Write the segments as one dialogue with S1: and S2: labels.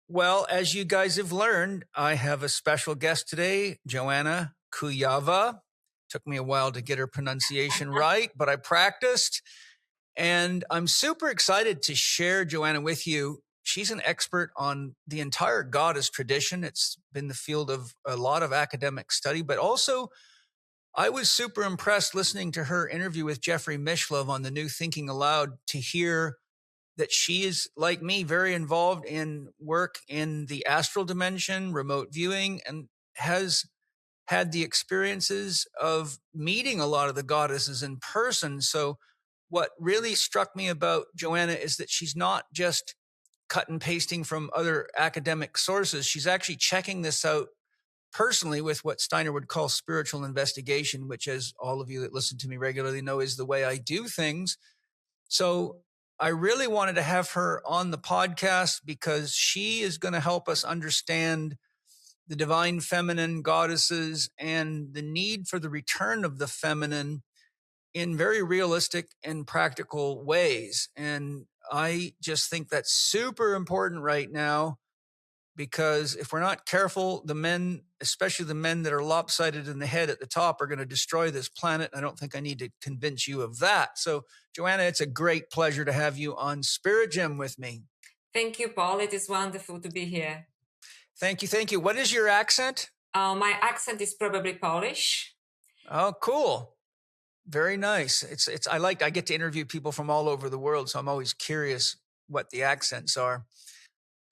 S1: Well, as you guys have learned, I have a special guest today, Joanna Kujawa. Took me a while to get her pronunciation right, but I practiced. And I'm super excited to share Joanna with you. She's an expert on the entire goddess tradition. It's been the field of a lot of academic study, but also I was super impressed listening to her interview with Jeffrey Mishlove on the new Thinking Aloud to hear that she is, like me, very involved in work in the astral dimension, remote viewing, and has had the experiences of meeting a lot of the goddesses in person. So what really struck me about Joanna is that she's not just cut and pasting from other academic sources. She's actually checking this out personally with what Steiner would call spiritual investigation, which, as all of you that listen to me regularly know, is the way I do things. So I really wanted to have her on the podcast because she is going to help us understand the divine feminine goddesses and the need for the return of the feminine in very realistic and practical ways. And I just think that's super important right now because if we're not careful, the men, especially the men that are lopsided in the head at the top, are going to destroy this planet. I don't think I need to convince you of that. So, Joanna, it's a great pleasure to have you on Spirit Gym with me.
S2: Thank you, Paul. It is wonderful to be here.
S1: Thank you. Thank you. What is your accent?
S2: My accent is probably Polish.
S1: Oh, cool. Very nice. I get to interview people from all over the world, so I'm always curious what the accents are.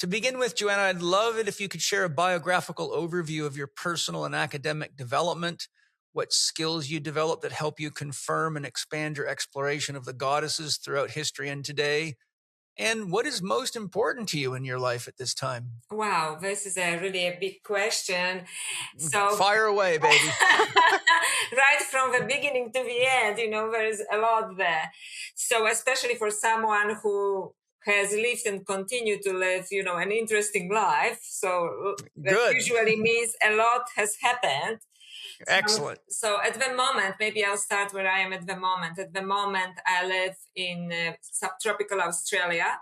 S1: To begin with, Joanna, I'd love it if you could share a biographical overview of your personal and academic development, what skills you developed that help you confirm and expand your exploration of the goddesses throughout history and today, and what is most important to you in your life at this time.
S2: Wow, this is really a big question. So
S1: fire away, baby.
S2: Right from the beginning to the end, there is a lot there. So especially for someone who has lived and continue to live, an interesting life. So that usually means a lot has happened.
S1: Excellent.
S2: So at the moment, maybe I'll start where I am at the moment. At the moment, I live in subtropical Australia,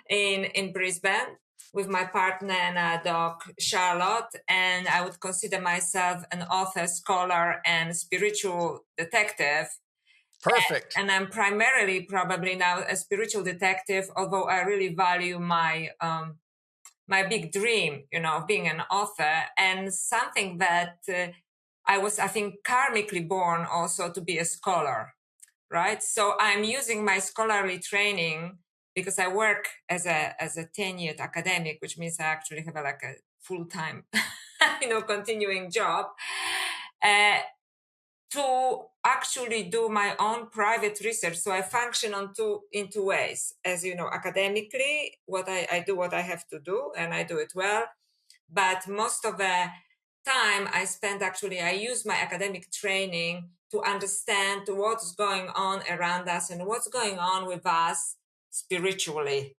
S2: in Brisbane, with my partner and a dog, Charlotte. And I would consider myself an author, scholar, and spiritual detective.
S1: Perfect.
S2: And I'm primarily probably now a spiritual detective, although I really value my my big dream, of being an author, and something that I was, I think, karmically born also to be a scholar, right? So I'm using my scholarly training because I work as a tenured academic, which means I actually have a full-time, continuing job. To actually do my own private research. So I function in two ways. As you know, academically, I do what I have to do, and I do it well. But most of the time I use my academic training to understand what's going on around us and what's going on with us spiritually.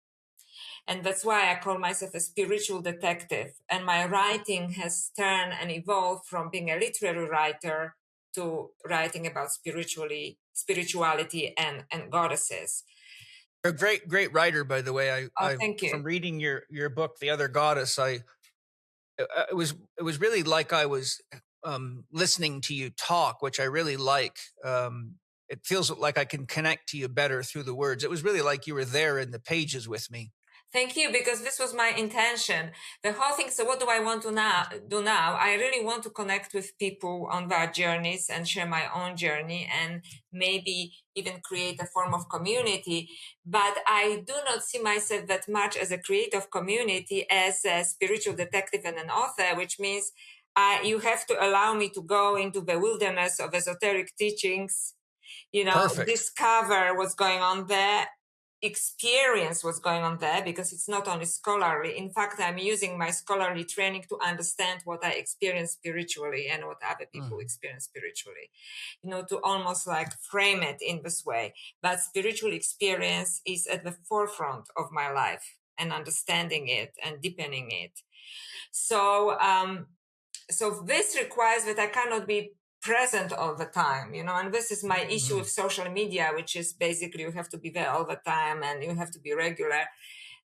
S2: And that's why I call myself a spiritual detective. And my writing has turned and evolved from being a literary writer to writing about spirituality and goddesses.
S1: You're a great writer, by the way.
S2: Thank you.
S1: From reading your book, The Other Goddess, it was really like I was listening to you talk, which I really like. It feels like I can connect to you better through the words. It was really like you were there in the pages with me.
S2: Thank you, because this was my intention. The whole thing. So what do I want to do now? I really want to connect with people on their journeys and share my own journey and maybe even create a form of community. But I do not see myself that much as a creative community, as a spiritual detective and an author, which means you have to allow me to go into the wilderness of esoteric teachings,
S1: Perfect.
S2: Discover what's going on there, experience what's going on there, because it's not only scholarly. In fact, I'm using my scholarly training to understand what I experience spiritually and what other people experience spiritually, to almost frame it in this way. But spiritual experience is at the forefront of my life, and understanding it and deepening it. So, so this requires that I cannot be present all the time, and this is my issue with social media, which is basically you have to be there all the time and you have to be regular.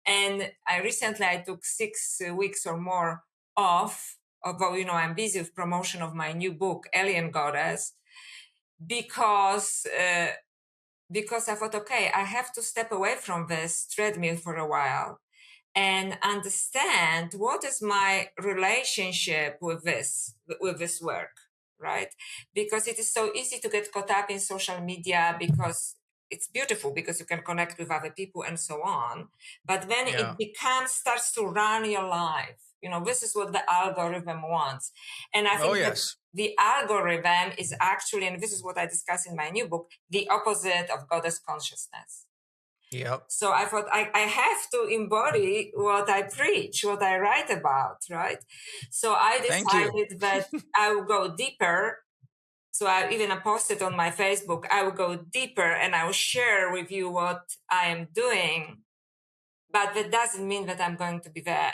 S2: And I took 6 weeks or more off, although, I'm busy with promotion of my new book, Alien Goddess, because I thought, okay, I have to step away from this treadmill for a while and understand what is my relationship with this work, right? Because it is so easy to get caught up in social media, because it's beautiful, because you can connect with other people and so on. But when
S1: Yeah.
S2: it starts to run your life, this is what the algorithm wants. And I
S1: Oh,
S2: think that
S1: yes.
S2: the algorithm is actually, and this is what I discuss in my new book, the opposite of goddess consciousness.
S1: Yep.
S2: So I thought I have to embody what I preach, what I write about, right? So I
S1: Thank you.
S2: decided that I will go deeper. So I even posted on my Facebook, I will go deeper and I will share with you what I am doing. But that doesn't mean that I'm going to be there,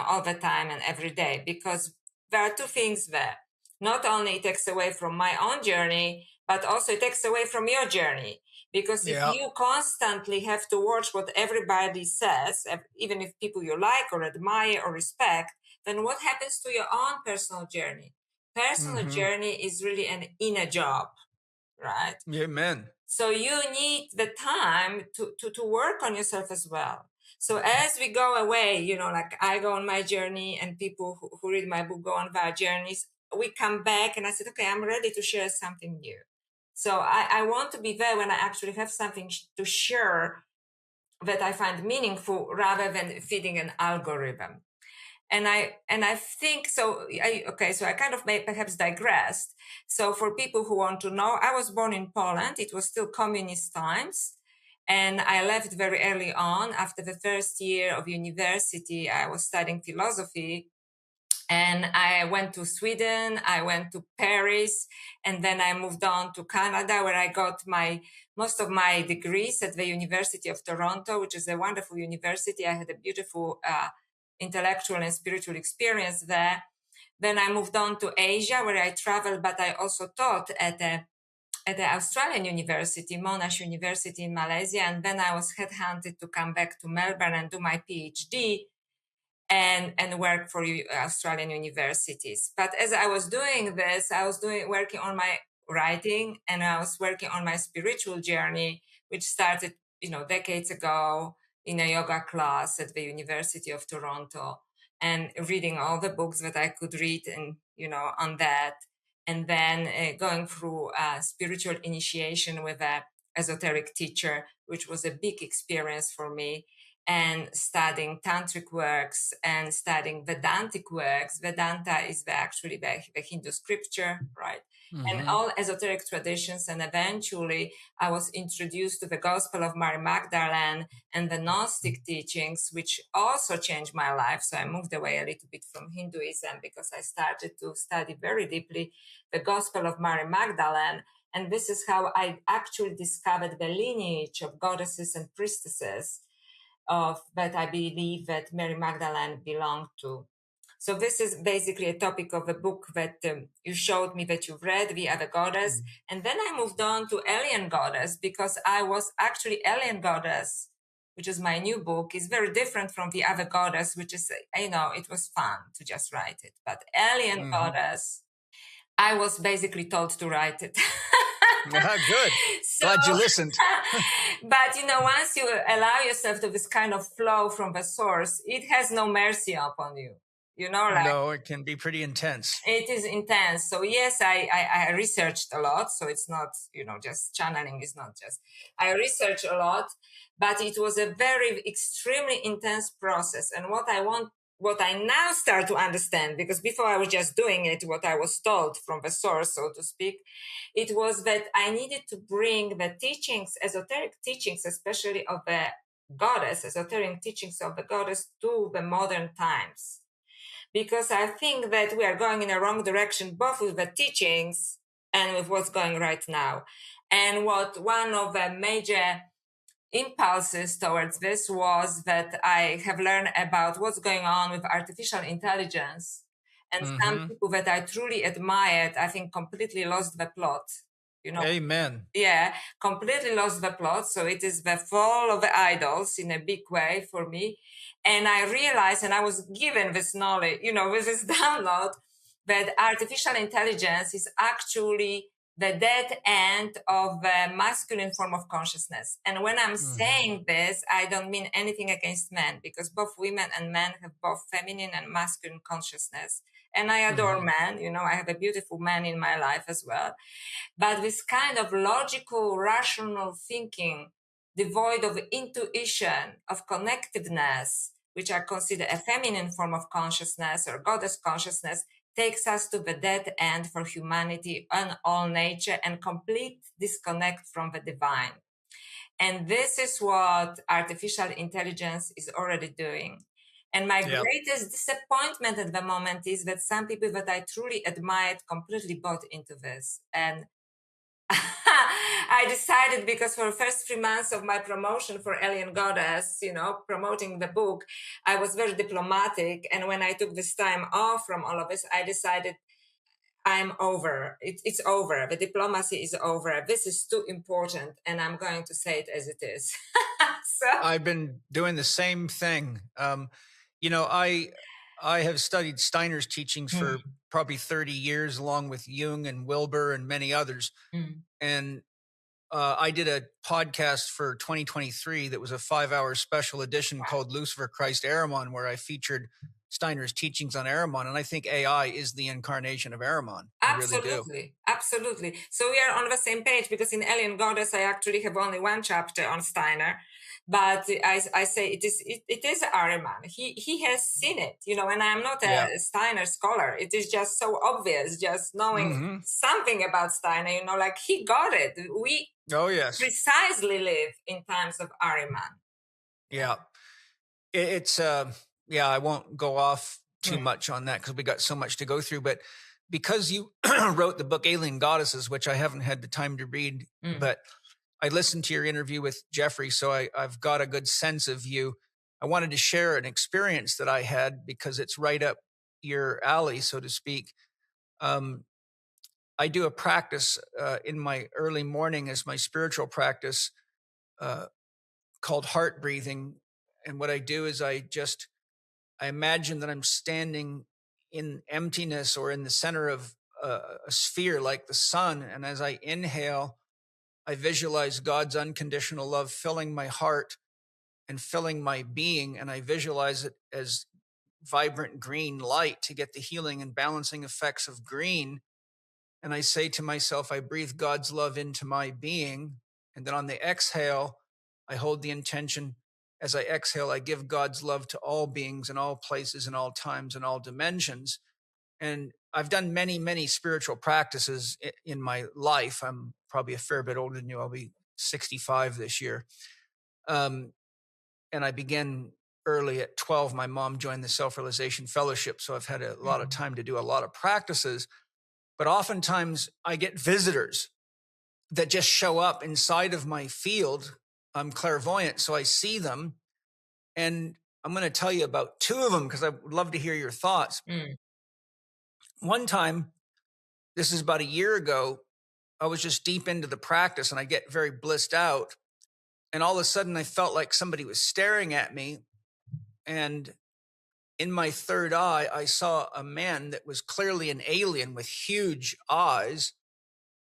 S2: all the time and every day, because there are two things there. Not only it takes away from my own journey, but also it takes away from your journey. Because if
S1: Yeah.
S2: you constantly have to watch what everybody says, even if people you like or admire or respect, then what happens to your own personal journey? Personal
S1: Mm-hmm.
S2: journey is really an inner job, right?
S1: Amen.
S2: So you need the time to work on yourself as well. So as we go away, like I go on my journey and people who read my book go on their journeys, we come back and I said, okay, I'm ready to share something new. So I want to be there when I actually have something to share that I find meaningful, rather than feeding an algorithm. And I think so. So I kind of may perhaps digressed. So for people who want to know, I was born in Poland. It was still communist times. And I left very early on. After the first year of university, I was studying philosophy. And I went to Sweden, I went to Paris, and then I moved on to Canada, where I got most of my degrees at the University of Toronto, which is a wonderful university. I had a beautiful intellectual and spiritual experience there. Then I moved on to Asia, where I traveled, but I also taught at the Australian university, Monash University in Malaysia. And then I was headhunted to come back to Melbourne and do my PhD and work for Australian universities. But as I was doing this, I was working on my writing, and I was working on my spiritual journey, which started, decades ago in a yoga class at the University of Toronto, and reading all the books that I could read, and on that, and then going through spiritual initiation with a esoteric teacher, which was a big experience for me, and studying tantric works and studying Vedantic works. Vedanta is actually the Hindu scripture, right? And
S1: Mm-hmm.
S2: all esoteric traditions. And eventually I was introduced to the Gospel of Mary Magdalene and the Gnostic teachings, which also changed my life. So I moved away a little bit from Hinduism, because I started to study very deeply the Gospel of Mary Magdalene. And this is how I actually discovered the lineage of goddesses and priestesses that I believe that Mary Magdalene belonged to. So this is basically a topic of a book that you showed me that you've read, The Other Goddess. And then I moved on to Alien Goddess, because I was actually Alien Goddess, which is my new book, is very different from The Other Goddess, which is, it was fun to just write it. But Alien
S1: Mm-hmm.
S2: Goddess, I was basically told to write it.
S1: Good.
S2: So,
S1: Glad you listened.
S2: but once you allow yourself to this kind of flow from the source, it has no mercy upon you.
S1: No, it can be pretty intense.
S2: It is intense. So yes, I researched a lot. So it's not, just channeling is not just, I researched a lot, but it was a very extremely intense process. And what I now start to understand, because before I was just doing it, what I was told from the source, so to speak, it was that I needed to bring the teachings, esoteric teachings, especially of the goddess, esoteric teachings of the goddess, to the modern times. Because I think that we are going in a wrong direction, both with the teachings and with what's going right now. And what one of the major impulses towards this was that I have learned about what's going on with artificial intelligence. And some
S1: Mm-hmm.
S2: people that I truly admired, I think, completely lost the plot.
S1: Amen.
S2: Yeah, completely lost the plot. So it is the fall of the idols in a big way for me. And I realized, and I was given this knowledge, with this download, that artificial intelligence is actually the dead end of the masculine form of consciousness. And when I'm saying this, I don't mean anything against men, because both women and men have both feminine and masculine consciousness. And I adore men, I have a beautiful man in my life as well. But this kind of logical, rational thinking, devoid of intuition, of connectiveness, which I consider a feminine form of consciousness or goddess consciousness, takes us to the dead end for humanity and all nature and complete disconnect from the divine. And this is what artificial intelligence is already doing. And my greatest disappointment at the moment is that some people that I truly admired completely bought into this. And I decided, because for the first 3 months of my promotion for Alien Goddess, promoting the book, I was very diplomatic. And when I took this time off from all of this, I decided I'm over. It's over. The diplomacy is over. This is too important. And I'm going to say it as it is. So
S1: I've been doing the same thing. I have studied Steiner's teachings for probably 30 years, along with Jung and Wilbur and many others. And I did a podcast for 2023 that was a 5-hour special edition called Lucifer, Christ, Ahriman, where I featured Steiner's teachings on Ahriman. And I think AI is the incarnation of Ahriman. I really do.
S2: Absolutely. So we are on the same page, because in Alien Goddess, I actually have only one chapter on Steiner. But I say it is Ahriman. He has seen it, and I'm not a Steiner scholar. It is just so obvious, just knowing something about Steiner, like he got it. We precisely live in times of Ahriman.
S1: Yeah. It's I won't go off too much on that because we got so much to go through. But because you wrote the book Alien Goddesses, which I haven't had the time to read, but I listened to your interview with Jeffrey, so I've got a good sense of you. I wanted to share an experience that I had because it's right up your alley, so to speak. I do a practice in my early morning as my spiritual practice called heart breathing. And what I do is I imagine that I'm standing in emptiness or in the center of a sphere like the sun. And as I inhale, I visualize God's unconditional love filling my heart and filling my being. And I visualize it as vibrant green light to get the healing and balancing effects of green. And I say to myself, I breathe God's love into my being. And then on the exhale, I hold the intention. As I exhale, I give God's love to all beings in all places, in all times, in all dimensions. And I've done many, many spiritual practices in my life. I'm probably a fair bit older than you. I'll be 65 this year. And I began early at 12. My mom joined the Self-Realization Fellowship. So I've had a lot of time to do a lot of practices. But oftentimes I get visitors that just show up inside of my field. I'm clairvoyant, so I see them. And I'm going to tell you about 2 of them because I would love to hear your thoughts. One time, this is about a year ago, I was just deep into the practice and I get very blissed out. And all of a sudden I felt like somebody was staring at me. And in my third eye, I saw a man that was clearly an alien with huge eyes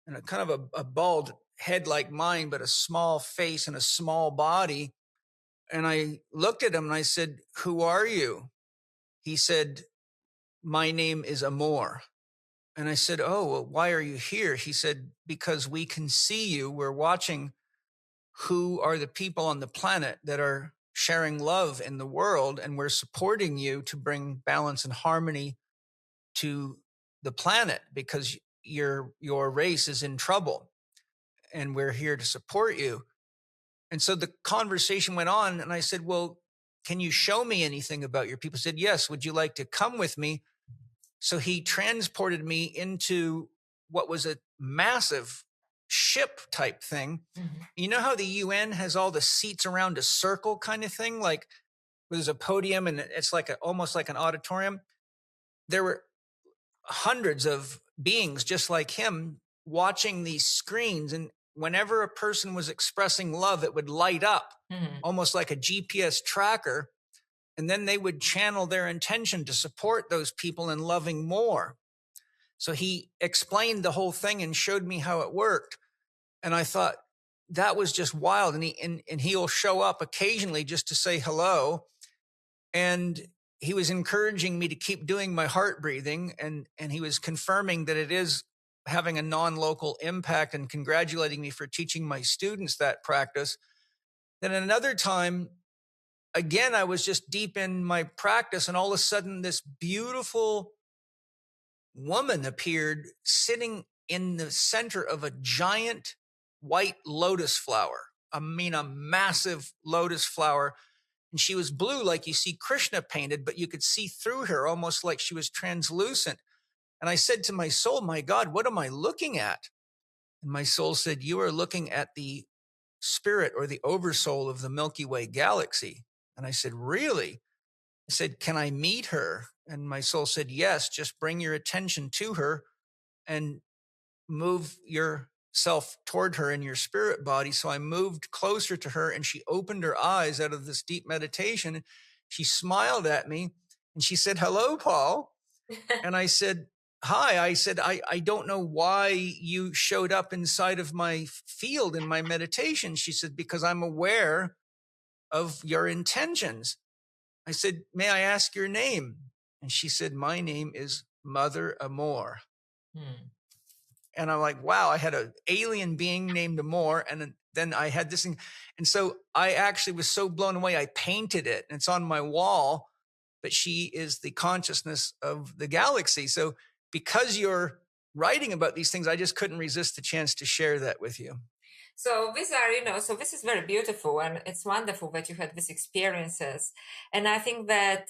S1: and a kind of a bald head like mine, but a small face and a small body. And I looked at him and I said, "Who are you?" He said, "My name is Amor." And I said, "Oh, well, why are you here?" He said, "Because we can see you. We're watching who are the people on the planet that are sharing love in the world, and we're supporting you to bring balance and harmony to the planet because your race is in trouble, and we're here to support you." And so the conversation went on, and I said, "Well, can you show me anything about your people?" He said, "Yes. Would you like to come with me?" So he transported me into what was a massive ship type thing. You know how the UN has all the seats around a circle kind of thing? Like there's a podium and it's like almost like an auditorium. There were hundreds of beings just like him watching these screens, and whenever a person was expressing love, it would light up almost like a GPS tracker. And then they would channel their intention to support those people in loving more. So he explained the whole thing and showed me how it worked. And I thought that was just wild. And he'll show up occasionally just to say hello. And he was encouraging me to keep doing my heart breathing. And he was confirming that it is having a non-local impact and congratulating me for teaching my students that practice. Then another time, again, I was just deep in my practice, and all of a sudden this beautiful woman appeared sitting in the center of a giant white lotus flower. I mean, a massive lotus flower. And she was blue, like you see Krishna painted, but you could see through her almost like she was translucent. And I said to my soul, my God, what am I looking at? And my soul said, you are looking at the spirit or the oversoul of the Milky Way galaxy. And I said, really? I said, can I meet her? And my soul said, yes, just bring your attention to her and move yourself toward her in your spirit body. So I moved closer to her, and she opened her eyes out of this deep meditation. She smiled at me and she said, hello, Paul. And I said, hi. I said, I don't know why you showed up inside of my field in my meditation. She said, because I'm aware of your intentions. I said, may I ask your name? And she said, my name is Mother Amor. And I'm like, wow, I had an alien being named Amor. And then I had this thing. And so I actually was so blown away. I painted it, and it's on my wall, but she is the consciousness of the galaxy. So because you're writing about these things, I just couldn't resist the chance to share that with you.
S2: So these are, so this is very beautiful, and it's wonderful that you had these experiences. And I think that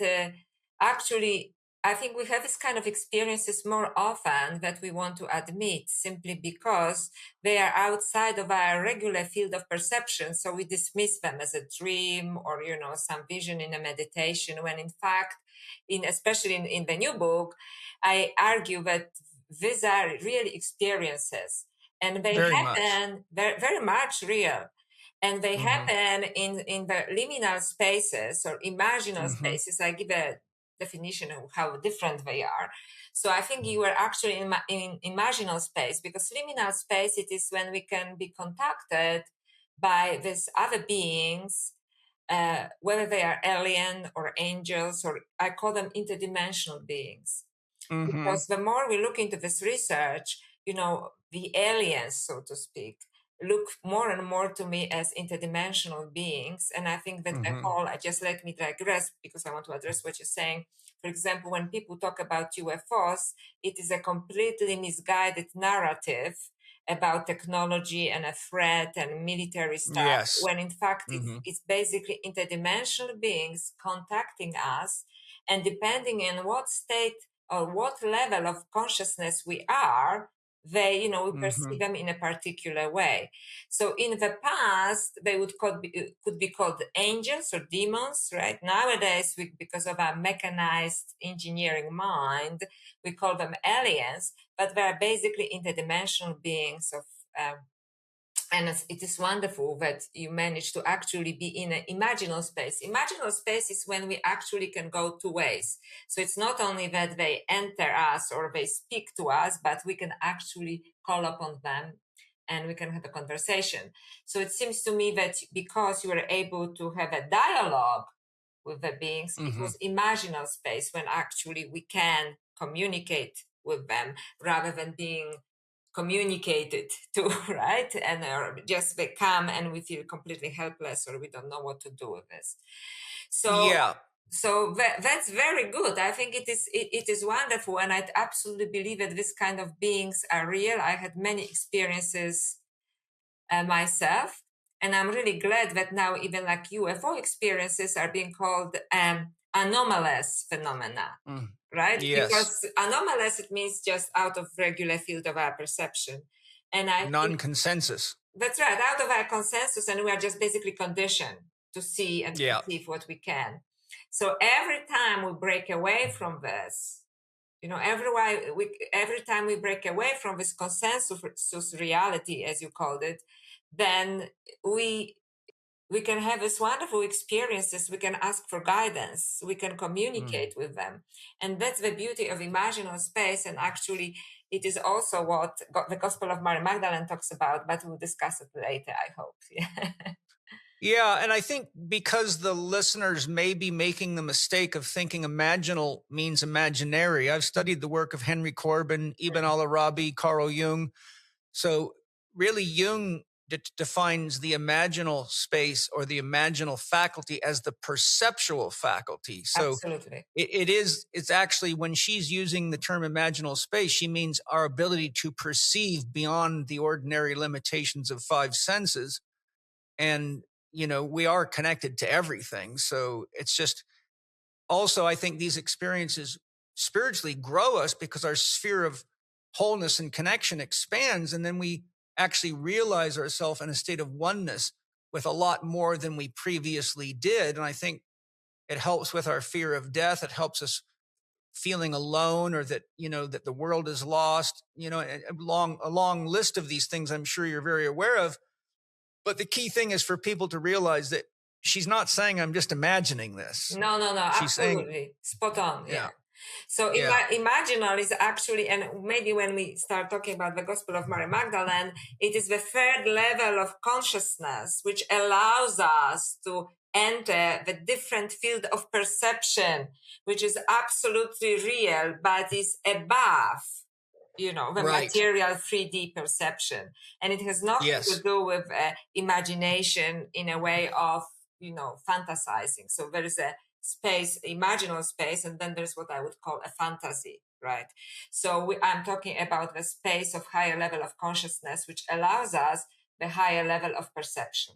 S2: actually, I think we have this kind of experiences more often that we want to admit, simply because they are outside of our regular field of perception. So we dismiss them as a dream or, some vision in a meditation, when in fact, especially in the new book, I argue that these are really experiences. And they happen very much real. And they happen in the liminal spaces or imaginal spaces. I give a definition of how different they are. So I think you are actually in imaginal space, because liminal space, it is when we can be contacted by these other beings, whether they are alien or angels, or I call them interdimensional beings. Because the more we look into this research, the aliens, so to speak, look more and more to me as interdimensional beings. And I think that let me digress, because I want to address what you're saying. For example, when people talk about UFOs, it is a completely misguided narrative about technology and a threat and military stuff, when in fact it's basically interdimensional beings contacting us, and depending on what state or what level of consciousness we are, we perceive them in a particular way. So in the past, they could be called angels or demons, right? Nowadays, because of our mechanized engineering mind, we call them aliens, but they are basically interdimensional beings of and it is wonderful that you managed to actually be in an imaginal space. Imaginal space is when we actually can go two ways. So it's not only that they enter us or they speak to us, but we can actually call upon them and we can have a conversation. So it seems to me that because you were able to have a dialogue with the beings, it was imaginal space when actually we can communicate with them rather than being communicated to, right? And just they come and we feel completely helpless, or we don't know what to do with this. So that's very good. I think it is wonderful, and I absolutely believe that this kind of beings are real. I had many experiences myself, and I'm really glad that now even like UFO experiences are being called anomalous phenomena. Right?
S1: Yes.
S2: Because anomalous, it means just out of regular field of our perception. And
S1: non-consensus.
S2: That's right, out of our consensus, and we are just basically conditioned to see and perceive what we can. So every time we break away from this, Every time we break away from this consensus reality, as you called it, then we can have these wonderful experiences. We can ask for guidance. We can communicate with them. And that's the beauty of imaginal space. And actually, it is also what the Gospel of Mary Magdalene talks about, but we'll discuss it later, I hope.
S1: Yeah. And I think because the listeners may be making the mistake of thinking imaginal means imaginary. I've studied the work of Henry Corbin, Ibn al-Arabi, Carl Jung. So really Jung defines the imaginal space or the imaginal faculty as the perceptual faculty. So
S2: Absolutely.
S1: it's actually, when she's using the term imaginal space, she means our ability to perceive beyond the ordinary limitations of five senses. And, we are connected to everything. So it's just, also, I think these experiences spiritually grow us because our sphere of wholeness and connection expands. And then we actually realize ourselves in a state of oneness with a lot more than we previously did. And I think it helps with our fear of death. It helps us feeling alone, or that, that the world is lost, a long list of these things I'm sure you're very aware of. But the key thing is for people to realize that she's not saying I'm just imagining this.
S2: No,
S1: She's
S2: absolutely.
S1: saying,
S2: Spot on. Yeah. So
S1: yeah.
S2: imaginal is actually, and maybe when we start talking about the Gospel of Mary Magdalene, it is the third level of consciousness, which allows us to enter the different field of perception, which is absolutely real, but is above, the
S1: Right.
S2: material 3D perception. And it has nothing to do with imagination in a way of, fantasizing. So there is a space, imaginal space, and then there's what I would call a fantasy, right? So I'm talking about the space of higher level of consciousness, which allows us the higher level of perception.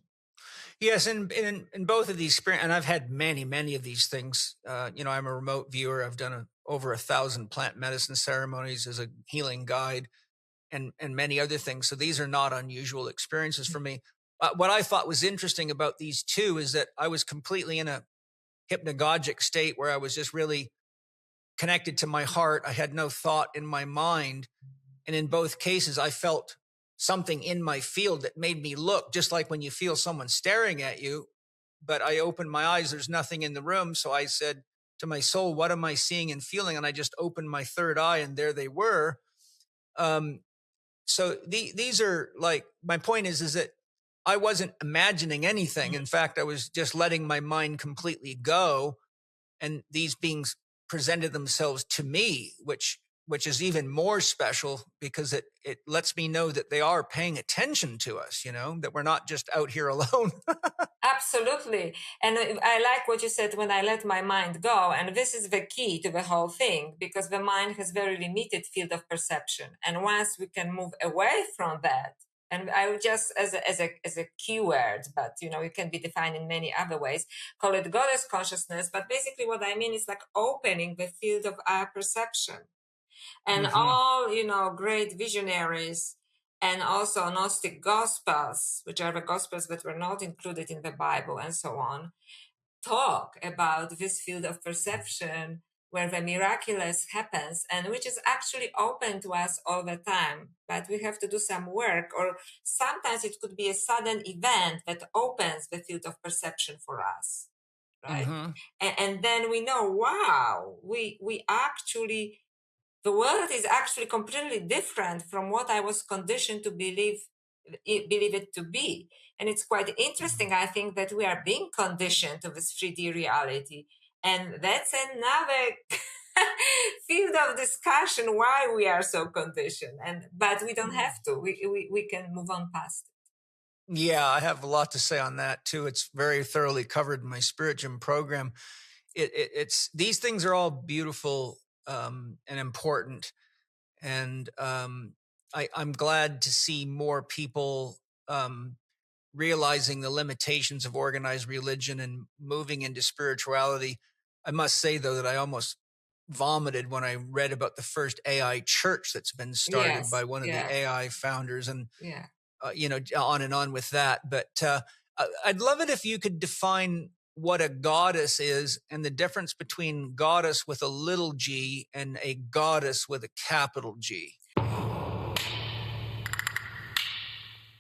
S1: Yes, and in both of these, and I've had many of these things. I'm a remote viewer. I've done over 1,000 plant medicine ceremonies as a healing guide, and many other things. So these are not unusual experiences for me. What I thought was interesting about these two is that I was completely in a hypnagogic state where I was just really connected to my heart. I had no thought in my mind. And in both cases, I felt something in my field that made me look, just like when you feel someone staring at you. But I opened my eyes, there's nothing in the room. So I said to my soul, what am I seeing and feeling? And I just opened my third eye, and there they were. So these are, like, my point is that I wasn't imagining anything. In fact, I was just letting my mind completely go. And these beings presented themselves to me, which is even more special because it lets me know that they are paying attention to us, that we're not just out here alone.
S2: Absolutely. And I like what you said, when I let my mind go. And this is the key to the whole thing, because the mind has very limited field of perception. And once we can move away from that, and I would just, as a keyword, but it can be defined in many other ways, call it goddess consciousness. But basically what I mean is like opening the field of our perception. And all, great visionaries, and also Gnostic Gospels, which are the Gospels that were not included in the Bible and so on, talk about this field of perception where the miraculous happens, and which is actually open to us all the time. But we have to do some work, or sometimes it could be a sudden event that opens the field of perception for us, right? And then we know, wow, we actually, the world is actually completely different from what I was conditioned to believe it to be. And it's quite interesting, I think, that we are being conditioned to this 3D reality. And that's another field of discussion why we are so conditioned. But we don't have to. We can move on past it.
S1: Yeah, I have a lot to say on that too. It's very thoroughly covered in my Spirit Gym program. It's these things are all beautiful and important. And I'm glad to see more people realizing the limitations of organized religion and moving into spirituality. I must say, though, that I almost vomited when I read about the first AI church that's been started by one of the AI founders, and on and on with that. But I'd love it if you could define what a goddess is and the difference between goddess with a little g and a goddess with a capital G.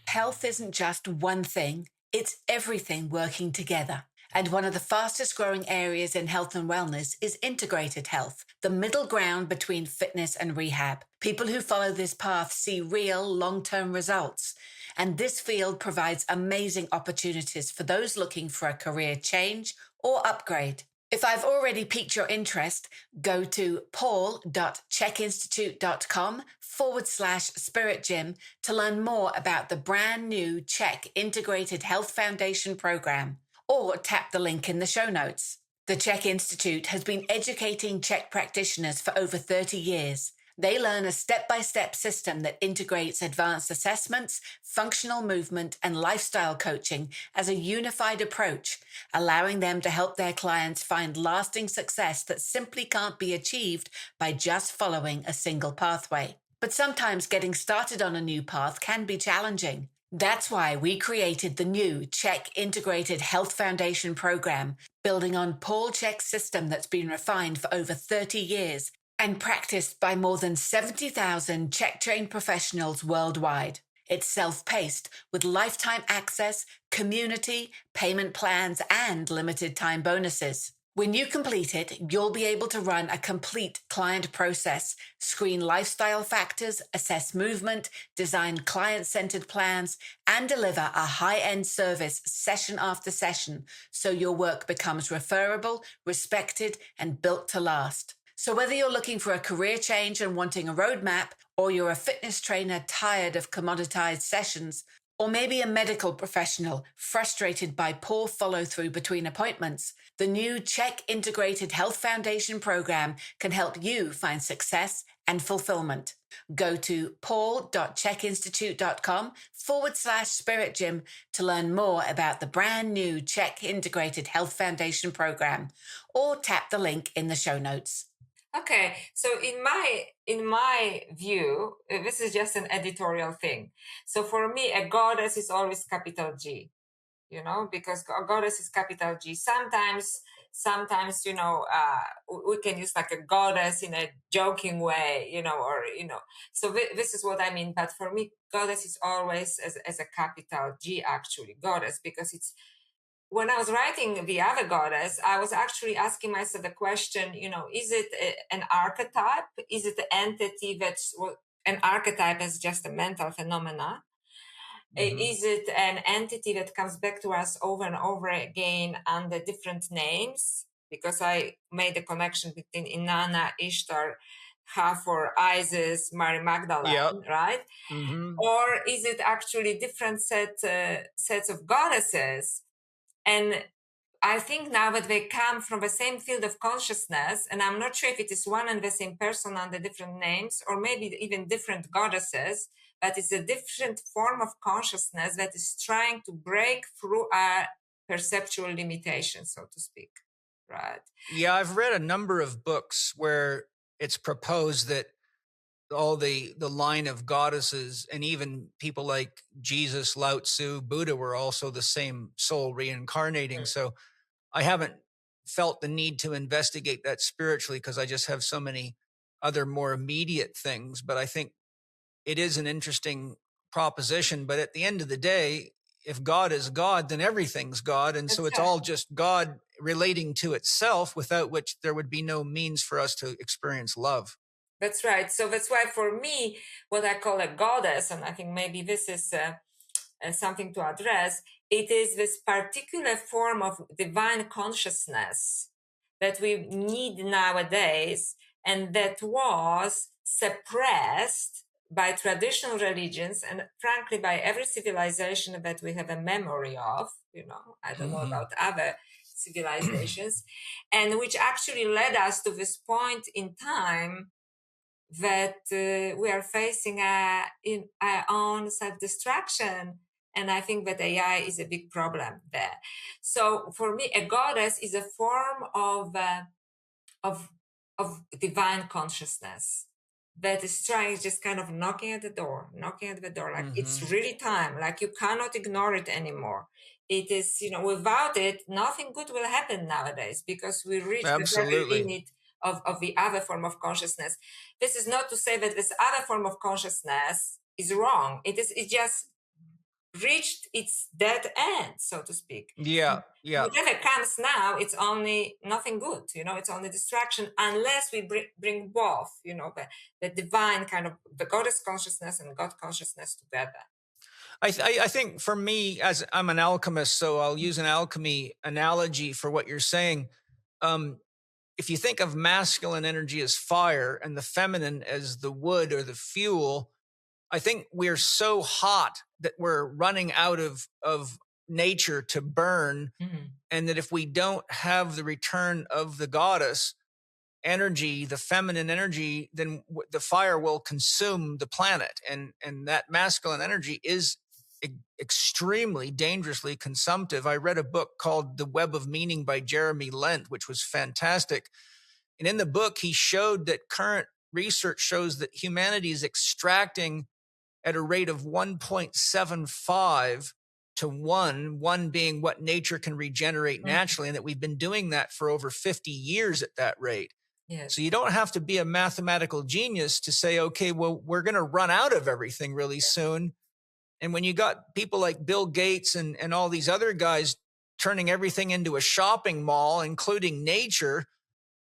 S3: Health isn't just one thing, it's everything working together. And one of the fastest growing areas in health and wellness is integrated health, the middle ground between fitness and rehab. People who follow this path see real long-term results. And this field provides amazing opportunities for those looking for a career change or upgrade. If I've already piqued your interest, go to paul.chekinstitute.com/Spirit Gym to learn more about the brand new Chek Integrated Health Foundation program, or tap the link in the show notes. The Chek Institute has been educating Chek practitioners for over 30 years. They learn a step-by-step system that integrates advanced assessments, functional movement, and lifestyle coaching as a unified approach, allowing them to help their clients find lasting success that simply can't be achieved by just following a single pathway. But sometimes getting started on a new path can be challenging. That's why we created the new Chek Integrated Health Foundation program, building on Paul Chek's system that's been refined for over 30 years and practiced by more than 70,000 Chek-trained professionals worldwide. It's self-paced with lifetime access, community, payment plans, and limited time bonuses. When you complete it, you'll be able to run a complete client process, screen lifestyle factors, assess movement, design client-centered plans, and deliver a high-end service session after session so your work becomes referable, respected, and built to last. So whether you're looking for a career change and wanting a roadmap, or you're a fitness trainer tired of commoditized sessions, or maybe a medical professional frustrated by poor follow-through between appointments, the new Chek Integrated Health Foundation program can help you find success and fulfillment. Go to paul.chekinstitute.com/Spirit Gym to learn more about the brand new Chek Integrated Health Foundation program, or tap the link in the show notes.
S2: Okay, so in my view, this is just an editorial thing. So for me, a goddess is always capital G, because a goddess is capital G. Sometimes, we can use like a goddess in a joking way, So this is what I mean. But for me, goddess is always as a capital G, actually, goddess, because it's. When I was writing The Other Goddess, I was actually asking myself the question, is it an archetype? Is it an entity an archetype is just a mental phenomena? Mm-hmm. Is it an entity that comes back to us over and over again under different names? Because I made a connection between Inanna, Ishtar, Hathor, Isis, Mary Magdalene, yep. Right? Mm-hmm. Or is it actually different sets of goddesses? And I think now that they come from the same field of consciousness, and I'm not sure if it is one and the same person under different names, or maybe even different goddesses, but it's a different form of consciousness that is trying to break through our perceptual limitations, so to speak. Right?
S1: Yeah, I've read a number of books where it's proposed that all the line of goddesses and even people like Jesus, Lao Tzu, Buddha were also the same soul reincarnating. Right. So I haven't felt the need to investigate that spiritually because I just have so many other more immediate things. But I think it is an interesting proposition. But at the end of the day, if God is God, then everything's God. And so it's all just God relating to itself, without which there would be no means for us to experience love.
S2: That's right. So that's why for me, what I call a goddess, and I think maybe this is something to address, it is this particular form of divine consciousness that we need nowadays, and that was suppressed by traditional religions and frankly by every civilization that we have a memory of. I don't know about other civilizations, and which actually led us to this point in time that we are facing in our own self-destruction. And I think that AI is a big problem there. So for me, a goddess is a form of divine consciousness that is trying, just kind of knocking at the door, like it's really time, like you cannot ignore it anymore. it is, without it, nothing good will happen nowadays, because we reach the very
S1: Absolutely.
S2: limit of the other form of consciousness. This is not to say that this other form of consciousness is wrong. It just reached its dead end, so to speak.
S1: Yeah. Yeah.
S2: Whatever comes now, it's only nothing good, it's only distraction, unless we bring both, the divine kind of the goddess consciousness and God consciousness together.
S1: I think for me, as I'm an alchemist, so I'll use an alchemy analogy for what you're saying. If you think of masculine energy as fire and the feminine as the wood or the fuel, I think we're so hot that we're running out of nature to burn.
S2: Mm-hmm.
S1: And that if we don't have the return of the goddess energy, the feminine energy, then the fire will consume the planet. And that masculine energy is extremely dangerously consumptive. I read a book called The Web of Meaning by Jeremy Lent, which was fantastic. And in the book, he showed that current research shows that humanity is extracting at a rate of 1.75 to 1 being what nature can regenerate naturally, and that we've been doing that for over 50 years at that rate.
S2: Yes.
S1: So you don't have to be a mathematical genius to say, okay, well, we're going to run out of everything really soon. And when you got people like Bill Gates and all these other guys turning everything into a shopping mall, including nature,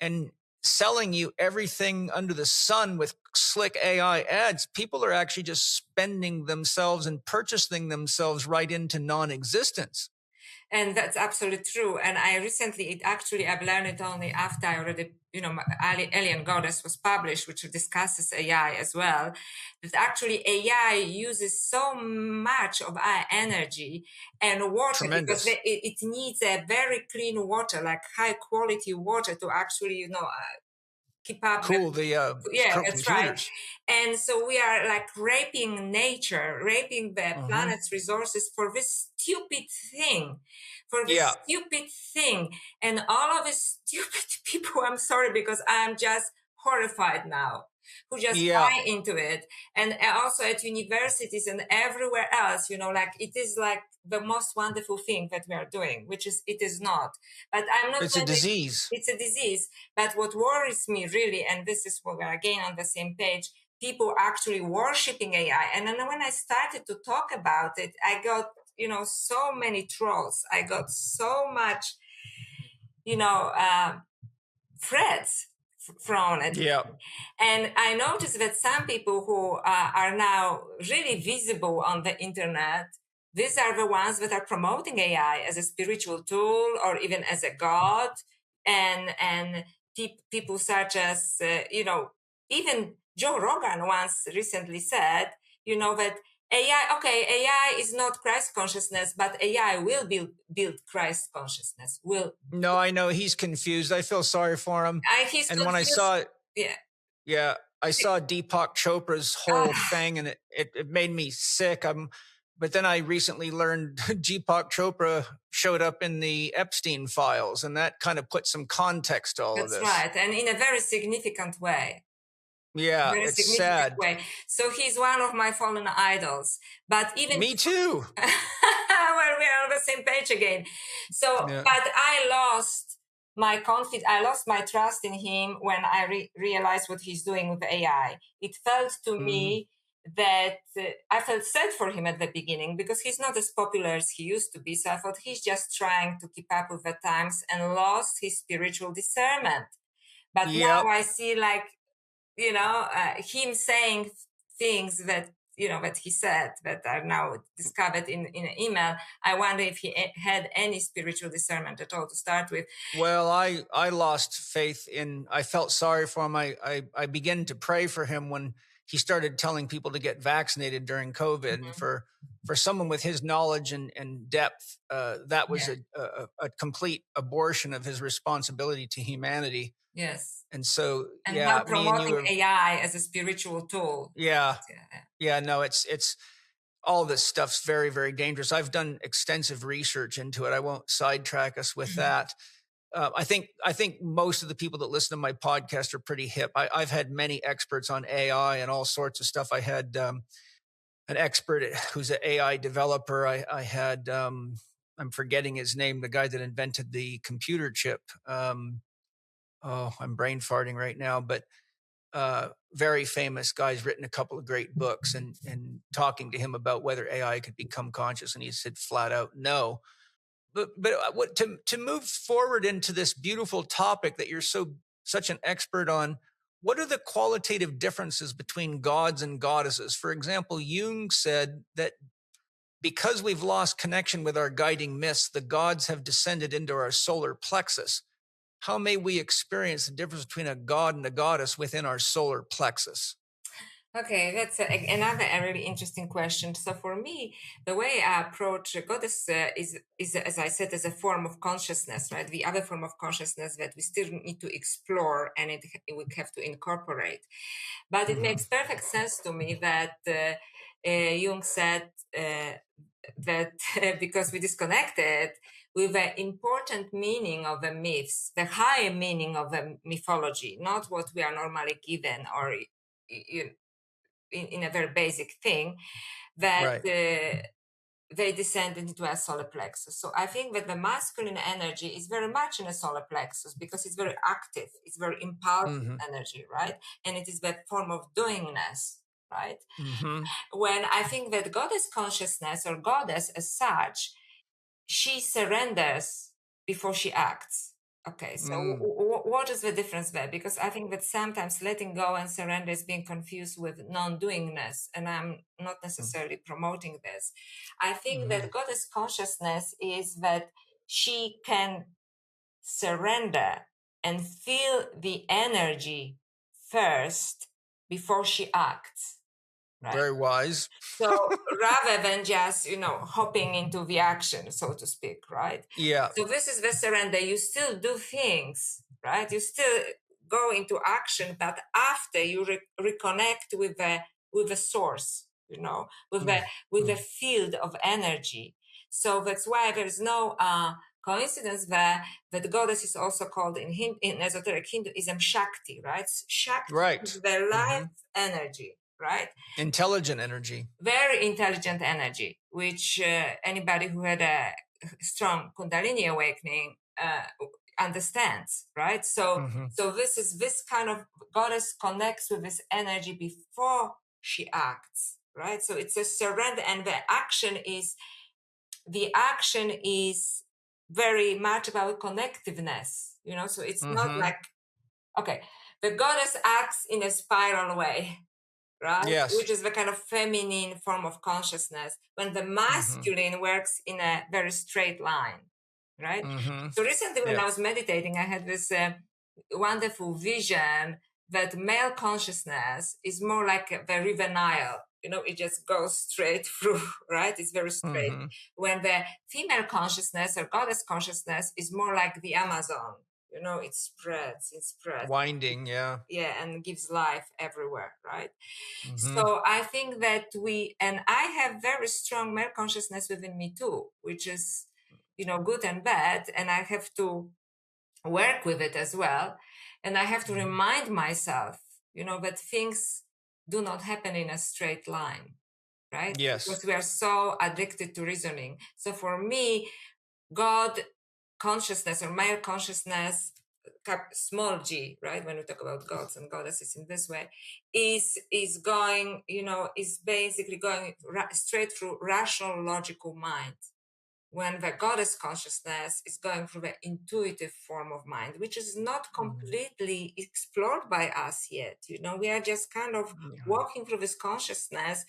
S1: and selling you everything under the sun with slick AI ads, people are actually just spending themselves and purchasing themselves right into non-existence.
S2: And that's absolutely true. And I've learned it only after I already, Alien Goddess was published, which discusses AI as well, that actually AI uses so much of our energy and water.
S1: Tremendous.
S2: Because it needs a very clean water, like high quality water, to actually, keep up.
S1: Cool.
S2: Yeah, that's
S1: computers.
S2: right. And so we are like raping nature, raping the planet's resources for this stupid thing, And all of these stupid people, I'm sorry, because I'm just horrified now, who just buy into it. And also at universities and everywhere else, like it is like the most wonderful thing that we are doing, it is not. But I'm not.
S1: It's a disease.
S2: It's a disease. But what worries me really, and this is where we're again on the same page, people actually worshipping AI. And then when I started to talk about it, I got, so many trolls. I got so much, threats from it.
S1: Yeah.
S2: And I noticed that some people who are now really visible on the internet, these are the ones that are promoting AI as a spiritual tool or even as a god. And people such as, even Joe Rogan once recently said, that AI is not Christ consciousness, but AI will build Christ consciousness.
S1: No, I know he's confused. I feel sorry for him.
S2: He's
S1: and
S2: confused.
S1: When I saw it,
S2: yeah,
S1: I saw Deepak Chopra's whole thing, and it made me sick. But then I recently learned Deepak Chopra showed up in the Epstein files, and that kind of put some context to all of this.
S2: That's right, and in a very significant way.
S1: Yeah, it's sad.
S2: Way. So he's one of my fallen idols. But even
S1: me too.
S2: Well, we're on the same page again. So, but I lost my confidence. I lost my trust in him when I realized what he's doing with AI. It felt to me that I felt sad for him at the beginning because he's not as popular as he used to be. So I thought he's just trying to keep up with the times and lost his spiritual discernment. But now I see him saying things that, that he said that are now discovered in an email. I wonder if he had any spiritual discernment at all to start with.
S1: Well, I lost faith I felt sorry for him. I began to pray for him when he started telling people to get vaccinated during COVID. And for someone with his knowledge and depth, that was a complete abortion of his responsibility to humanity.
S2: Yes.
S1: And so,
S2: and now promoting AI as a spiritual tool.
S1: No, it's all this stuff's very, very dangerous. I've done extensive research into it. I won't sidetrack us with that. I think most of the people that listen to my podcast are pretty hip. I've had many experts on AI and all sorts of stuff. I had an expert who's an AI developer. I had I'm forgetting his name, the guy that invented the computer chip. I'm brain farting right now, but very famous guy's written a couple of great books, and talking to him about whether AI could become conscious, and he said flat out no. But what to move forward into this beautiful topic that you're such an expert on, what are the qualitative differences between gods and goddesses? For example, Jung said that because we've lost connection with our guiding myths, the gods have descended into our solar plexus. How may we experience the difference between a god and a goddess within our solar plexus?
S2: Okay, that's another really interesting question. So for me, the way I approach a goddess is, as I said, as a form of consciousness, right? The other form of consciousness that we still need to explore and we have to incorporate. But it makes perfect sense to me that Jung said that because we disconnected with the important meaning of the myths, the higher meaning of the mythology, not what we are normally given or in a very basic thing, that they descend into a solar plexus. So I think that the masculine energy is very much in a solar plexus because it's very active, it's very impulsive energy, right? And it is that form of doingness, right? When I think that goddess consciousness or goddess as such, she surrenders before she acts. Okay, so what is the difference there? Because I think that sometimes letting go and surrender is being confused with non-doingness, and I'm not necessarily promoting this. I think that goddess consciousness is that she can surrender and feel the energy first before she acts. Right?
S1: Very wise.
S2: So rather than just, hopping into the action, so to speak, right?
S1: Yeah.
S2: So this is the surrender. You still do things, right? You still go into action, but after you reconnect with the source, with the field of energy. So that's why there's no coincidence there that the goddess is also called in esoteric Hinduism Shakti, right? Shakti is the life energy. Right?
S1: Intelligent energy.
S2: Very intelligent energy, which anybody who had a strong Kundalini awakening understands, right? So this kind of goddess connects with this energy before she acts, right? So it's a surrender, and the action is very much about connectiveness, so it's not like, okay, the goddess acts in a spiral way, right?
S1: Yes.
S2: Which is the kind of feminine form of consciousness, when the masculine works in a very straight line, right? So recently when I was meditating, I had this wonderful vision that male consciousness is more like the river Nile. It just goes straight through, right? It's very straight. When the female consciousness or goddess consciousness is more like the Amazon. It spreads.
S1: Winding, yeah.
S2: Yeah, and gives life everywhere, right? So I think that I have very strong male consciousness within me too, which is, good and bad. And I have to work with it as well. And I have to remind myself, that things do not happen in a straight line, right?
S1: Yes.
S2: Because we are so addicted to reasoning. So for me, God consciousness or male consciousness, small g, right, when we talk about gods and goddesses in this way, is going, is basically going straight through rational logical mind, when the goddess consciousness is going through the intuitive form of mind, which is not completely explored by us yet. We are just kind of walking through this consciousness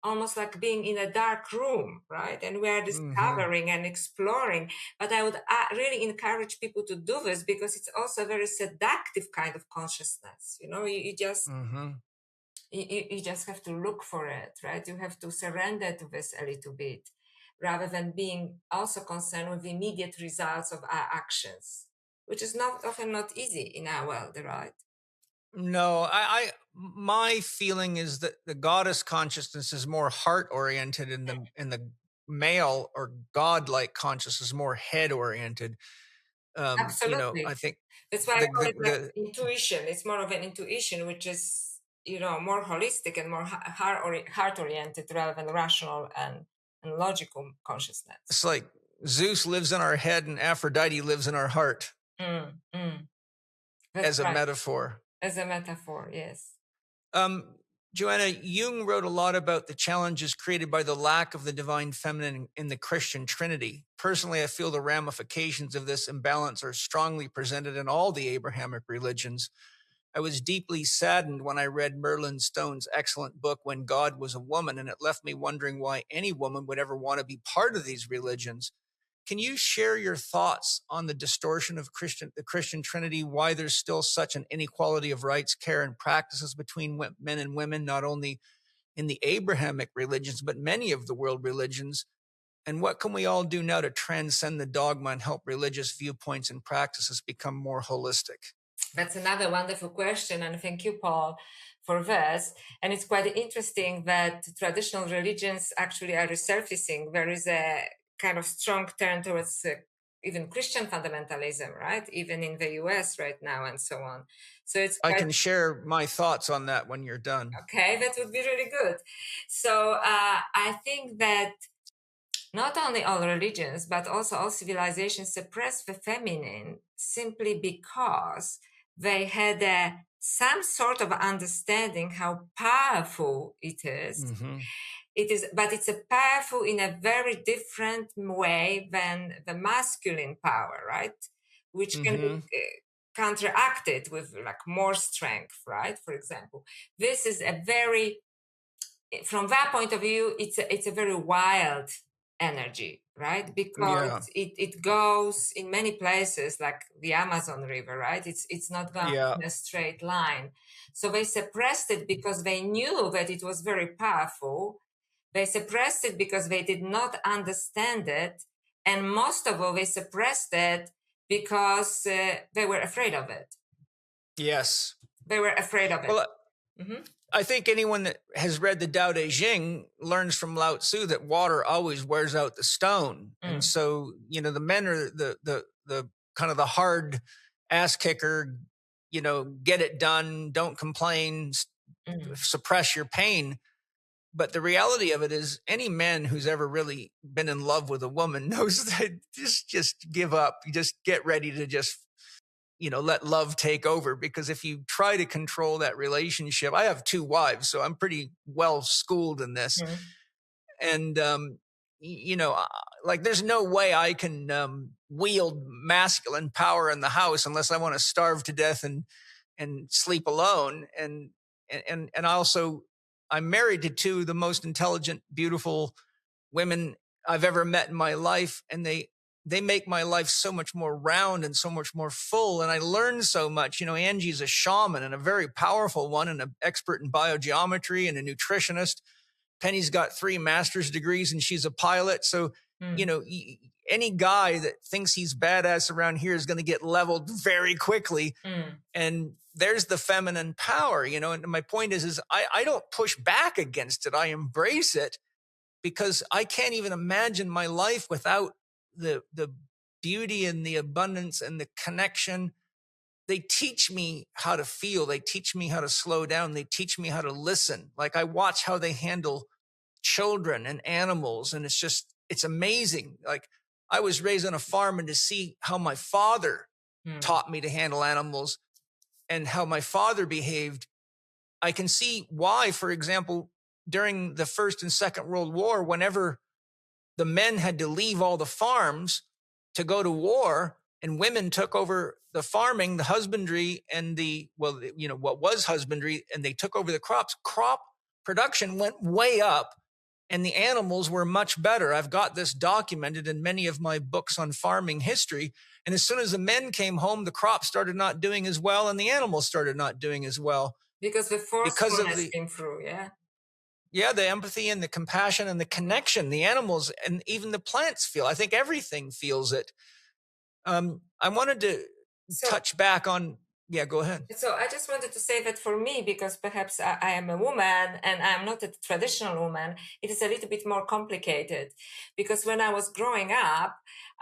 S2: almost like being in a dark room, right? And we are discovering and exploring. But I would really encourage people to do this, because it's also a very seductive kind of consciousness. You just you just have to look for it, right? You have to surrender to this a little bit, rather than being also concerned with the immediate results of our actions, which is often not easy in our world, right?
S1: No, my feeling is that the goddess consciousness is more heart oriented, and the male or godlike consciousness is more head oriented.
S2: Absolutely.
S1: I think
S2: that's why I call it intuition. It's more of an intuition, which is more holistic and more heart oriented rather than rational and and logical consciousness.
S1: It's like Zeus lives in our head and Aphrodite lives in our heart. As a metaphor.
S2: As a metaphor, yes.
S1: Joanna, Jung wrote a lot about the challenges created by the lack of the divine feminine in the Christian Trinity. Personally, I feel the ramifications of this imbalance are strongly presented in all the Abrahamic religions. I was deeply saddened when I read Merlin Stone's excellent book, When God Was a Woman, and it left me wondering why any woman would ever want to be part of these religions. Can you share your thoughts on the distortion of the Christian Trinity, why there's still such an inequality of rights, care, and practices between men and women, not only in the Abrahamic religions, but many of the world religions? And what can we all do now to transcend the dogma and help religious viewpoints and practices become more holistic?
S2: That's another wonderful question. And thank you, Paul, for this. And it's quite interesting that traditional religions actually are resurfacing. There is a kind of strong turn towards even Christian fundamentalism, right? Even in the US right now and so on. So I
S1: can share my thoughts on that when you're done.
S2: Okay, that would be really good. So I think that not only all religions, but also all civilizations suppress the feminine simply because they had some sort of understanding how powerful it is.
S1: Mm-hmm.
S2: But it's a powerful in a very different way than the masculine power, right? Which can be counteracted with like more strength, right? For example, this is a very, from that point of view, it's a very wild energy, right? Because it goes in many places, like the Amazon River, right? It's not going in a straight line. So they suppressed it because they knew that it was very powerful. They suppressed it because they did not understand it. And most of all, they suppressed it because they were afraid of it.
S1: Yes.
S2: They were afraid of it.
S1: Well, I think anyone that has read the Tao Te Ching learns from Lao Tzu that water always wears out the stone. And so, the men are the kind of the hard ass kicker, get it done, don't complain, suppress your pain. But the reality of it is any man who's ever really been in love with a woman knows that just give up. You just get ready to just, let love take over. Because if you try to control that relationship, I have 2 wives, so I'm pretty well schooled in this. And, like there's no way I can wield masculine power in the house unless I want to starve to death and sleep alone. And also, I'm married to 2 of the most intelligent, beautiful women I've ever met in my life. And they make my life so much more round and so much more full. And I learned so much. Angie's a shaman and a very powerful one and an expert in biogeometry and a nutritionist. Penny's got 3 master's degrees and she's a pilot. So, any guy that thinks he's badass around here is going to get leveled very quickly. And there's the feminine power, and my point is I don't push back against it. I embrace it because I can't even imagine my life without the beauty and the abundance and the connection. They teach me how to feel. They teach me how to slow down. They teach me how to listen. Like I watch how they handle children and animals. And it's amazing. Like I was raised on a farm, and to see how my father taught me to handle animals and how my father behaved, I can see why, for example, during the First and Second World War, whenever the men had to leave all the farms to go to war and women took over the farming, the husbandry and what was husbandry, and they took over the crops, crop production went way up and the animals were much better. I've got this documented in many of my books on farming history. And as soon as the men came home, the crops started not doing as well and the animals started not doing as well.
S2: Because the forcefulness came through,
S1: Yeah, the empathy and the compassion and the connection, the animals and even the plants feel. I think everything feels it. I wanted to touch back on Yeah, go ahead.
S2: So I just wanted to say that for me, because perhaps I am a woman and I'm not a traditional woman, it is a little bit more complicated. Because when I was growing up,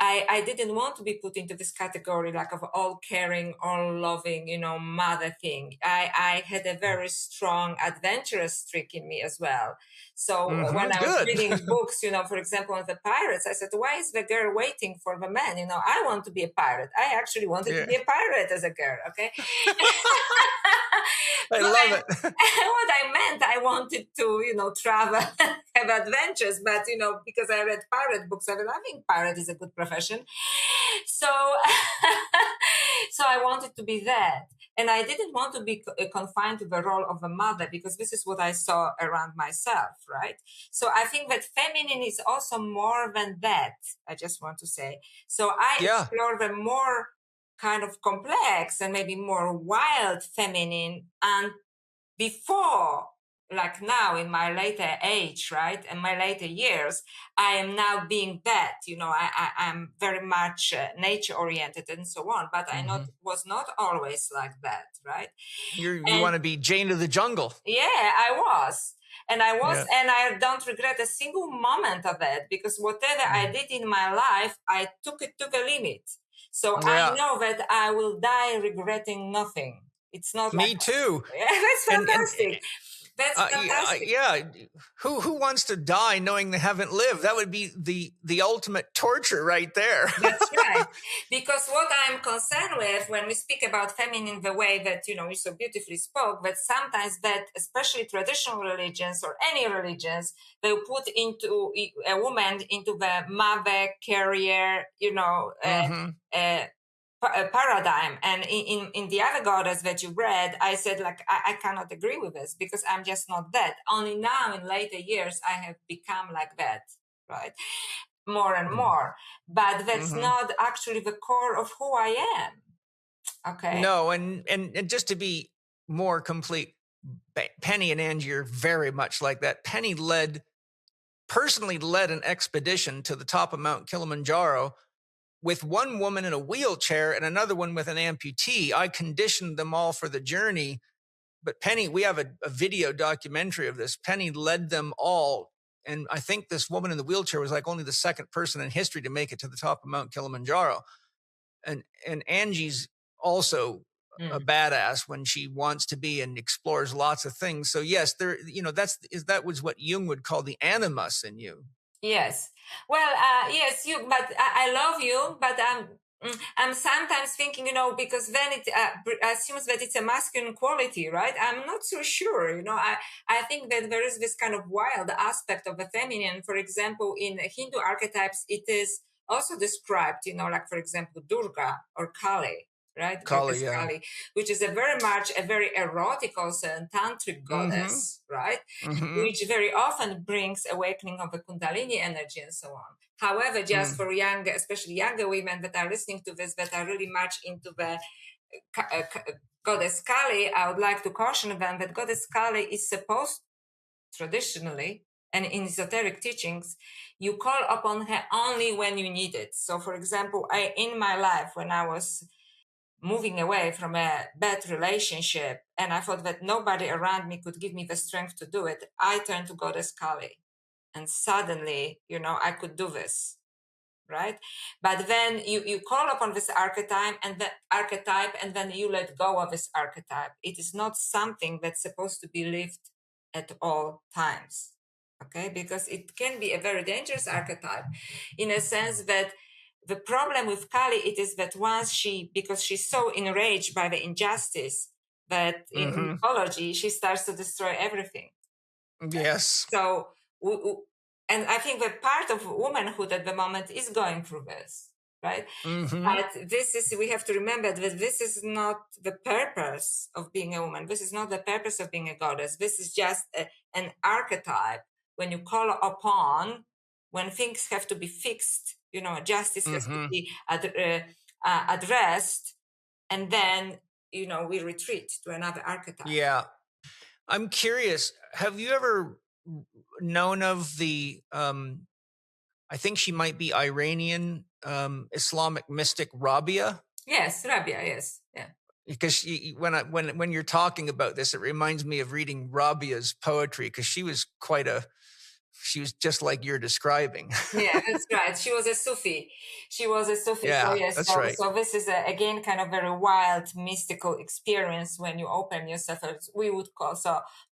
S2: I didn't want to be put into this category like of all caring, all loving, mother thing. I had a very strong adventurous streak in me as well. So when I was
S1: Good.
S2: reading books, for example, on the pirates, I said, why is the girl waiting for the man? I want to be a pirate. I actually wanted to be a pirate as a girl. Okay.
S1: I love it.
S2: What I meant, I wanted to, travel, have adventures, but, because I read pirate books, I think pirate is a good profession. So, so I wanted to be that. And I didn't want to be confined to the role of a mother, because this is what I saw around myself, right? So I think that feminine is also more than that, I just want to say. So I explore the more kind of complex and maybe more wild feminine, and before, like now in my later age, right, and my later years, I am now being that, I'm very much nature oriented and so on, but I was not always like that, right?
S1: You want to be Jane of the jungle.
S2: Yeah, I was. And I don't regret a single moment of it, because whatever I did in my life, I took it to the limit. So I know that I will die regretting nothing. It's not
S1: me too.
S2: Yeah, that's fantastic. That's fantastic.
S1: Who wants to die knowing they haven't lived? That would be the ultimate torture right there.
S2: That's right. Because what I'm concerned with when we speak about feminine, the way that, you so beautifully spoke, that sometimes that, especially traditional religions or any religions, they put into a woman into the mother carrier, paradigm. And in the other goddess that you read, I said, like, I cannot agree with this, because I'm just not that. Only now in later years I have become like that, right? More and more. But that's not actually the core of who I am. Okay.
S1: No, and just to be more complete, Penny and Angie are very much like that. Penny personally led an expedition to the top of Mount Kilimanjaro with one woman in a wheelchair and another one with an amputee. I conditioned them all for the journey. But Penny, we have a video documentary of this. Penny led them all. And I think this woman in the wheelchair was like only the second person in history to make it to the top of Mount Kilimanjaro. And Angie's also a badass when she wants to be and explores lots of things. So yes, that was what Jung would call the animus in you.
S2: Yes. Well, yes, you. But I love you. But I'm sometimes thinking, because then it assumes that it's a masculine quality, right? I'm not so sure. I think that there is this kind of wild aspect of the feminine. For example, in Hindu archetypes, it is also described, like, for example, Durga or Kali. Right,
S1: Kali,
S2: which is a very erotic, also and tantric goddess, right? Which very often brings awakening of the Kundalini energy and so on. However, just for especially younger women that are listening to this, that are really much into the goddess Kali, I would like to caution them that goddess Kali is supposed, traditionally, and in esoteric teachings, you call upon her only when you need it. So, for example, in my life, when I was moving away from a bad relationship, and I thought that nobody around me could give me the strength to do it, I turned to Goddess Kali. And suddenly, I could do this, right? But then you call upon this archetype, and then you let go of this archetype. It is not something that's supposed to be lived at all times, okay? Because it can be a very dangerous archetype, in a sense that the problem with Kali, it is that because she's so enraged by the injustice, that in mythology, she starts to destroy everything.
S1: Yes.
S2: So, and I think that part of womanhood at the moment is going through this, right? But we have to remember that this is not the purpose of being a woman. This is not the purpose of being a goddess. This is just an archetype when you call upon, when things have to be fixed, justice has to be addressed, and then, we retreat to another archetype.
S1: Yeah. I'm curious, have you ever known of the, I think she might be Iranian, Islamic mystic Rabia?
S2: Yes, Rabia, yes. Yeah.
S1: because when you're talking about this, it reminds me of reading Rabia's poetry, because she was just like you're describing.
S2: Yeah, that's right. She was a Sufi. So
S1: Yeah,
S2: yes,
S1: that's right.
S2: so this is again kind of very wild, mystical experience when you open yourself. As we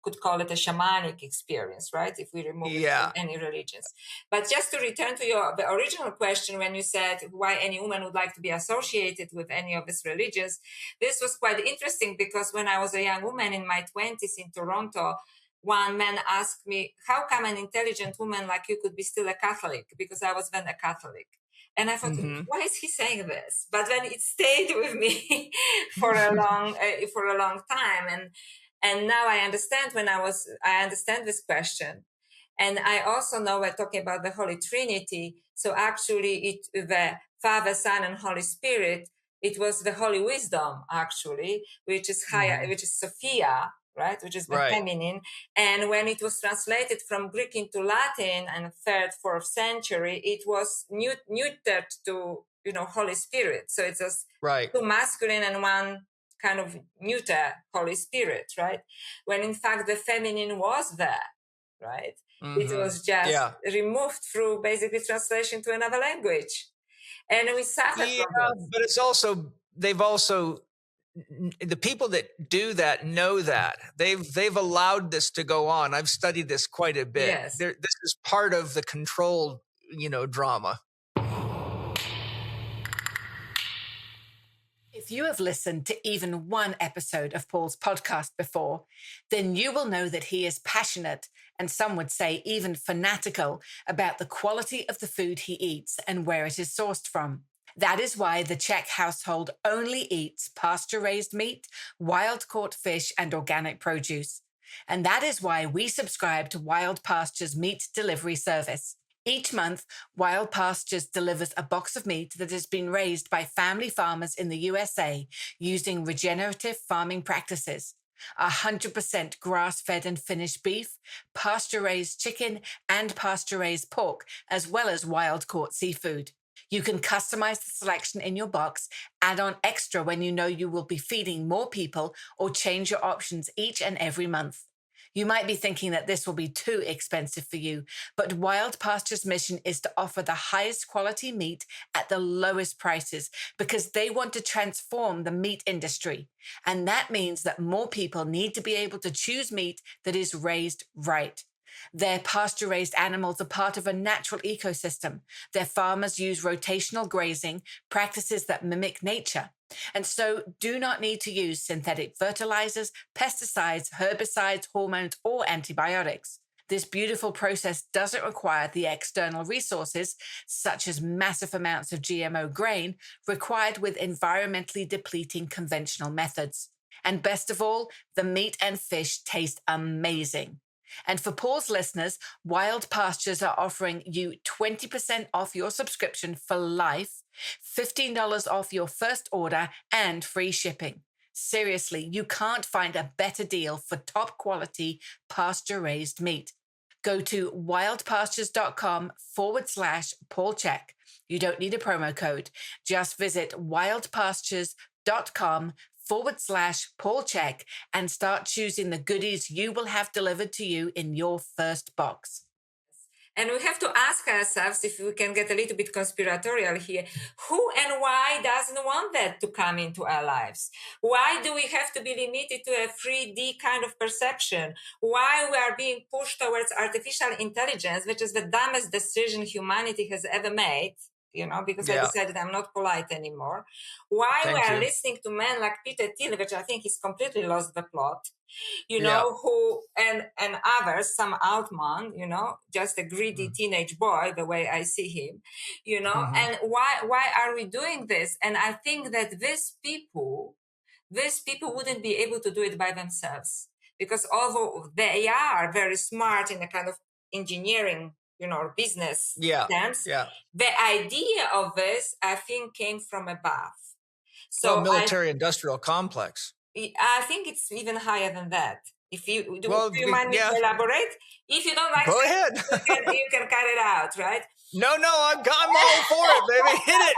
S2: could call it a shamanic experience, right? If we remove it from
S1: Yeah.
S2: any religions. But just to return to the original question, when you said why any woman would like to be associated with any of these religions, this was quite interesting, because when I was a young woman in my 20s in Toronto, one man asked me, how come an intelligent woman like you could be still a Catholic? Because I was then a Catholic. And I thought, why is he saying this? But then it stayed with me for a long time. And now I understand I understand this question. And I also know we're talking about the Holy Trinity. So actually the Father, Son, and Holy Spirit, it was the Holy Wisdom, actually, which is higher, which is Sophia, right? Which is the feminine. And when it was translated from Greek into Latin in 3rd, 4th century, it was neutered to, Holy Spirit. So it's just two masculine and one kind of neuter Holy Spirit, right? When in fact the feminine was there, right? It was just removed through basically translation to another language. And we suffer from this.
S1: But the people that do that know that they've allowed this to go on. I've studied this quite a bit.
S2: Yes.
S1: This is part of the controlled, drama.
S3: If you have listened to even one episode of Paul's podcast before, then you will know that he is passionate, and some would say even fanatical, about the quality of the food he eats and where it is sourced from. That is why the Chek household only eats pasture-raised meat, wild-caught fish, and organic produce. And that is why we subscribe to Wild Pastures meat delivery service. Each month, Wild Pastures delivers a box of meat that has been raised by family farmers in the USA using regenerative farming practices. 100% grass-fed and finished beef, pasture-raised chicken, and pasture-raised pork, as well as wild-caught seafood. You can customize the selection in your box, add on extra when you know you will be feeding more people, or change your options each and every month. You might be thinking that this will be too expensive for you, but Wild Pastures' mission is to offer the highest quality meat at the lowest prices because they want to transform the meat industry. And that means that more people need to be able to choose meat that is raised right. Their pasture-raised animals are part of a natural ecosystem. Their farmers use rotational grazing, practices that mimic nature, and so do not need to use synthetic fertilizers, pesticides, herbicides, hormones, or antibiotics. This beautiful process doesn't require the external resources, such as massive amounts of GMO grain, required with environmentally depleting conventional methods. And best of all, the meat and fish taste amazing. And for Paul's listeners, Wild Pastures are offering you 20% off your subscription for life, $15 off your first order, and free shipping. Seriously, you can't find a better deal for top quality pasture-raised meat. Go to wildpastures.com/Paul Chek. You don't need a promo code. Just visit wildpastures.com/Paul Chek and start choosing the goodies you will have delivered to you in your first box.
S2: And we have to ask ourselves, if we can get a little bit conspiratorial here, who and why doesn't want that to come into our lives? Why do we have to be limited to a 3D kind of perception? Why we are being pushed towards artificial intelligence, which is the dumbest decision humanity has ever made? Because I decided I'm not polite anymore. Why we are listening to men like Peter Thiel, which I think he's completely lost the plot, who, and others, some Altman, just a greedy teenage boy, the way I see him, and why are we doing this? And I think that these people wouldn't be able to do it by themselves, because although they are very smart in a kind of engineering business terms. The idea of this, I think, came from above. So
S1: military-industrial complex.
S2: I think it's even higher than that. If you do you mind me to elaborate? If you don't like
S1: go ahead.
S2: you can cut it out, right?
S1: No, I'm all for it, baby. Hit it.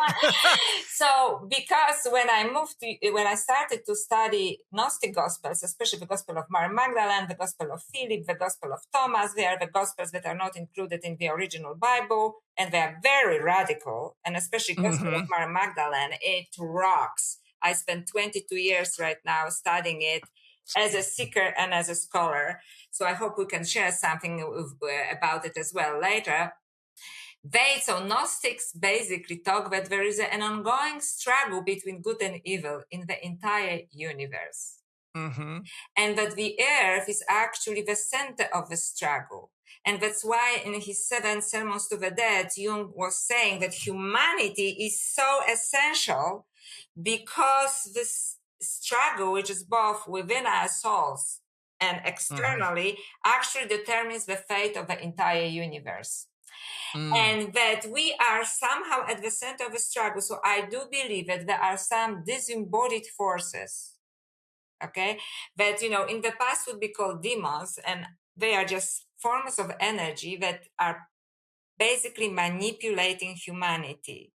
S2: So, because when I started to study Gnostic Gospels, especially the Gospel of Mary Magdalene, the Gospel of Philip, the Gospel of Thomas, they are the Gospels that are not included in the original Bible, and they are very radical, and especially Gospel of Mary Magdalene, it rocks. I spent 22 years right now studying it as a seeker and as a scholar. So I hope we can share something about it as well later. So Gnostics basically talk that there is an ongoing struggle between good and evil in the entire universe. And that the earth is actually the center of the struggle. And that's why in his 7 Sermons to the Dead, Jung was saying that humanity is so essential because this struggle, which is both within our souls and externally, actually determines the fate of the entire universe. And that we are somehow at the center of a struggle. So I do believe that there are some disembodied forces, okay, that, in the past would be called demons, and they are just forms of energy that are basically manipulating humanity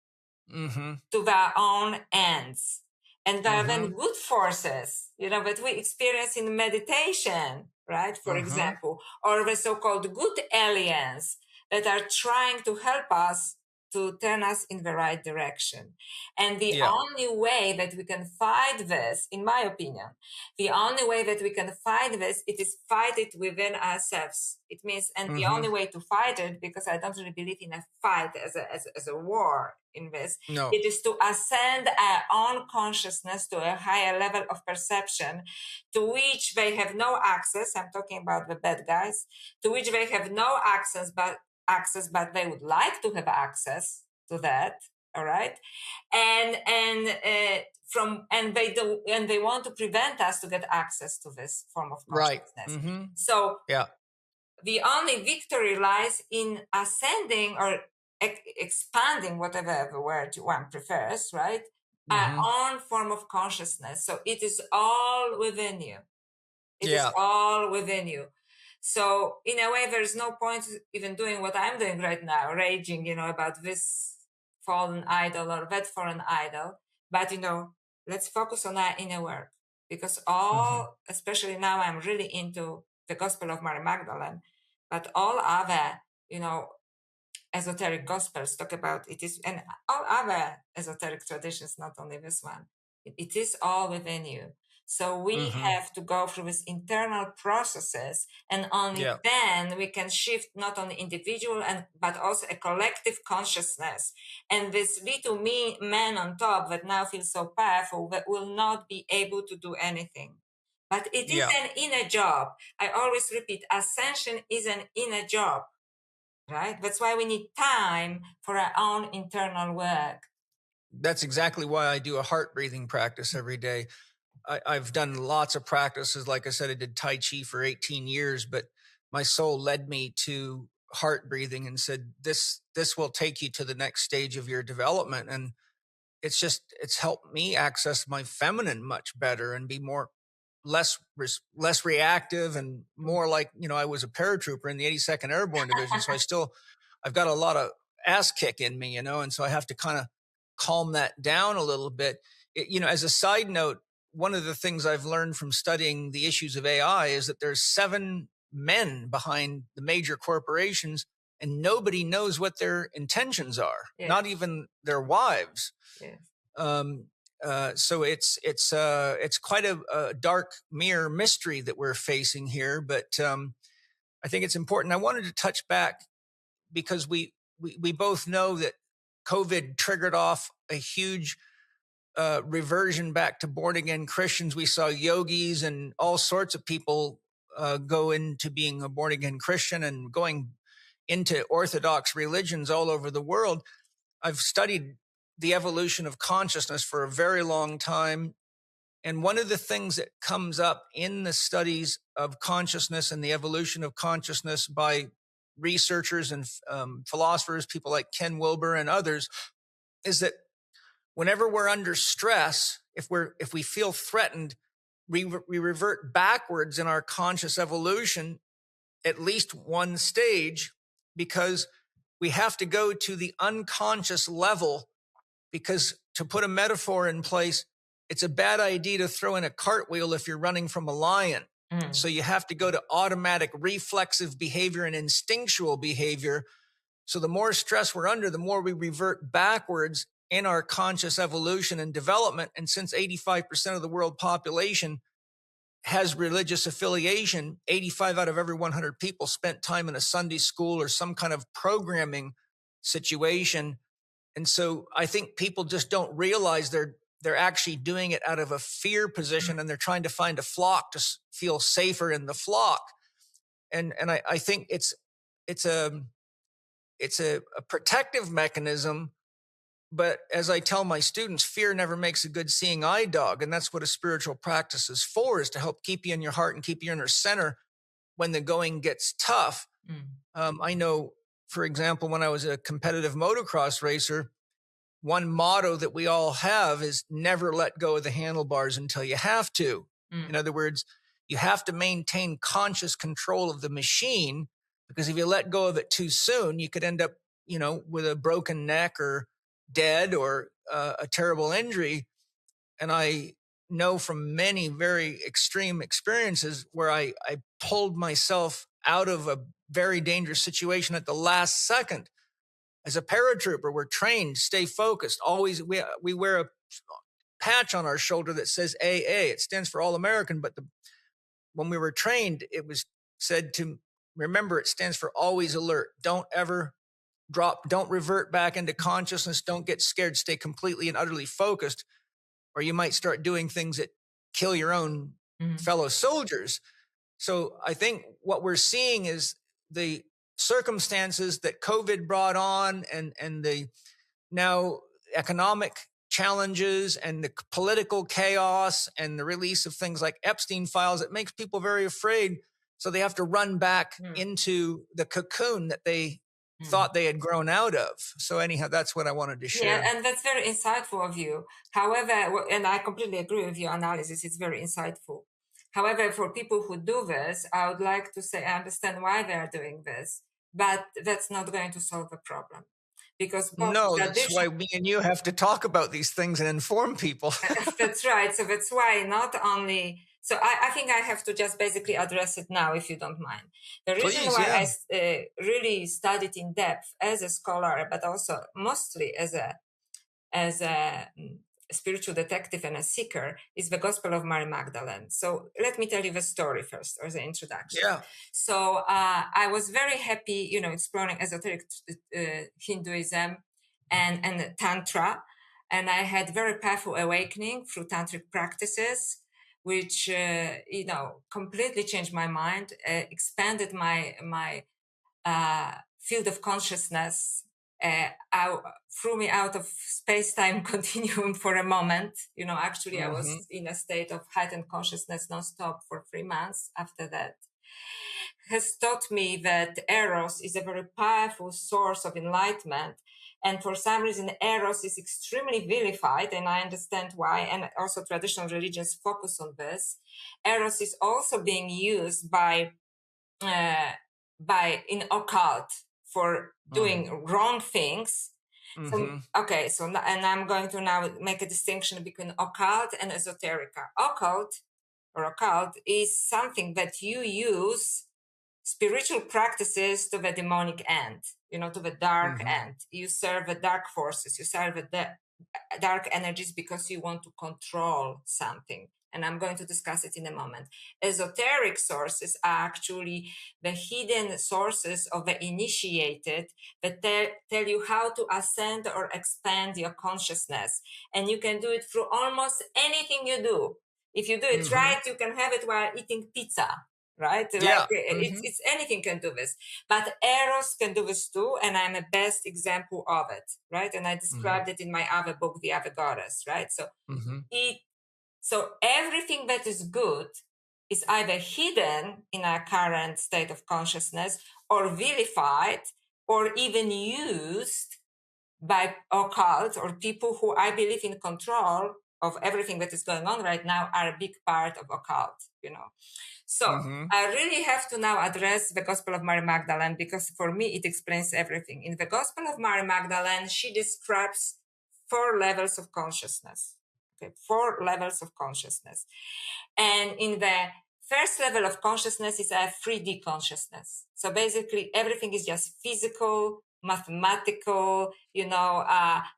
S2: to their own ends. And there are then good forces, that we experience in meditation, right, for example, or the so-called good aliens that are trying to help us to turn us in the right direction. And the only way that we can fight this, in my opinion, the only way that we can fight this, it is fight it within ourselves. It means, and the only way to fight it, because I don't really believe in a fight as a war in this, it is to ascend our own consciousness to a higher level of perception to which they have no access. I'm talking about the bad guys, to which they have no access, but they would like to have access to that. All right, and they want to prevent us to get access to this form of consciousness. Right. So the only victory lies in ascending or expanding, whatever the word one prefers, right? Our own form of consciousness. So it is all within you. It is all within you. So in a way, there's no point even doing what I'm doing right now, raging, about this fallen idol or that fallen idol. But, let's focus on our inner work, because especially now I'm really into the Gospel of Mary Magdalene, but all other, esoteric gospels talk about it is, and all other esoteric traditions, not only this one, it is all within you. So we have to go through these internal processes, and only then we can shift not only individual but also a collective consciousness. And this little man on top that now feels so powerful that will not be able to do anything. But it is an inner job. I always repeat, ascension is an inner job. Right? That's why we need time for our own internal work.
S1: That's exactly why I do a heart breathing practice every day. I've done lots of practices. Like I said, I did Tai Chi for 18 years, but my soul led me to heart breathing and said, this will take you to the next stage of your development. And it's helped me access my feminine much better and be less reactive and more like, I was a paratrooper in the 82nd Airborne Division. So I've got a lot of ass kick in me, and so I have to kind of calm that down a little bit. As a side note, one of the things I've learned from studying the issues of AI is that there's 7 men behind the major corporations, and nobody knows what their intentions are, not even their wives. So it's quite a dark mirror mystery that we're facing here. But I think it's important. I wanted to touch back because we both know that COVID triggered off a huge reversion back to born again Christians. We saw yogis and all sorts of people go into being a born again Christian and going into Orthodox religions all over the world. I've studied the evolution of consciousness for a very long time. And one of the things that comes up in the studies of consciousness and the evolution of consciousness by researchers and philosophers, people like Ken Wilber and others, is that whenever we're under stress, if we feel threatened, we revert backwards in our conscious evolution at least one stage, because we have to go to the unconscious level, because to put a metaphor in place, it's a bad idea to throw in a cartwheel if you're running from a lion. So you have to go to automatic reflexive behavior and instinctual behavior. So the more stress we're under, the more we revert backwards in our conscious evolution and development. And since 85% of the world population has religious affiliation, 85 out of every 100 people spent time in a Sunday school or some kind of programming situation. And so I think people just don't realize they're actually doing it out of a fear position, and they're trying to find a flock to feel safer in the flock. And I think it's a protective mechanism. But as I tell my students, fear never makes a good seeing eye dog. And that's what a spiritual practice is for, is to help keep you in your heart and keep you in your center when the going gets tough. I know, for example, when I was a competitive motocross racer, one motto that we all have is never let go of the handlebars until you have to. In other words, you have to maintain conscious control of the machine, because if you let go of it too soon, you could end up, with a broken neck or dead or a terrible injury. And I know from many very extreme experiences where I pulled myself out of a very dangerous situation at the last second. As a paratrooper, we're trained, stay focused. Always, we wear a patch on our shoulder that says AA. It stands for All American. But when we were trained, it was said to remember, it stands for always alert. Don't ever drop, don't revert back into consciousness. Don't get scared. Stay completely and utterly focused, or you might start doing things that kill your own fellow soldiers. So I think what we're seeing is the circumstances that COVID brought on, and the now economic challenges and the political chaos and the release of things like Epstein files. It makes people very afraid. So they have to run back into the cocoon that they thought they had grown out of. So anyhow, that's what I wanted to share.
S2: Yeah, and that's very insightful of you. However, and I completely agree with your analysis, it's very insightful. However, for people who do this, I would like to say I understand why they're doing this, but that's not going to solve the problem. Because
S1: no, that's why me and you have to talk about these things and inform people.
S2: That's right. So that's why not only... So I think I have to just basically address it now, if you don't mind. The reason why I really studied in depth as a scholar, but also mostly as a spiritual detective and a seeker, is the Gospel of Mary Magdalene. So let me tell you the story first, or the introduction.
S1: Yeah.
S2: So I was very happy, exploring esoteric Hinduism and Tantra, and I had very powerful awakening through tantric practices, which completely changed my mind, expanded my field of consciousness, threw me out of space-time continuum for a moment. Actually, I was in a state of heightened consciousness nonstop for 3 months after that. Has taught me that Eros is a very powerful source of enlightenment. And for some reason, Eros is extremely vilified, and I understand why. And also traditional religions focus on this. Eros is also being used by in occult for doing wrong things. So, and I'm going to now make a distinction between occult and esoterica. Occult is something that you use spiritual practices to the demonic end, to the dark end. You serve the dark forces, you serve the dark energies because you want to control something. And I'm going to discuss it in a moment. Esoteric sources are actually the hidden sources of the initiated that tell you how to ascend or expand your consciousness. And you can do it through almost anything you do. If you do it right, you can have it while eating pizza. Right?
S1: Yeah.
S2: It's anything can do this. But Eros can do this too, and I'm a best example of it, right? And I described it in my other book, The Other Goddess, right? So so everything that is good is either hidden in our current state of consciousness, or vilified, or even used by occult or people who I believe in control of everything that is going on right now are a big part of occult, you know. So I really have to now address the Gospel of Mary Magdalene, because for me it explains everything. In the Gospel of Mary Magdalene, she describes 4 levels of consciousness. Okay, 4 levels of consciousness. And in the first level of consciousness is a 3D consciousness. So basically everything is just physical, mathematical, you know,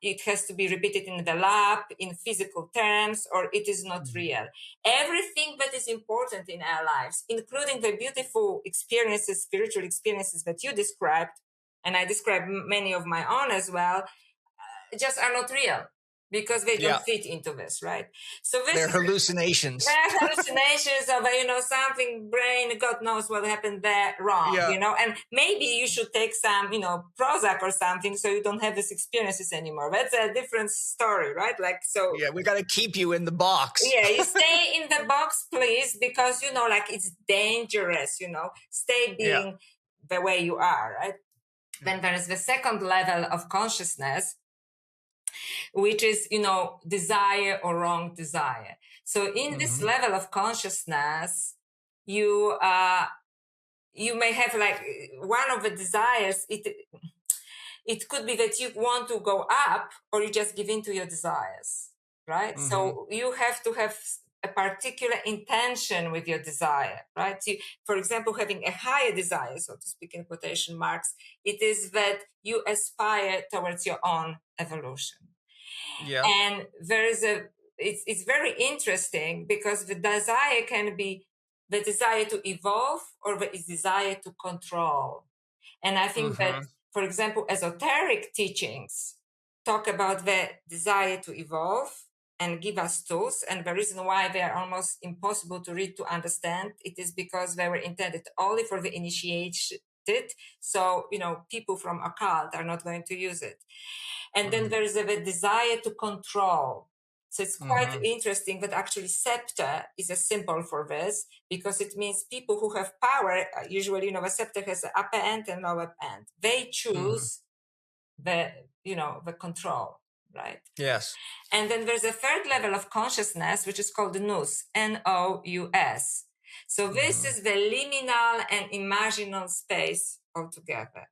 S2: it has to be repeated in the lab in physical terms, or it is not real. Everything that is important in our lives, including the beautiful experiences, spiritual experiences that you described, and I described many of my own as well, just are not real, because they don't fit into this, right? So
S1: they're hallucinations.
S2: They're hallucinations of, you know, something brain, God knows what happened there wrong, you know, and maybe you should take some, you know, Prozac or something so you don't have these experiences anymore. That's a different story, right? Like, so.
S1: Yeah, we got to keep you in the box.
S2: Yeah, you stay in the box, please, because, you know, like it's dangerous, you know, stay being the way you are, right? Then there is the second level of consciousness, which is, you know, desire or wrong desire. So in this level of consciousness, you may have like one of the desires, it could be that you want to go up, or you just give in to your desires, right? So you have to have a particular intention with your desire, right? For example, having a higher desire, so to speak in quotation marks, it is that you aspire towards your own evolution. Yeah. And there is it's very interesting, because the desire can be the desire to evolve or the desire to control. And I think that, for example, esoteric teachings talk about the desire to evolve and give us tools. And the reason why they are almost impossible to read, to understand, it is because they were intended only for the initiated. So, you know, people from occult are not going to use it. And then there is a desire to control. So it's quite interesting that actually scepter is a symbol for this, because it means people who have power, usually, you know, a scepter has an upper end and lower end. They choose the, you know, the control, right? Yes. And then there's a third level of consciousness, which is called the nous, N-O-U-S. So this is the liminal and imaginal space altogether.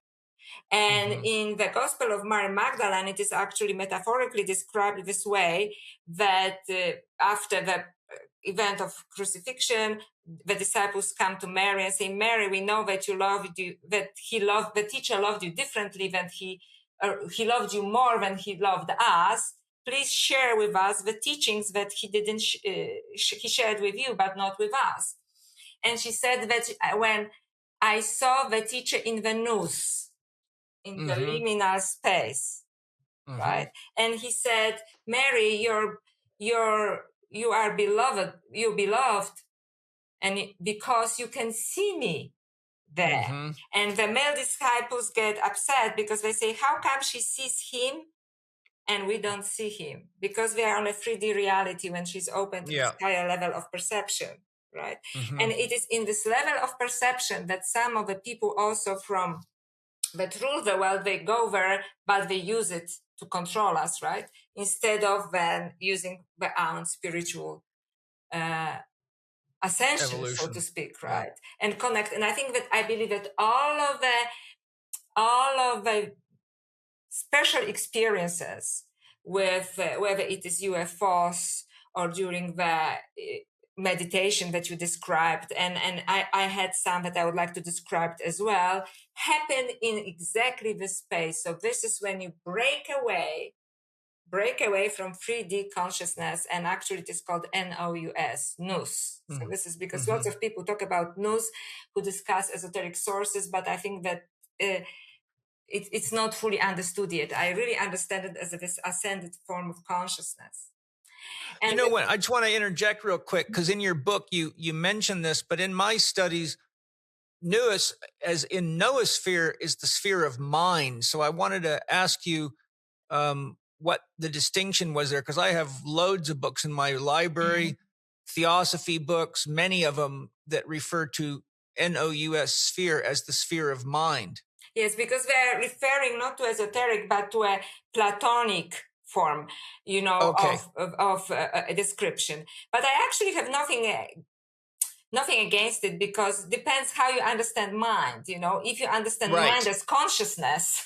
S2: And in the Gospel of Mary Magdalene, it is actually metaphorically described this way, that after the event of crucifixion, the disciples come to Mary and say, Mary, we know that you loved you, that the teacher loved you differently than he loved you more than he loved us. Please share with us the teachings that he didn't, he shared with you, but not with us. And she said that when I saw the teacher in the nous, in the liminal space, right? And he said, Mary, you are beloved, you're beloved, and because you can see me there. And the male disciples get upset, because they say, how come she sees him and we don't see him? Because we are on a 3D reality when she's open to this higher level of perception, right? And it is in this level of perception that some of the people also from that rule the world, they go there, but they use it to control us, right? Instead of then using their own spiritual ascension, evolution, so to speak, right? And connect. And I think that I believe that all of the special experiences with whether it is UFOs or during the meditation that you described, and I had some that I would like to describe as well, happen in exactly this space. So this is when you break away from 3D consciousness, and actually it is called N-O-U-S, nous. So this is because lots of people talk about nous who discuss esoteric sources, but I think that it's not fully understood yet. I really understand it as this ascended form of consciousness. And
S1: you know what? I just want to interject real quick, because in your book you mentioned this, but in my studies, nous, as in noosphere, is the sphere of mind. So I wanted to ask you what the distinction was there, because I have loads of books in my library, theosophy books, many of them that refer to nous sphere as the sphere of mind.
S2: Yes, because they're referring not to esoteric, but to a Platonic form, you know,
S1: Okay.
S2: of a description. But I actually have nothing against it, because it depends how you understand mind. You know, if you understand
S1: Right.
S2: mind as consciousness,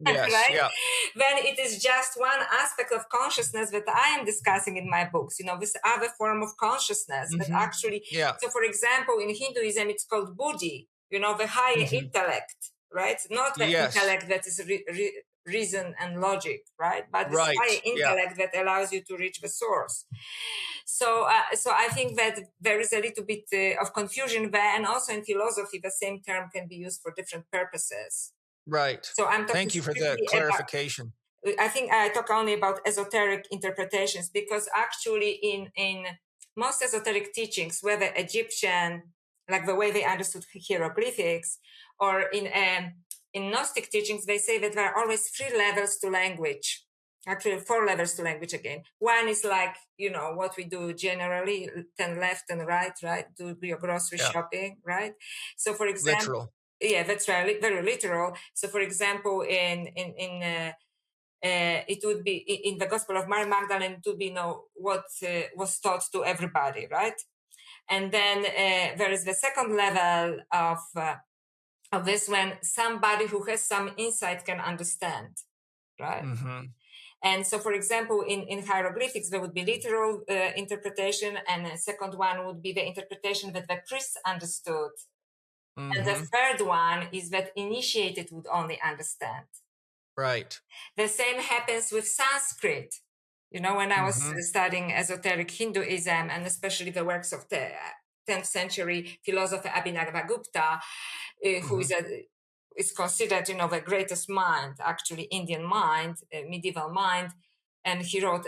S1: Yes.
S2: right,
S1: Yeah.
S2: then it is just one aspect of consciousness that I am discussing in my books, you know, this other form of consciousness that
S1: Mhm.
S2: actually,
S1: Yeah.
S2: so for example, in Hinduism, it's called buddhi, you know, the higher
S1: Mhm.
S2: intellect, right? Not the
S1: Yes.
S2: intellect that is reason and logic, right? But this
S1: Right.
S2: higher
S1: Yeah.
S2: intellect that allows you to reach the source. So, so I think that there is a little bit of confusion there, and also in philosophy, the same term can be used for different purposes.
S1: Right.
S2: So I'm talking
S1: Thank you for the
S2: strictly about,
S1: clarification.
S2: I think I talk only about esoteric interpretations, because actually in most esoteric teachings, whether Egyptian, like the way they understood hieroglyphics, or in Gnostic teachings, they say that there are always 3 levels to language. Actually, 4 levels to language again. One is like, you know, what we do generally, turn left and right, do your grocery
S1: Yeah.
S2: shopping, right? So for example,
S1: Literal.
S2: yeah, that's very, very literal. So for example, it would be in the Gospel of Mary Magdalene, it would be, you know, what was taught to everybody, right? And then there is the second level of this, when somebody who has some insight can understand, right?
S1: Mm-hmm.
S2: And so, for example, in hieroglyphics, there would be literal interpretation, and a second one would be the interpretation that the priests understood. And the
S1: Mm-hmm.
S2: third one is that initiated would only understand.
S1: Right.
S2: The same happens with Sanskrit. You know, when I was
S1: Mm-hmm.
S2: studying esoteric Hinduism, and especially the works of the 10th century philosopher Abhinavagupta, who is considered, you know, the greatest mind, actually Indian mind, medieval mind, and he wrote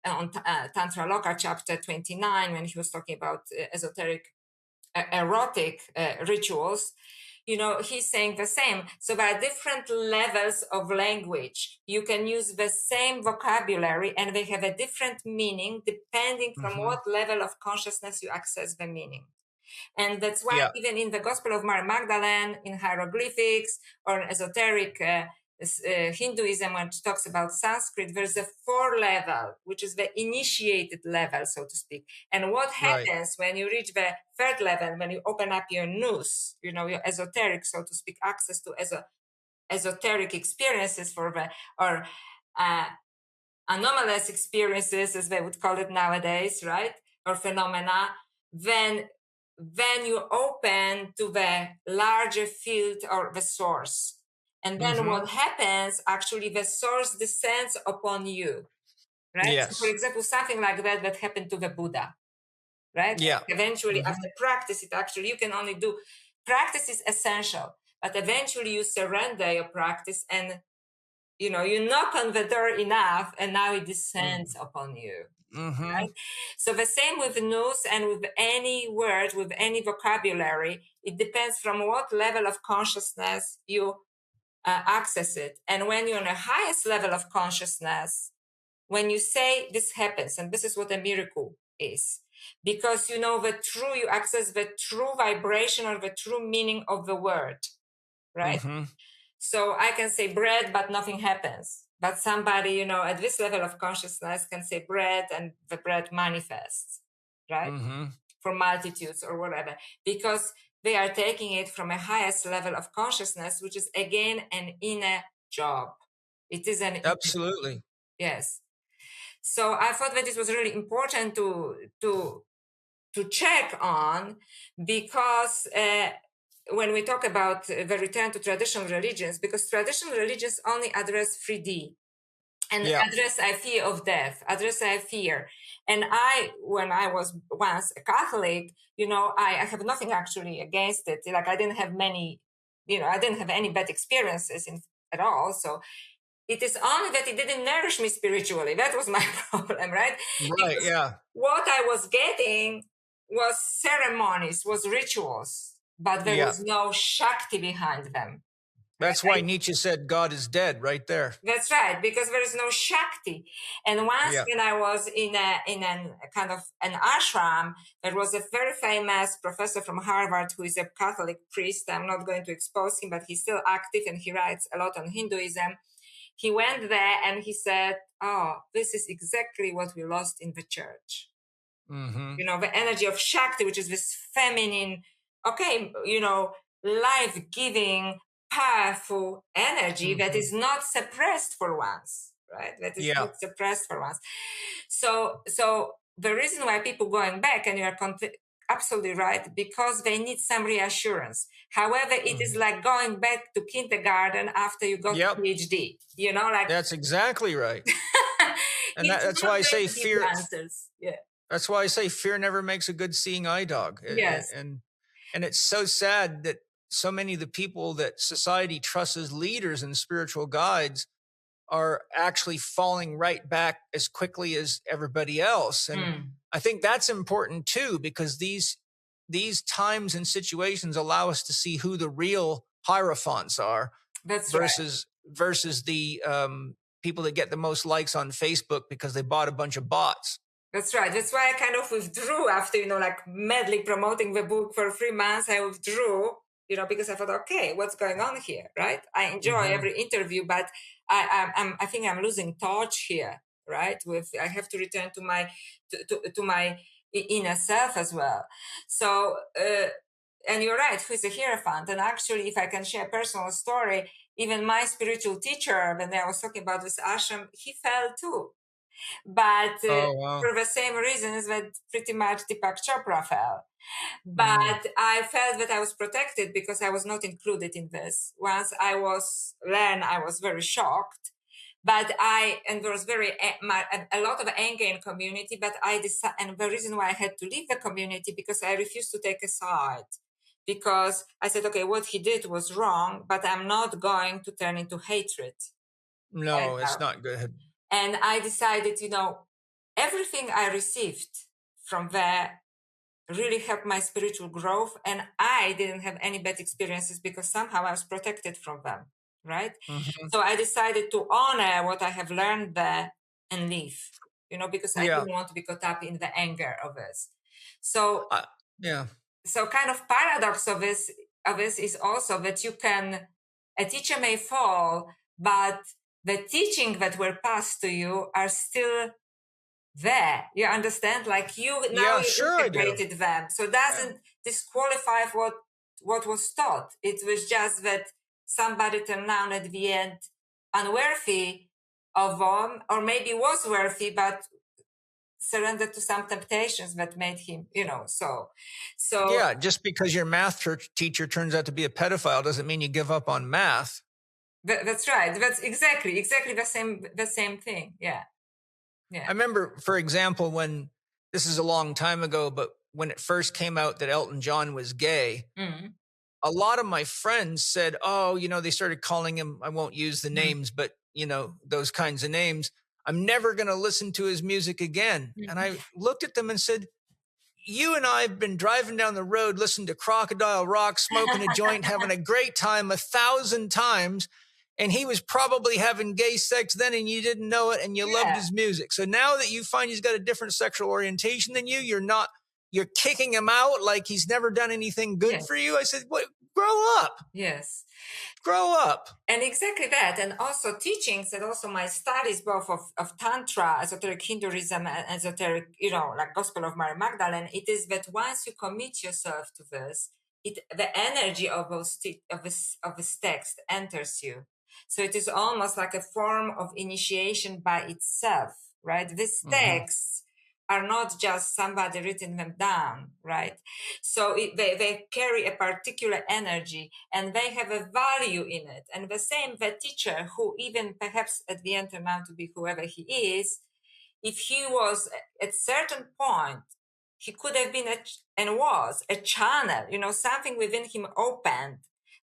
S2: on Tantra Loka chapter 29, when he was talking about esoteric erotic rituals. You know, he's saying the same. So there are different levels of language. You can use the same vocabulary, and they have a different meaning depending from
S1: Mm-hmm.
S2: what level of consciousness you access the meaning. And that's why
S1: Yeah.
S2: even in the Gospel of Mary Magdalene, in hieroglyphics, or esoteric Hinduism, when it talks about Sanskrit, there's a 4 level, which is the initiated level, so to speak. And what
S1: Right.
S2: happens when you reach the 3rd level, when you open up your nous, you know, your esoteric, so to speak, access to esoteric experiences or uh, anomalous experiences, as they would call it nowadays, right? Or phenomena, then you open to the larger field or the source. And then
S1: Mm-hmm.
S2: what happens, actually, the source descends upon you, right? So for
S1: Yes.
S2: example, something like that happened to the Buddha, right?
S1: Yeah.
S2: Eventually,
S1: Mm-hmm.
S2: after practice, it actually, you can only do, practice is essential, but eventually you surrender your practice, and you know, you knock on the door enough, and now it descends upon you.
S1: Mm-hmm.
S2: Right? So the same with nous, and with any word, with any vocabulary, it depends from what level of consciousness you access it. And when you're on the highest level of consciousness, when you say this happens, and this is what a miracle is, because you know the true, you access the true vibration or the true meaning of the word, right?
S1: Mm-hmm.
S2: So I can say bread, but nothing happens. But somebody, you know, at this level of consciousness can say bread, and the bread manifests, right?
S1: Mm-hmm.
S2: For multitudes or whatever, because they are taking it from a highest level of consciousness, which is again an inner job. It is an
S1: Absolutely.
S2: yes. So I thought that this was really important to check on, because when we talk about the return to traditional religions, because traditional religions only address 3D and
S1: Yeah.
S2: address a fear of death, address a fear. And when I was once a Catholic, you know, I have nothing actually against it. Like I didn't have many, you know, I didn't have any bad experiences at all. So it is only that it didn't nourish me spiritually. That was my problem, right?
S1: Right.
S2: Because
S1: Yeah.
S2: what I was getting was ceremonies, was rituals, but there
S1: Yeah.
S2: was no Shakti behind them.
S1: That's why Nietzsche said God is dead right there.
S2: That's right, because there is no Shakti. And once
S1: Yeah.
S2: when I was in a kind of an ashram, there was a very famous professor from Harvard who is a Catholic priest. I'm not going to expose him, but he's still active and he writes a lot on Hinduism. he went there and he said, oh, this is exactly what we lost in the church.
S1: Mm-hmm.
S2: You know, the energy of Shakti, which is this feminine, okay, you know, life-giving, powerful energy that is not suppressed for once, right? That is not suppressed for once. So the reason why people going back, and you are absolutely right, because they need some reassurance. However, it is like going back to kindergarten after you got PhD. You know, like
S1: that's exactly right. And that's why I say fear.
S2: Answers. Yeah.
S1: That's why I say fear never makes a good seeing eye dog.
S2: Yes.
S1: And it's so sad that so many of the people that society trusts as leaders and spiritual guides are actually falling right back as quickly as everybody else. And I think that's important too, because these times and situations allow us to see who the real hierophants are.
S2: That's
S1: versus the people that get the most likes on Facebook because they bought a bunch of bots.
S2: That's right. That's why I kind of withdrew after, you know, like madly promoting the book for 3 months. I withdrew, you know, because I thought, okay, what's going on here, right? I enjoy every interview, but I think I'm losing touch here, right? I have to return to my inner self as well. So, and you're right, who is a hierophant? And actually, if I can share a personal story, even my spiritual teacher, when I was talking about this ashram, he fell too. But for the same reasons that pretty much Deepak Chopra fell. But I felt that I was protected because I was not included in this. Once I was very shocked. But and there was a lot of anger in community, but I decided, and the reason why I had to leave the community, because I refused to take a side. Because I said, okay, what he did was wrong, but I'm not going to turn into hatred.
S1: No, it's not good.
S2: And I decided, you know, everything I received from there really helped my spiritual growth. And I didn't have any bad experiences because somehow I was protected from them, right? So I decided to honor what I have learned there and leave, you know, because I didn't want to be caught up in the anger of this. So, so kind of paradox of this is also that a teacher may fall, but the teaching that were passed to you are still there. You understand? Like you integrated them. So it doesn't disqualify what was taught. It was just that somebody turned out at the end unworthy of them, or maybe was worthy, but surrendered to some temptations that made him, you know, so
S1: yeah, just because your math teacher turns out to be a pedophile doesn't mean you give up on math.
S2: That's right. That's exactly the same thing. Yeah.
S1: I remember, for example, when this is a long time ago, but when it first came out that Elton John was gay, a lot of my friends said, oh, you know, they started calling him, I won't use the names, but you know, those kinds of names. I'm never going to listen to his music again. And I looked at them and said, you and I have been driving down the road, listening to Crocodile Rock, smoking a joint, having a great time 1,000 times. And he was probably having gay sex then and you didn't know it and you loved his music. So now that you find he's got a different sexual orientation than you, you're kicking him out like he's never done anything good for you. I said, what? Grow up.
S2: Yes.
S1: Grow up.
S2: And exactly that. And also teachings and also my studies both of Tantra, esoteric Hinduism and esoteric, you know, like Gospel of Mary Magdalene, it is that once you commit yourself to this, the energy of this text enters you. So it is almost like a form of initiation by itself, right? These texts are not just somebody written them down, right? So they carry a particular energy and they have a value in it. And the same, the teacher who even perhaps at the end turned out to be whoever he is, if he was at certain point, he could have been and was a channel, you know, something within him opened,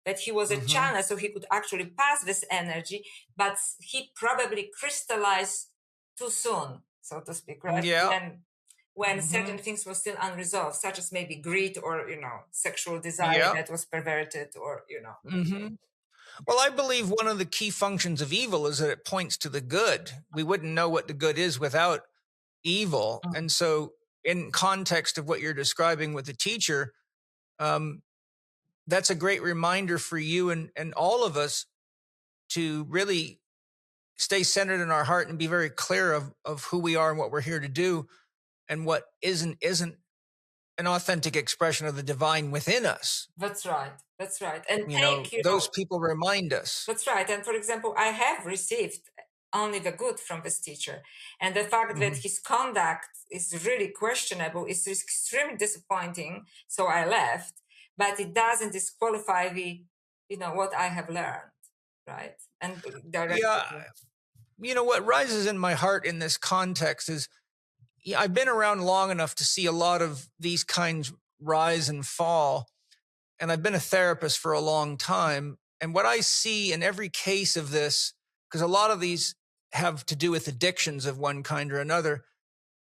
S2: that he was a channel so he could actually pass this energy, but he probably crystallized too soon, so to speak, right?
S1: Yeah.
S2: When certain things were still unresolved, such as maybe greed or, you know, sexual desire that was perverted or, you know.
S1: Well, I believe one of the key functions of evil is that it points to the good. We wouldn't know what the good is without evil. And so in context of what you're describing with the teacher, that's a great reminder for you and all of us to really stay centered in our heart and be very clear of who we are and what we're here to do, and what isn't an authentic expression of the divine within us.
S2: That's right. That's right. And
S1: those people remind us.
S2: That's right. And for example, I have received only the good from this teacher. And the fact that his conduct is really questionable is extremely disappointing. So I left, but it doesn't disqualify what I have learned. Right. And
S1: what rises in my heart in this context is, I've been around long enough to see a lot of these kinds rise and fall. And I've been a therapist for a long time. And what I see in every case of this, because a lot of these have to do with addictions of one kind or another,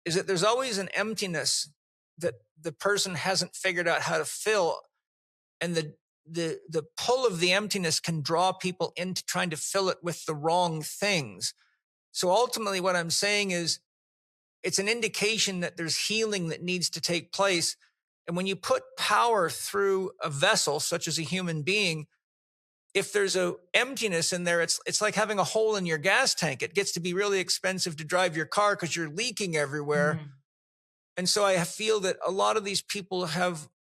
S1: is that there's always an emptiness that the person hasn't figured out how to fill. And the pull of the emptiness can draw people into trying to fill it with the wrong things. So ultimately what I'm saying is, it's an indication that there's healing that needs to take place. And when you put power through a vessel, such as a human being, if there's a emptiness in there, it's like having a hole in your gas tank. It gets to be really expensive to drive your car because you're leaking everywhere. And so I feel that a lot of these people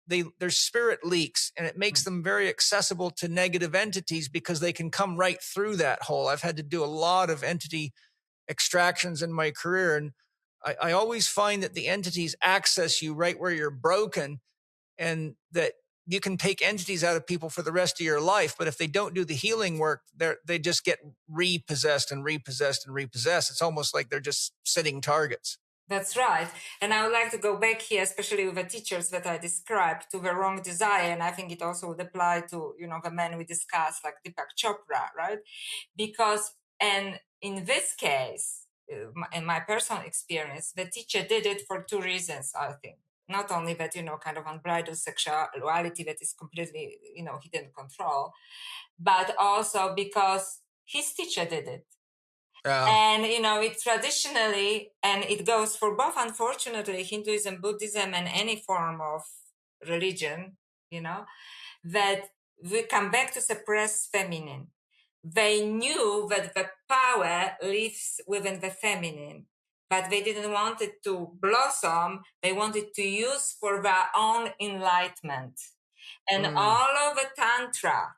S1: their spirit leaks, and it makes them very accessible to negative entities because they can come right through that hole. I've had to do a lot of entity extractions in my career, and I always find that the entities access you right where you're broken, and that you can take entities out of people for the rest of your life. But if they don't do the healing work, they just get repossessed and repossessed and repossessed. It's almost like they're just sitting targets.
S2: That's right. And I would like to go back here, especially with the teachers that I described, to the wrong desire. And I think it also would apply to, the men we discussed, like Deepak Chopra, right? Because, and in this case, in my personal experience, the teacher did it for two reasons, I think. Not only that, kind of unbridled sexuality that is completely, he didn't control, but also because his teacher did it. And, it traditionally, and it goes for both, unfortunately, Hinduism, Buddhism, and any form of religion, that we come back to suppress feminine. They knew that the power lives within the feminine, but they didn't want it to blossom. They wanted to use for their own enlightenment. And all of the Tantra,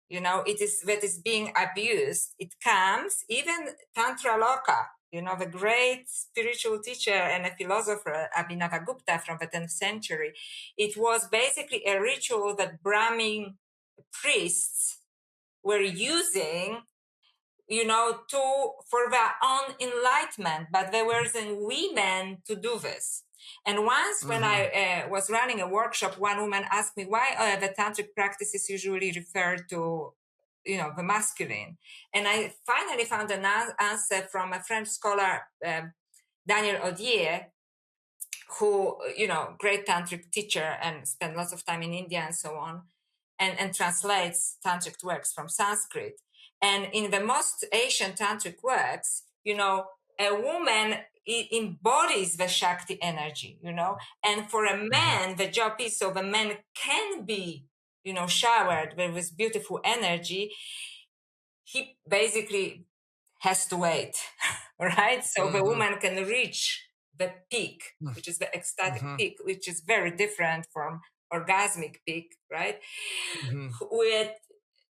S2: that is being abused. It comes, even Tantra Loka, the great spiritual teacher and a philosopher, Abhinavagupta from the 10th century. It was basically a ritual that Brahmin priests were using, for their own enlightenment, but they were using women to do this. And once when I was running a workshop, one woman asked me why the tantric practices usually refer to, the masculine. And I finally found an answer from a French scholar, Daniel Odier, who, great tantric teacher and spent lots of time in India and so on, and translates tantric works from Sanskrit. And in the most ancient tantric works, a woman embodies the Shakti energy, and for a man, the job is so the man can be, showered with this beautiful energy. He basically has to wait, right? So the woman can reach the peak, which is the ecstatic peak, which is very different from orgasmic peak, right?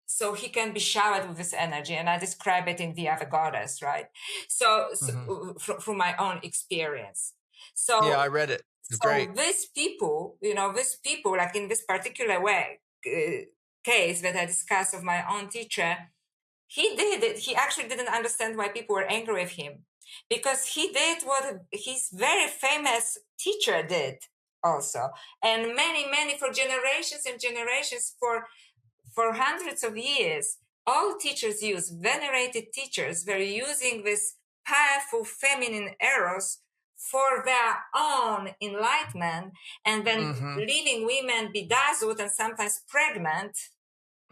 S2: So he can be showered with this energy, and I describe it in Via the Goddess, right? So from my own experience. So
S1: yeah, I read it. It's great.
S2: These people, like in this particular way, case that I discussed of my own teacher, he did it. He actually didn't understand why people were angry with him, because he did what his very famous teacher did also, and many for generations and generations, for hundreds of years, all teachers venerated teachers were using this powerful feminine Eros for their own enlightenment, and then leaving women bedazzled and sometimes pregnant,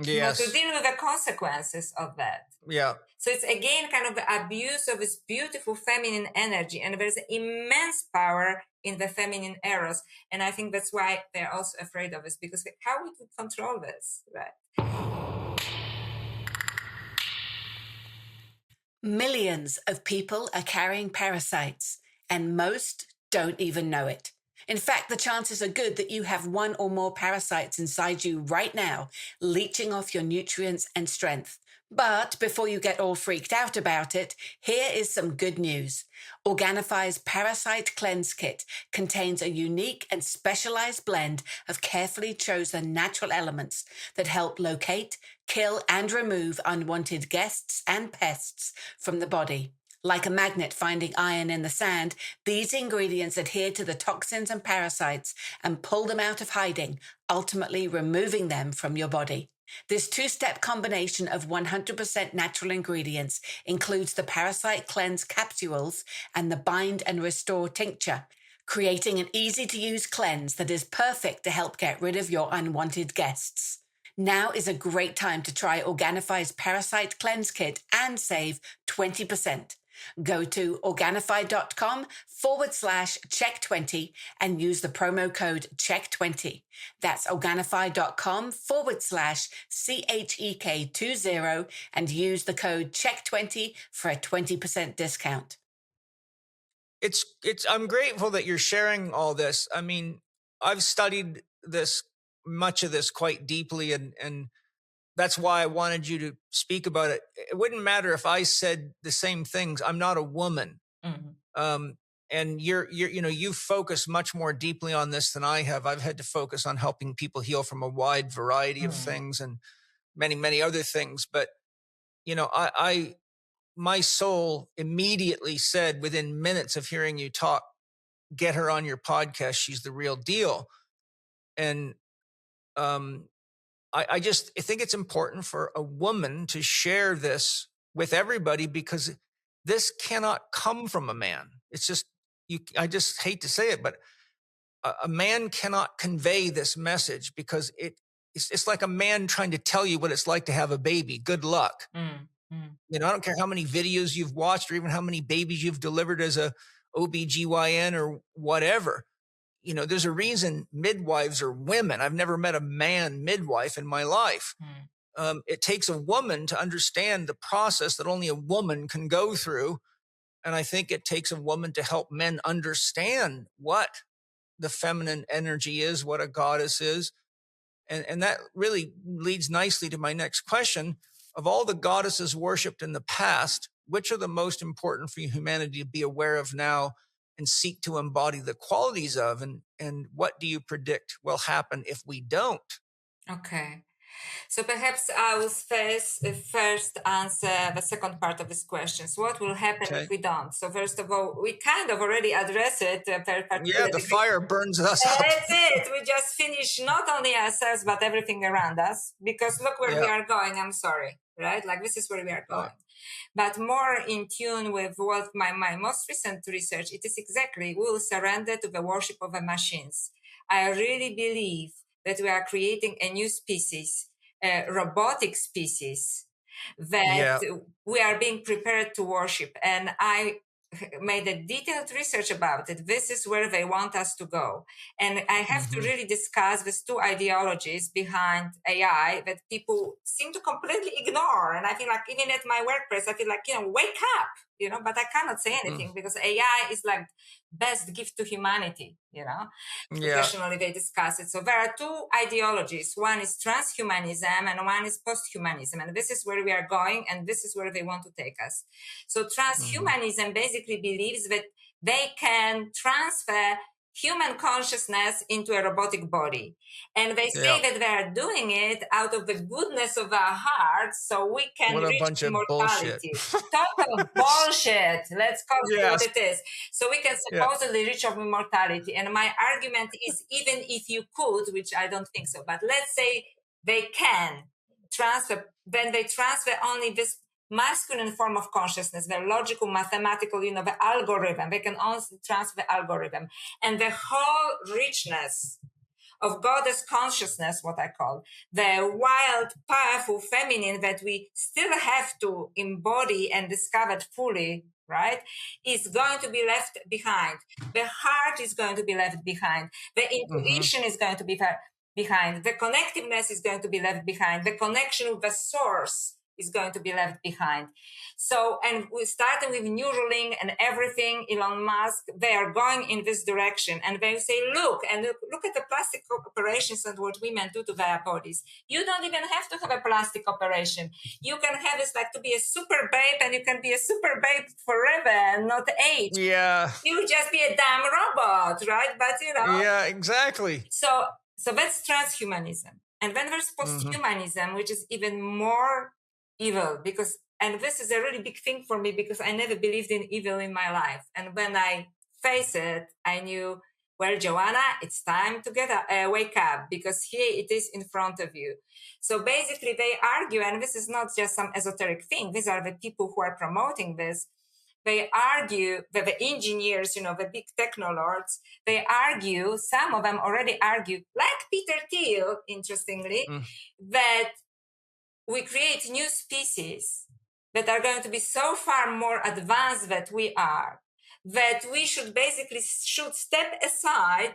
S2: to deal with the consequences of that.
S1: Yeah.
S2: So it's again kind of the abuse of this beautiful feminine energy, and there's immense power in the feminine Eros, and I think that's why they're also afraid of this, because how would we control this, right?
S3: Millions of people are carrying parasites, and most don't even know it. In fact, the chances are good that you have one or more parasites inside you right now, leeching off your nutrients and strength. But before you get all freaked out about it, here is some good news. Organifi's Parasite Cleanse Kit contains a unique and specialized blend of carefully chosen natural elements that help locate, kill, and remove unwanted guests and pests from the body. Like a magnet finding iron in the sand, these ingredients adhere to the toxins and parasites and pull them out of hiding, ultimately removing them from your body. This two-step combination of 100% natural ingredients includes the Parasite Cleanse capsules and the Bind and Restore tincture, creating an easy-to-use cleanse that is perfect to help get rid of your unwanted guests. Now is a great time to try Organifi's Parasite Cleanse Kit and save 20%. Go to Organifi.com/Chek20 and use the promo code Chek20. That's Organifi.com/CHEK20 and use the code Chek20 for a 20% discount.
S1: I'm grateful that you're sharing all this. I mean, I've studied much of this quite deeply, and that's why I wanted you to speak about it. It wouldn't matter if I said the same things. I'm not a woman. Mm-hmm. And you focus much more deeply on this than I have. I've had to focus on helping people heal from a wide variety of things and many, many other things. But, my soul immediately said within minutes of hearing you talk, get her on your podcast. She's the real deal. And, I think it's important for a woman to share this with everybody because this cannot come from a man. It's just, I just hate to say it, but a man cannot convey this message because it's like a man trying to tell you what it's like to have a baby. Good luck. I don't care how many videos you've watched or even how many babies you've delivered as a OBGYN or whatever. There's a reason midwives are women. I've never met a man midwife in my life. It takes a woman to understand the process that only a woman can go through. And I think it takes a woman to help men understand what the feminine energy is, what a goddess is. And that really leads nicely to my next question. Of all the goddesses worshipped in the past, which are the most important for humanity to be aware of now and seek to embody the qualities of, and what do you predict will happen if we don't?
S2: Okay. So perhaps I will first answer the second part of this question. So what will happen if we don't? So first of all, we kind of already addressed it.
S1: The fire burns us up.
S2: That's it. We just finished not only ourselves, but everything around us. Because look where we are going. I'm sorry, right? Like this is where we are going. But more in tune with what my most recent research, it is exactly, we will surrender to the worship of the machines. I really believe that we are creating a new species, a robotic species that we are being prepared to worship. And I made a detailed research about it. This is where they want us to go. And I have to really discuss these two ideologies behind AI that people seem to completely ignore. And I feel like even at my workplace, I feel like, wake up, but I cannot say anything because AI is like best gift to humanity, Professionally, they discuss it. So there are two ideologies. One is transhumanism and one is posthumanism. And this is where we are going and this is where they want to take us. So transhumanism basically believes that they can transfer human consciousness into a robotic body. And they say that they are doing it out of the goodness of our hearts so we can reach immortality. Total bullshit. Let's call it what it is. So we can supposedly reach of immortality. And my argument is even if you could, which I don't think so, but let's say they can transfer, then they transfer only this masculine form of consciousness, the logical, mathematical, the algorithm. They can only transfer the algorithm. And the whole richness of goddess consciousness, what I call, the wild, powerful feminine that we still have to embody and discover fully, right, is going to be left behind. The heart is going to be left behind. The intuition is going to be behind. The connectiveness is going to be left behind. The connection with the source is going to be left behind. So, and we're starting with Neuralink and everything, Elon Musk, they are going in this direction. And they say, look at the plastic operations and what women do to their bodies. You don't even have to have a plastic operation. You can have this like to be a super babe, and you can be a super babe forever and not age.
S1: Yeah.
S2: You just be a damn robot, right? But
S1: Yeah, exactly.
S2: So that's transhumanism. And then there's posthumanism, which is even more evil, and this is a really big thing for me because I never believed in evil in my life. And when I face it, I knew, well, Joanna, it's time to wake up, because here it is in front of you. So basically they argue, and this is not just some esoteric thing, these are the people who are promoting this. They argue that the engineers, the big technoloords, they argue, some of them already argue, like Peter Thiel, interestingly, that we create new species that are going to be so far more advanced than we are, that we should step aside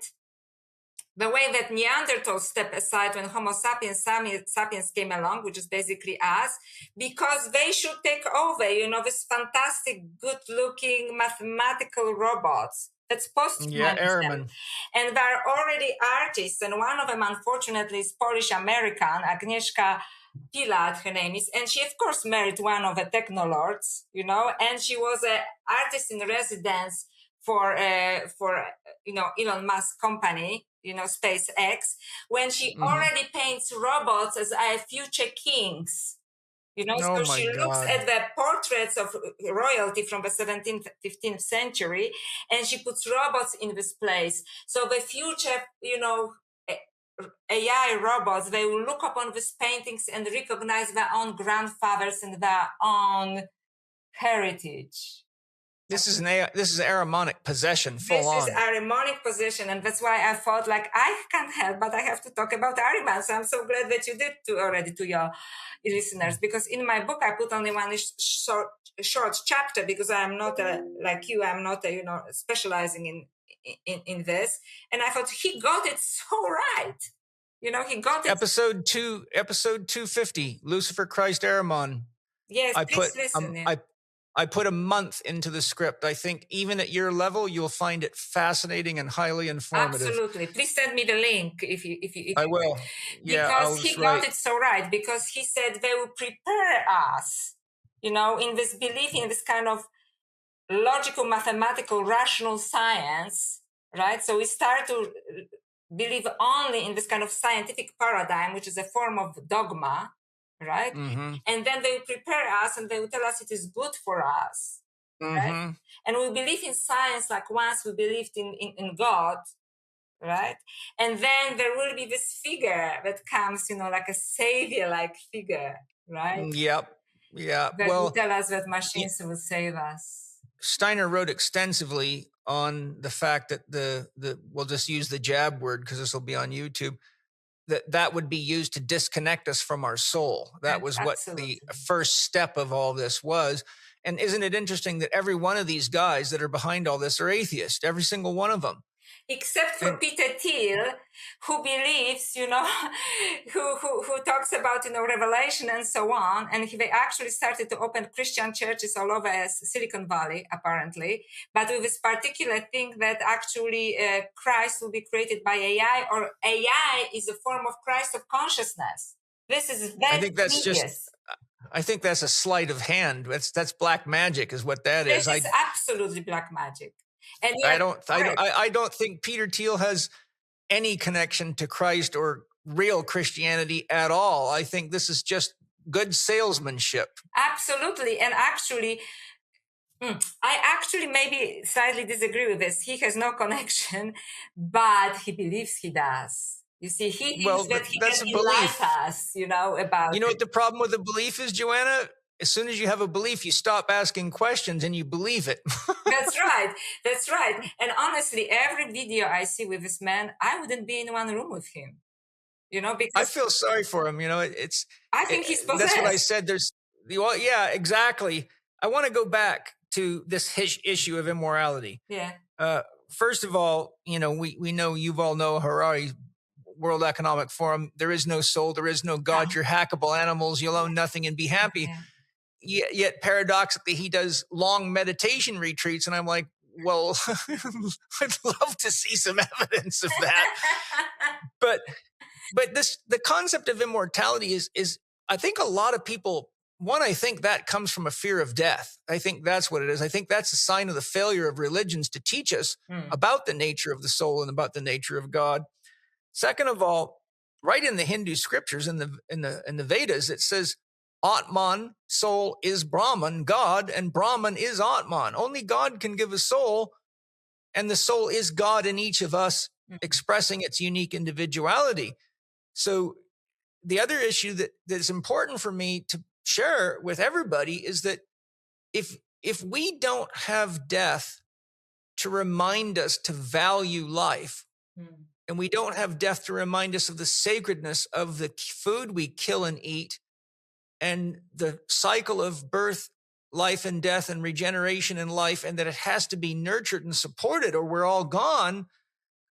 S2: the way that Neanderthals stepped aside when Homo sapiens came along, which is basically us, because they should take over, this fantastic, good-looking mathematical robots. That's posthumanism.
S1: Yeah, Ehrman.
S2: And there are already artists, and one of them, unfortunately, is Polish-American, Agnieszka Pilat, her name is, and she, of course, married one of the technoloords, and she was an artist in residence for Elon Musk company, SpaceX, when she already paints robots as future kings. So she looks at the portraits of royalty from the 17th, 15th century, and she puts robots in this place. So the future, AI robots, they will look upon these paintings and recognize their own grandfathers and their own heritage.
S1: This is Ahrimanic possession, full on.
S2: This is Ahrimanic possession, and that's why I thought, I can't help, but I have to talk about Ahriman. So I'm so glad that you did already to your listeners, because in my book I put only one short chapter, because I'm not like you. I'm not specializing in this, and I thought he got it so right. He got it.
S1: Episode 250, Lucifer, Christ, Ahriman.
S2: Yes, please listen.
S1: I put a month into the script. I think even at your level, you'll find it fascinating and highly informative.
S2: Absolutely. Please send me the link if you
S1: I will. Yeah,
S2: because he got it so right. Because he said they will prepare us, in this belief, in this kind of logical, mathematical, rational science, right? So we start to believe only in this kind of scientific paradigm, which is a form of dogma. Right? And then they will prepare us and they will tell us it is good for us. Right? And we believe in science like once we believed in God, right? And then there will be this figure that comes, like a savior-like figure, right?
S1: Yep. Yeah.
S2: That will tell us that machines will save us.
S1: Steiner wrote extensively on the fact that we'll just use the jab word because this will be on YouTube, that would be used to disconnect us from our soul. That was what the first step of all this was. And isn't it interesting that every one of these guys that are behind all this are atheists, every single one of them?
S2: Except for Peter Thiel, who believes, who talks about, Revelation and so on. And they actually started to open Christian churches all over Silicon Valley, apparently. But with this particular thing that actually Christ will be created by AI, or AI is a form of Christ of consciousness. This is very
S1: I think that's a sleight of hand. That's black magic is what that is.
S2: This is absolutely black magic. And
S1: I don't think Peter Thiel has any connection to Christ or real Christianity at all. I think this is just good salesmanship.
S2: Absolutely. And I actually maybe slightly disagree with this. He has no connection, but he believes he does. You see, he thinks that he can enlighten us, about
S1: You know what the problem with the belief is, Joanna? As soon as you have a belief, you stop asking questions and you believe it.
S2: That's right. And honestly, every video I see with this man, I wouldn't be in one room with him. Because
S1: I feel sorry for him.
S2: I think he's possessed.
S1: That's what I said. Yeah, exactly. I want to go back to this issue of immorality.
S2: Yeah.
S1: First of all, we know Yuval Noah Harari, World Economic Forum, there is no soul, there is no God, you're hackable animals, you'll own nothing and be happy.
S2: Yeah.
S1: Yet paradoxically, he does long meditation retreats. And I'm like, well, I'd love to see some evidence of that. But the concept of immortality is I think a lot of people, I think that comes from a fear of death. I think that's what it is. I think that's a sign of the failure of religions to teach us about the nature of the soul and about the nature of God. Second of all, right in the Hindu scriptures, in the Vedas, it says, Atman, soul, is Brahman, God, and Brahman is Atman. Only God can give a soul, and the soul is God in each of us, expressing its unique individuality. So the other issue that is important for me to share with everybody is that if we don't have death to remind us to value life, and we don't have death to remind us of the sacredness of the food we kill and eat, and the cycle of birth, life and death, and regeneration in life, and that it has to be nurtured and supported or we're all gone,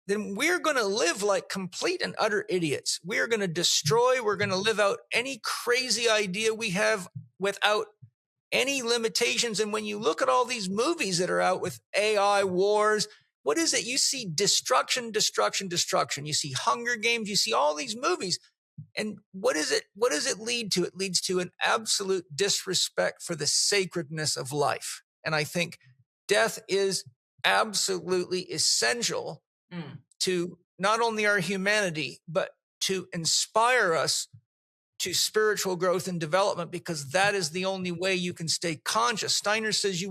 S1: then we're going to live like complete and utter idiots. We're going to destroy, we're going to live out any crazy idea we have without any limitations. And when you look at all these movies that are out with AI wars, what is it? You see destruction, destruction, destruction. You see Hunger Games, you see all these movies. And what is it? What does it lead to? It leads to an absolute disrespect for the sacredness of life. And I think death is absolutely essential to not only our humanity, but to inspire us to spiritual growth and development, because that is the only way you can stay conscious. Steiner says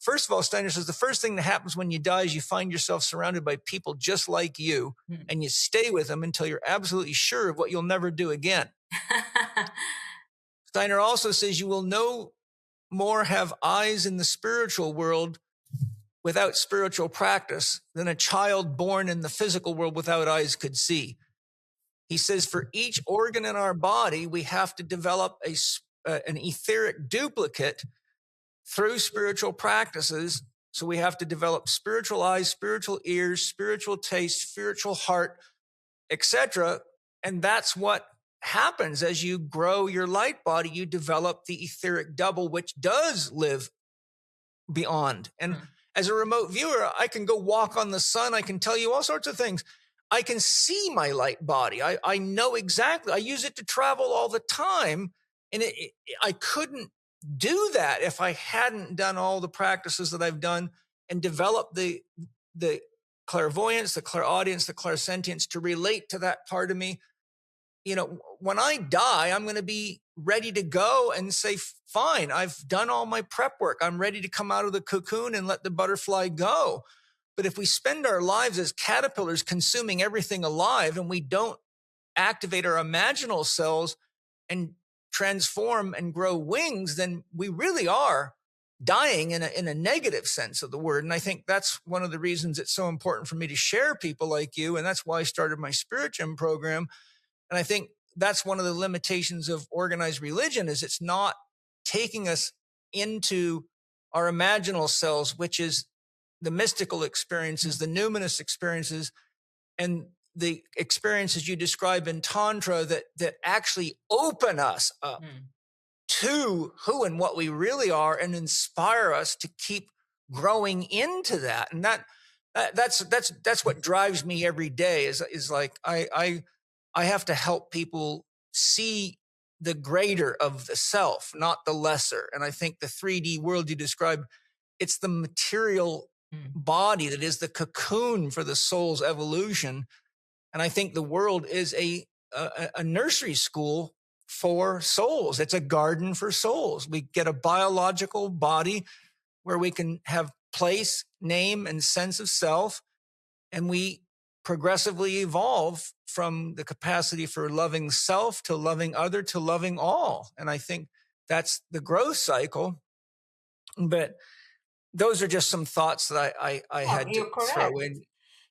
S1: first of all, Steiner says the first thing that happens when you die is you find yourself surrounded by people just like you, and you stay with them until you're absolutely sure of what you'll never do again. Steiner also says you will no more have eyes in the spiritual world without spiritual practice than a child born in the physical world without eyes could see. He says for each organ in our body, we have to develop an etheric duplicate through spiritual practices. So we have to develop spiritual eyes, spiritual ears, spiritual taste, spiritual heart, etc. And that's what happens as you grow your light body. You develop the etheric double, which does live beyond. And as a remote viewer, I can go walk on the sun. I can tell you all sorts of things. I can see my light body. I know exactly. I use it to travel all the time. And I couldn't do that if I hadn't done all the practices that I've done and developed the clairvoyance, the clairaudience, the clairsentience to relate to that part of me. When I die, I'm going to be ready to go and say, fine, I've done all my prep work. I'm ready to come out of the cocoon and let the butterfly go. But if we spend our lives as caterpillars consuming everything alive, and we don't activate our imaginal cells and transform and grow wings, then we really are dying in a negative sense of the word. And I think that's one of the reasons it's so important for me to share people like you. And that's why I started my Spirit Gym program. And I think that's one of the limitations of organized religion, is it's not taking us into our imaginal selves, which is the mystical experiences, the numinous experiences, and the experiences you describe in Tantra that actually open us up to who and what we really are and inspire us to keep growing into that. And that's what drives me every day is like, I have to help people see the greater of the self, not the lesser. And I think the 3D world you described, it's the material body that is the cocoon for the soul's evolution. And I think the world is a nursery school for souls. It's a garden for souls. We get a biological body where we can have place, name, and sense of self. And we progressively evolve from the capacity for loving self to loving other to loving all. And I think that's the growth cycle. But those are just some thoughts that I had to throw in.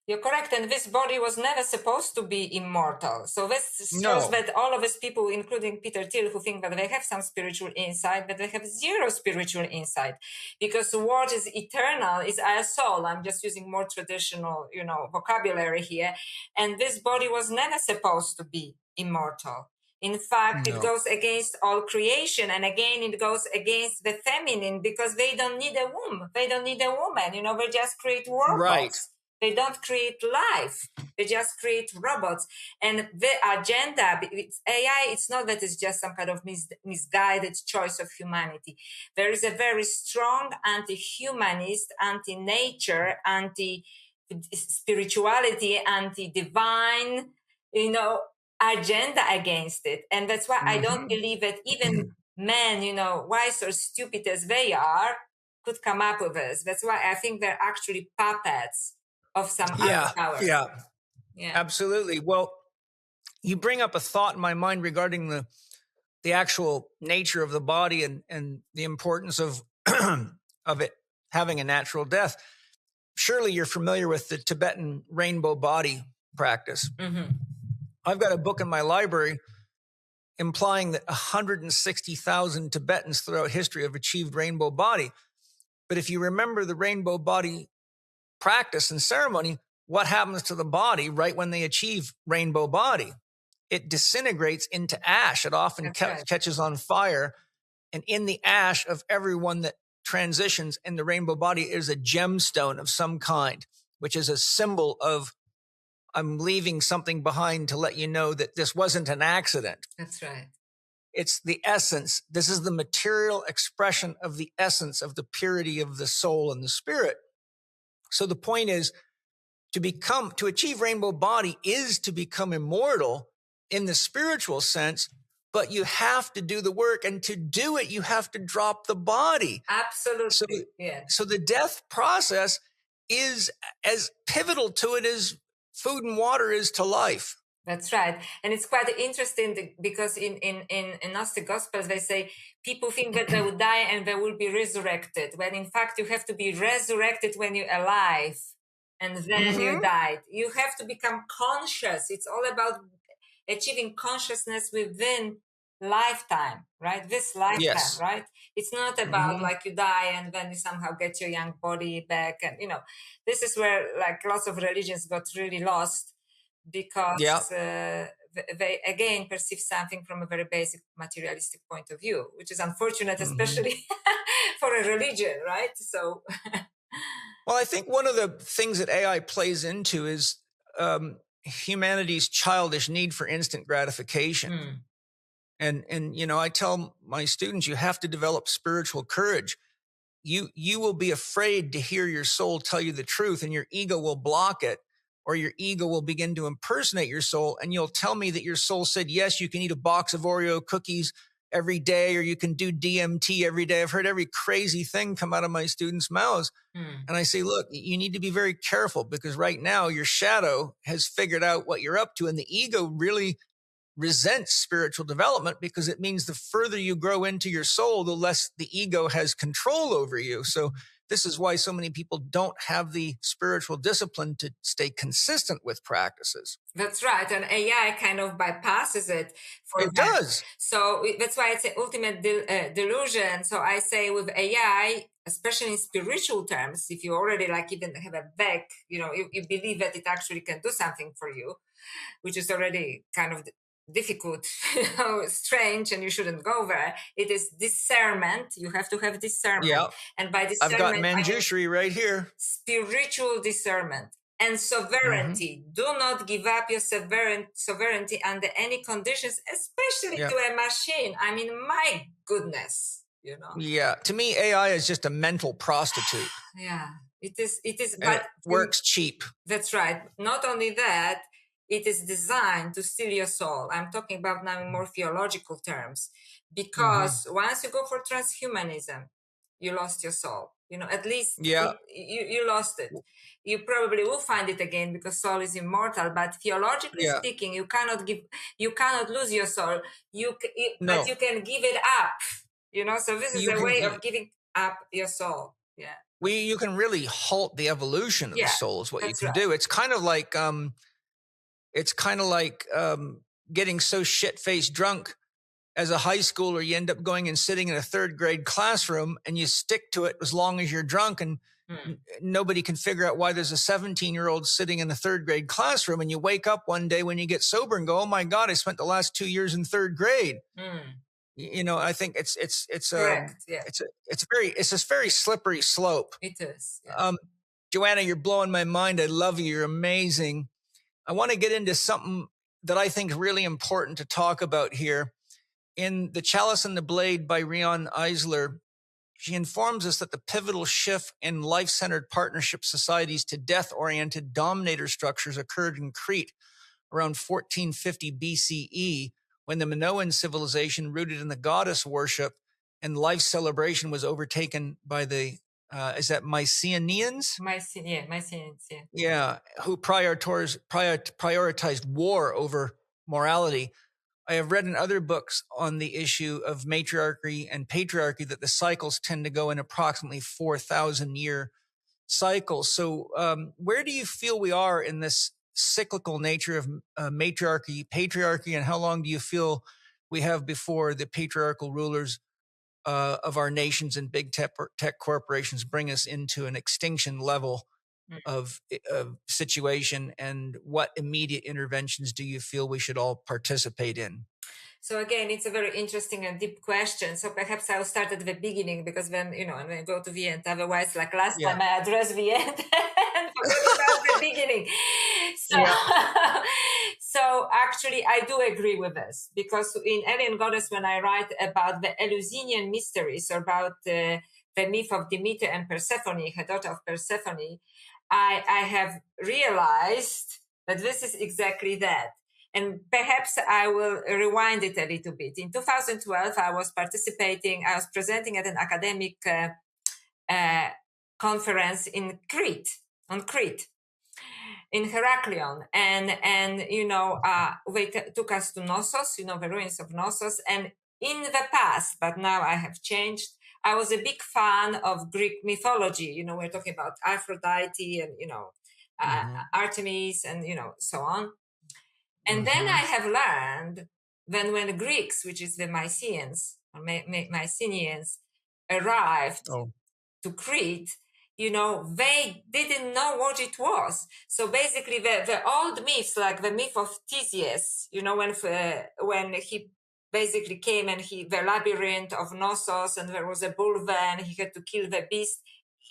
S2: You're correct, and this body was never supposed to be immortal. So this shows
S1: No.
S2: that all of us people, including Peter Thiel, who think that they have some spiritual insight, but they have zero spiritual insight, because what is eternal is our soul. I'm just using more traditional, vocabulary here. And this body was never supposed to be immortal. In fact, it
S1: No.
S2: goes against all creation. And again, it goes against the feminine, because they don't need a womb. They don't need a woman. They just create robots.
S1: Right.
S2: They don't create life. They just create robots. And the agenda, it's AI, it's not that it's just some kind of misguided choice of humanity. There is a very strong anti-humanist, anti-nature, anti-spirituality, anti-divine, agenda against it. And that's why I don't believe that even men, wise or stupid as they are, could come up with this. That's why I think they're actually puppets of some other power.
S1: Yeah, absolutely. Well, you bring up a thought in my mind regarding the actual nature of the body and the importance of of it having a natural death. Surely you're familiar with the Tibetan rainbow body practice.
S2: Mm-hmm.
S1: I've got a book in my library implying that 160,000 Tibetans throughout history have achieved rainbow body. But if you remember the rainbow body practice and ceremony, what happens to the body right when they achieve rainbow body? It disintegrates into ash. It often catches on fire. And in the ash of everyone that transitions in the rainbow body is a gemstone of some kind, which is a symbol of, I'm leaving something behind to let you know that this wasn't an accident.
S2: That's right.
S1: It's the essence. This is the material expression of the essence of the purity of the soul and the spirit. So the point is, to achieve rainbow body is to become immortal in the spiritual sense, but you have to do the work, and to do it, you have to drop the body.
S2: Absolutely.
S1: So the death process is as pivotal to it as food and water is to life.
S2: That's right. And it's quite interesting because in Gnostic Gospels, they say people think that they will die and they will be resurrected, when in fact you have to be resurrected when you're alive and then you died. You have to become conscious. It's all about achieving consciousness within lifetime, right? This lifetime, right? It's not about like you die and then you somehow get your young body back. And, this is where like lots of religions got really lost, because they again perceive something from a very basic materialistic point of view, which is unfortunate, especially for a religion, right? So,
S1: well, I think one of the things that AI plays into is humanity's childish need for instant gratification. And I tell my students, you have to develop spiritual courage. You will be afraid to hear your soul tell you the truth, and your ego will block it. Or your ego will begin to impersonate your soul, and you'll tell me that your soul said, yes, you can eat a box of Oreo cookies every day, or you can do DMT every day. I've heard every crazy thing come out of my students' mouths. And I say, look, you need to be very careful, because right now your shadow has figured out what you're up to, and the ego really resents spiritual development, because it means the further you grow into your soul, the less the ego has control over you. So this is why so many people don't have the spiritual discipline to stay consistent with practices.
S2: That's right. And AI kind of bypasses it.
S1: It does.
S2: So that's why it's an ultimate delusion. So I say with AI, especially in spiritual terms, if you already like even have a bag, you believe that it actually can do something for you, which is already kind of difficult, strange, and you shouldn't go there. It is discernment. You have to have discernment.
S1: Yeah.
S2: And by discernment,
S1: I've got Manjushri right here.
S2: Spiritual discernment and sovereignty. Do not give up your sovereignty under any conditions, especially to a machine. I mean, my goodness,
S1: Yeah. To me, AI is just a mental prostitute.
S2: It is,
S1: but it works cheap.
S2: That's right. Not only that, it is designed to steal your soul. I'm talking about now in more theological terms, because once you go for transhumanism, you lost your soul. At least you lost it. You probably will find it again, because soul is immortal. But theologically speaking, you cannot lose your soul. But you can give it up. So this is a way of giving up your soul. Yeah.
S1: you can really halt the evolution of the soul is what you can do. It's kind of like getting so shit-faced drunk as a high schooler, you end up going and sitting in a third grade classroom and you stick to it as long as you're drunk, and nobody can figure out why there's a 17-year-old sitting in a third grade classroom, and you wake up one day when you get sober and go, oh my God, I spent the last 2 years in third grade. You know, I think it's
S2: correct. Yeah.
S1: It's this very slippery slope.
S2: It is. Yeah.
S1: Joanna, you're blowing my mind. I love you. You're amazing. I want to get into something that I think is really important to talk about here. In The Chalice and the Blade by Rion Eisler, she informs us that the pivotal shift in life-centered partnership societies to death-oriented dominator structures occurred in Crete around 1450 BCE, when the Minoan civilization, rooted in the goddess worship and life celebration, was overtaken by the is that Mycenaeans?
S2: Mycenaeans, yeah.
S1: Yeah, who prioritized war over morality. I have read in other books on the issue of matriarchy and patriarchy that the cycles tend to go in approximately 4,000-year cycles. So where do you feel we are in this cyclical nature of matriarchy, patriarchy, and how long do you feel we have before the patriarchal rulers of our nations and big tech corporations bring us into an extinction level of situation, and what immediate interventions do you feel we should all participate in?
S2: So again, it's a very interesting and deep question. So perhaps I'll start at the beginning, because when I go to the end, otherwise, like last time I addressed the end and forgot about the beginning. So, so actually, I do agree with this, because in Alien Goddess, when I write about the Eleusinian mysteries, or about the myth of Demeter and Persephone, her daughter of Persephone, I have realized that this is exactly that. And perhaps I will rewind it a little bit. In 2012, I was presenting at an academic conference on Crete, in Heraklion. And they took us to Knossos, the ruins of Knossos. And in the past, but now I have changed, I was a big fan of Greek mythology. We're talking about Aphrodite and, Artemis and, so on. And then I have learned that when the Greeks, which is the Mycenaeans, arrived to Crete, they didn't know what it was. So basically the old myths, like the myth of Theseus, when he basically came and the labyrinth of Knossos, and there was a bull there and he had to kill the beast,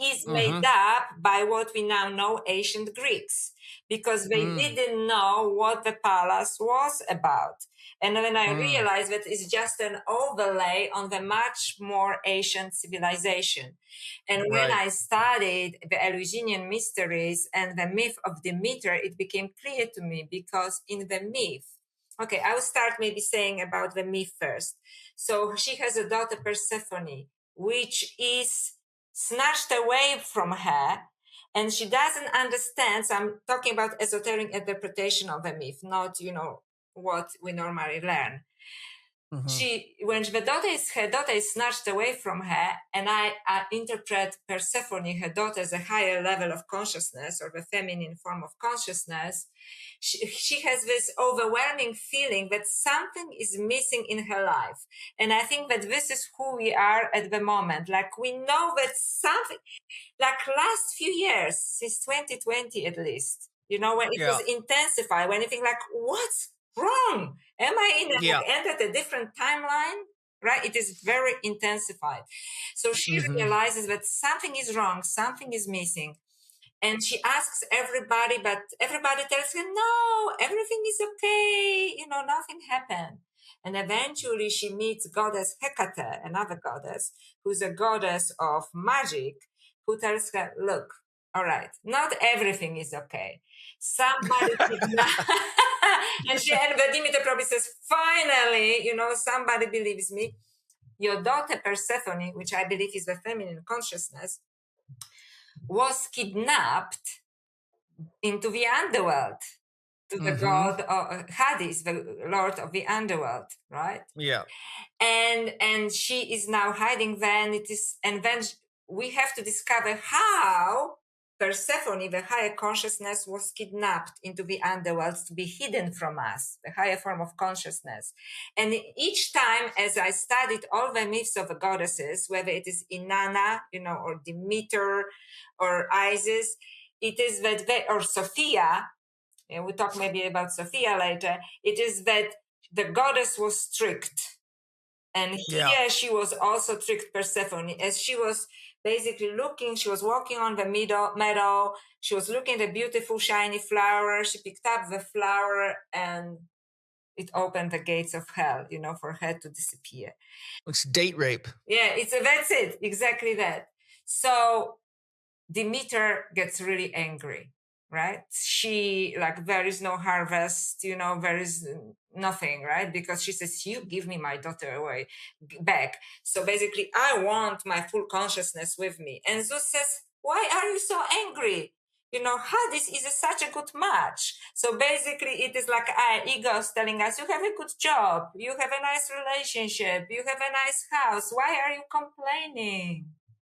S2: is made up by what we now know ancient Greeks, because they didn't know what the palace was about. And then I realized that it's just an overlay on the much more ancient civilization. And when I studied the Eleusinian mysteries and the myth of Demeter, it became clear to me, because in the myth, I will start maybe saying about the myth first. So she has a daughter, Persephone, which is snatched away from her, and she doesn't understand. So I'm talking about esoteric interpretation of the myth, not what we normally learn. When her daughter is snatched away from her, and I interpret Persephone, her daughter, as a higher level of consciousness, or the feminine form of consciousness. She has this overwhelming feeling that something is missing in her life. And I think that this is who we are at the moment. Like, we know that something, like last few years, since 2020 at least, when it was intensified, when you think like, what's wrong? Am I entered a different timeline? Right? It is very intensified. So she realizes that something is wrong, something is missing. And she asks everybody, but everybody tells her, no, everything is okay. Nothing happened. And eventually she meets goddess Hecate, another goddess, who's a goddess of magic, who tells her, look, all right, not everything is okay. Somebody and Demeter probably says, finally, somebody believes me. Your daughter Persephone, which I believe is the feminine consciousness, was kidnapped into the underworld, to the god of Hades, the lord of the underworld, right?
S1: Yeah.
S2: And she is now hiding there, and then we have to discover how Persephone, the higher consciousness, was kidnapped into the underworld to be hidden from us, the higher form of consciousness. And each time, as I studied all the myths of the goddesses, whether it is Inanna, or Demeter, or Isis, it is that or Sophia, and we'll talk maybe about Sophia later, it is that the goddess was strict. And here she was also tricked, Persephone, as she was basically looking, she was walking on the meadow, she was looking at a beautiful shiny flower, she picked up the flower and it opened the gates of hell, for her to disappear.
S1: It's date rape.
S2: Yeah, that's it, exactly that. So Demeter gets really angry, right? She, there is no harvest, there is nothing, right? Because she says, you give me my daughter back. So basically, I want my full consciousness with me. And Zeus says, why are you so angry? Hades is such a good match. So basically, it is like our egos telling us, you have a good job, you have a nice relationship, you have a nice house. Why are you complaining?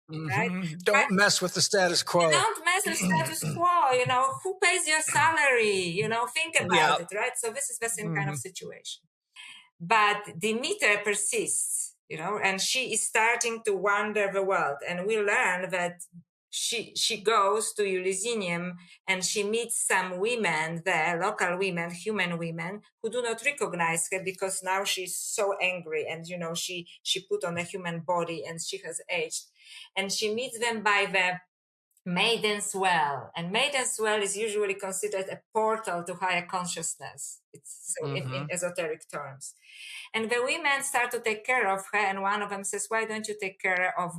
S2: Right?
S1: Don't mess with the status quo.
S2: Don't mess with status quo. Who pays your salary? Think about it, right? So this is the same kind of situation. But Demeter persists, and she is starting to wander the world. And we learn that she goes to Elysium and she meets some women there, local women, human women, who do not recognize her because now she's so angry and, she put on a human body and she has aged. And she meets them by the Maiden's Well. And Maiden's Well is usually considered a portal to higher consciousness. It's so in esoteric terms. And the women start to take care of her, and one of them says, why don't you take care of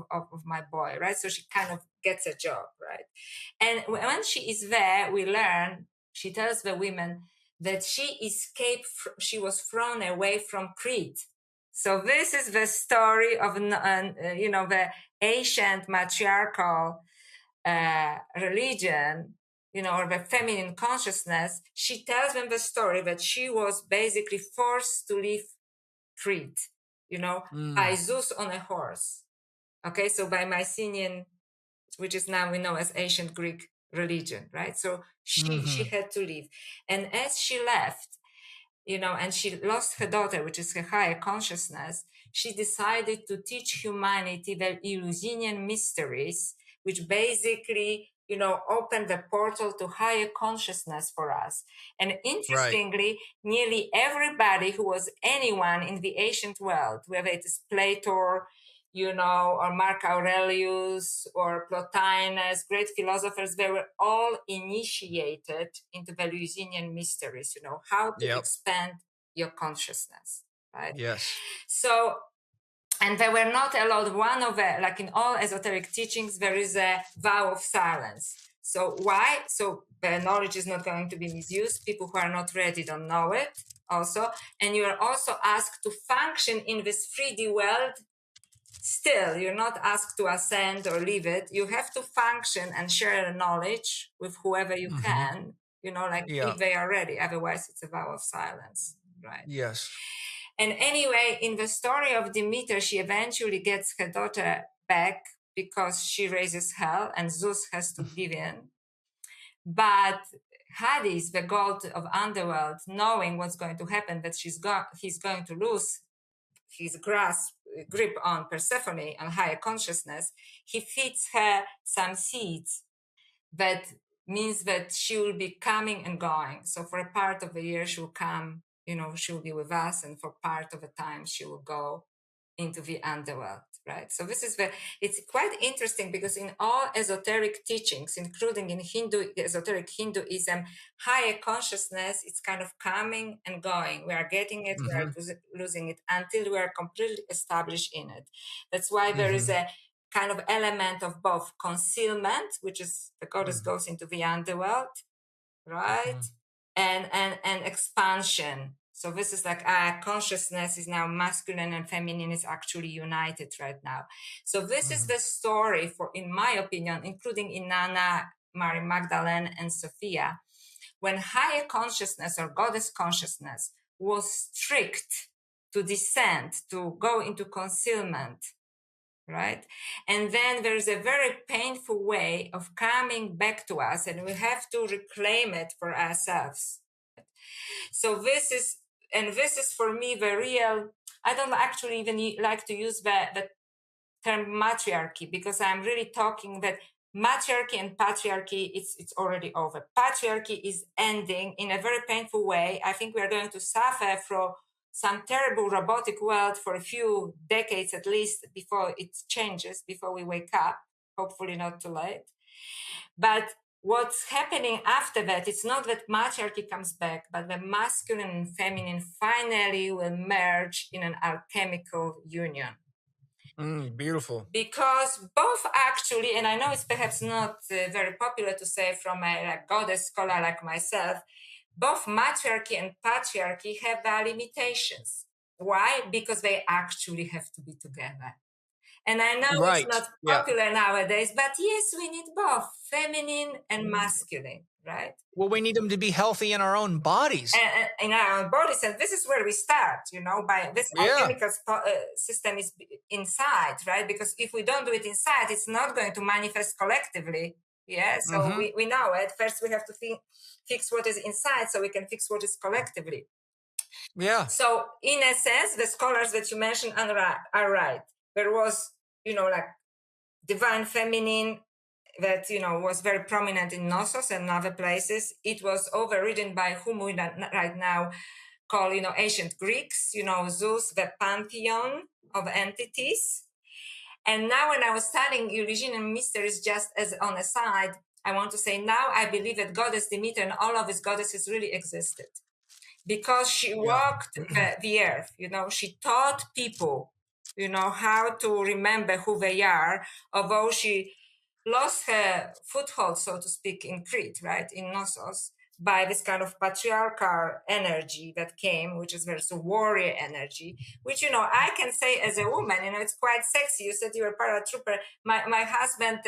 S2: my boy, right? So she kind of gets a job, right? And when she is there, we learn, she tells the women that she escaped, she was thrown away from Crete. So this is the story of, the ancient matriarchal religion, or the feminine consciousness. She tells them the story that she was basically forced to leave Crete, by Zeus on a horse. Okay, so by Mycenaean, which is now we know as ancient Greek religion, right? So she had to leave. And as she left, and she lost her daughter, which is her higher consciousness, she decided to teach humanity the Eleusinian mysteries, which basically, open the portal to higher consciousness for us. And interestingly, nearly everybody who was anyone in the ancient world, whether it is Plato, or Mark Aurelius or Plotinus, great philosophers, they were all initiated into the Eleusinian mysteries, how to expand your consciousness, right?
S1: Yes.
S2: So, and they were not allowed, one of the, like in all esoteric teachings, there is a vow of silence. So why? So the knowledge is not going to be misused. People who are not ready don't know it also. And you are also asked to function in this 3D world. Still, you're not asked to ascend or leave it. You have to function and share the knowledge with whoever you can, if they are ready. Otherwise, it's a vow of silence, right?
S1: Yes.
S2: And anyway, in the story of Demeter, she eventually gets her daughter back because she raises hell and Zeus has to give in. But Hades, the god of underworld, knowing what's going to happen, that he's going to lose his grip on Persephone and higher consciousness, he feeds her some seeds that means that she will be coming and going. So for a part of the year, she will come, she will be with us, and for part of the time, she will go into the underworld, right? So this is it's quite interesting because in all esoteric teachings, including in esoteric Hinduism, higher consciousness, it's kind of coming and going. We are getting it, we are losing it until we are completely established in it. That's why there is a kind of element of both concealment, which is the goddess goes into the underworld, right? And expansion. So this is like consciousness is now masculine and feminine is actually united right now. So this is the story for, in my opinion, including Inanna, Mary Magdalene, and Sophia, when higher consciousness or goddess consciousness was tricked to descend, to go into concealment, right? And then there's a very painful way of coming back to us, and we have to reclaim it for ourselves. So this is for me the real. I don't actually even like to use the term matriarchy, because I'm really talking that matriarchy and patriarchy, it's already over. Patriarchy is ending in a very painful way. I think we are going to suffer from some terrible robotic world for a few decades at least before it changes, before we wake up, hopefully not too late. But what's happening after that, it's not that matriarchy comes back, but the masculine and feminine finally will merge in an alchemical union.
S1: Beautiful.
S2: Because both actually, and I know it's perhaps not very popular to say from a goddess scholar like myself, both matriarchy and patriarchy have their limitations. Why? Because they actually have to be together. And I know it's not popular nowadays, but yes, we need both feminine and masculine, right?
S1: Well, we need them to be healthy in our own bodies.
S2: In our own bodies. And this is where we start, by this alchemical system is inside, right? Because if we don't do it inside, it's not going to manifest collectively. Yeah. So we know it. First, we have to fix what is inside so we can fix what is collectively.
S1: Yeah.
S2: So in a sense, the scholars that you mentioned are right. There was, like divine feminine that, was very prominent in Knossos and other places. It was overridden by whom we right now call, ancient Greeks, Zeus, the pantheon of entities. And now when I was studying Eleusinian mysteries, just as on a side, I want to say now I believe that goddess Demeter and all of his goddesses really existed. Because she walked the earth, she taught people, how to remember who they are, although she lost her foothold, so to speak, in Crete, right, in Knossos, by this kind of patriarchal energy that came, which is versus warrior energy, which, I can say as a woman, it's quite sexy. You said you were paratrooper. My husband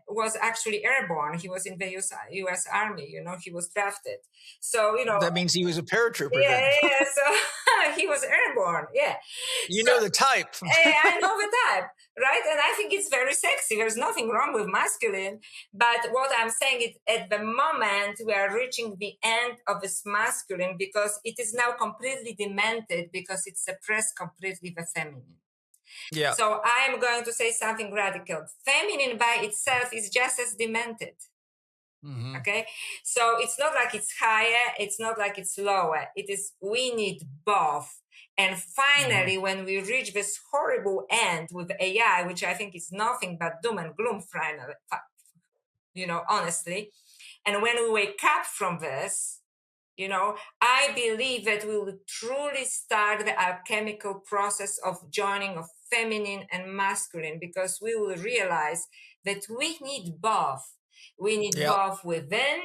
S2: was actually airborne. He was in the U.S. Army, he was drafted. So,
S1: that means he was a paratrooper then.
S2: Yeah, so he was airborne, yeah.
S1: You know the type.
S2: I know the type, right? And I think it's very sexy. There's nothing wrong with masculine. But what I'm saying is at the moment, we are reaching the end of this masculine because it is now completely demented because it suppressed completely the feminine.
S1: Yeah.
S2: So I'm going to say something radical. Feminine by itself is just as demented. Okay, so it's not like it's higher, it's not like it's lower. It is, we need both. And finally, when we reach this horrible end with AI, which I think is nothing but doom and gloom, finally, honestly, and when we wake up from this, I believe that we will truly start the alchemical process of joining of feminine and masculine, because we will realize that we need both. We need both within,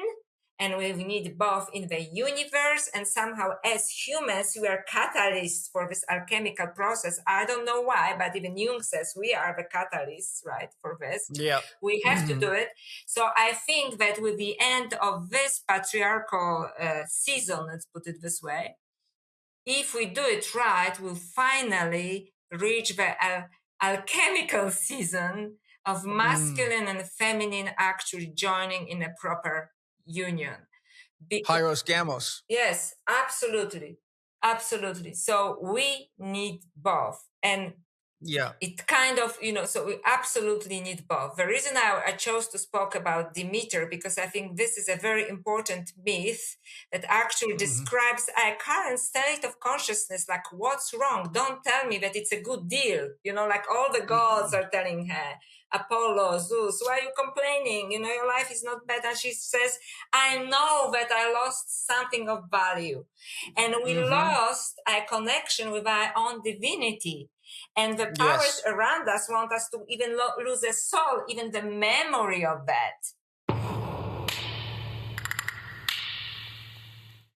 S2: and we need both in the universe. And somehow, as humans, we are catalysts for this alchemical process. I don't know why, but even Jung says we are the catalysts, right, for this.
S1: Yeah.
S2: We have to do it. So I think that with the end of this patriarchal season, let's put it this way, if we do it right, we'll finally reach the alchemical season of masculine and feminine actually joining in a proper union.
S1: Hyros Gamos.
S2: Yes, absolutely. Absolutely. So we need both. And it kind of, so we absolutely need both. The reason I chose to speak about Demeter, because I think this is a very important myth that actually describes our current state of consciousness. Like, what's wrong? Don't tell me that it's a good deal. Like all the gods are telling her, Apollo, Zeus, why are you complaining? Your life is not bad. And she says, I know that I lost something of value. And we lost a connection with our own divinity. And the powers around us want us to even lose the soul, even the memory of that.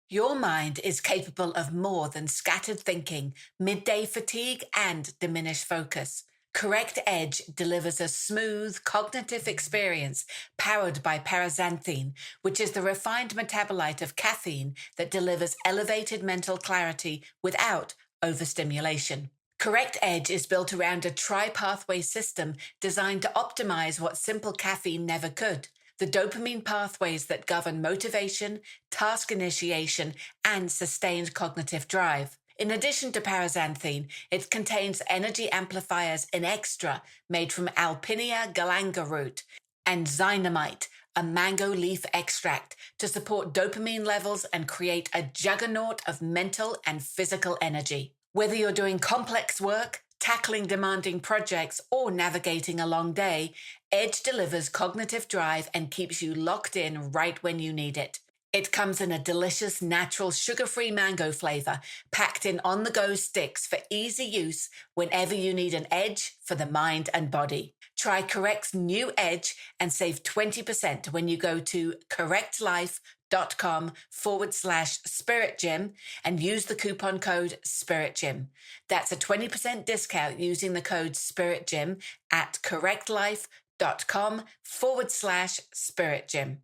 S3: Your mind is capable of more than scattered thinking, midday fatigue, and diminished focus. Correct Edge delivers a smooth cognitive experience powered by paraxanthine, which is the refined metabolite of caffeine that delivers elevated mental clarity without overstimulation. Correct Edge is built around a tri-pathway system designed to optimize what simple caffeine never could. The dopamine pathways that govern motivation, task initiation, and sustained cognitive drive. In addition to paraxanthine, it contains energy amplifiers in extra made from Alpinia galanga root and Zynamite, a mango leaf extract, to support dopamine levels and create a juggernaut of mental and physical energy. Whether you're doing complex work, tackling demanding projects, or navigating a long day, Edge delivers cognitive drive and keeps you locked in right when you need it. It comes in a delicious, natural, sugar-free mango flavor, packed in on-the-go sticks for easy use whenever you need an edge for the mind and body. Try Correct's new Edge and save 20% when you go to correctlife.com/spiritgym and use the coupon code SpiritGym. That's a 20% discount using the code SpiritGym at correctlife.com/spiritgym.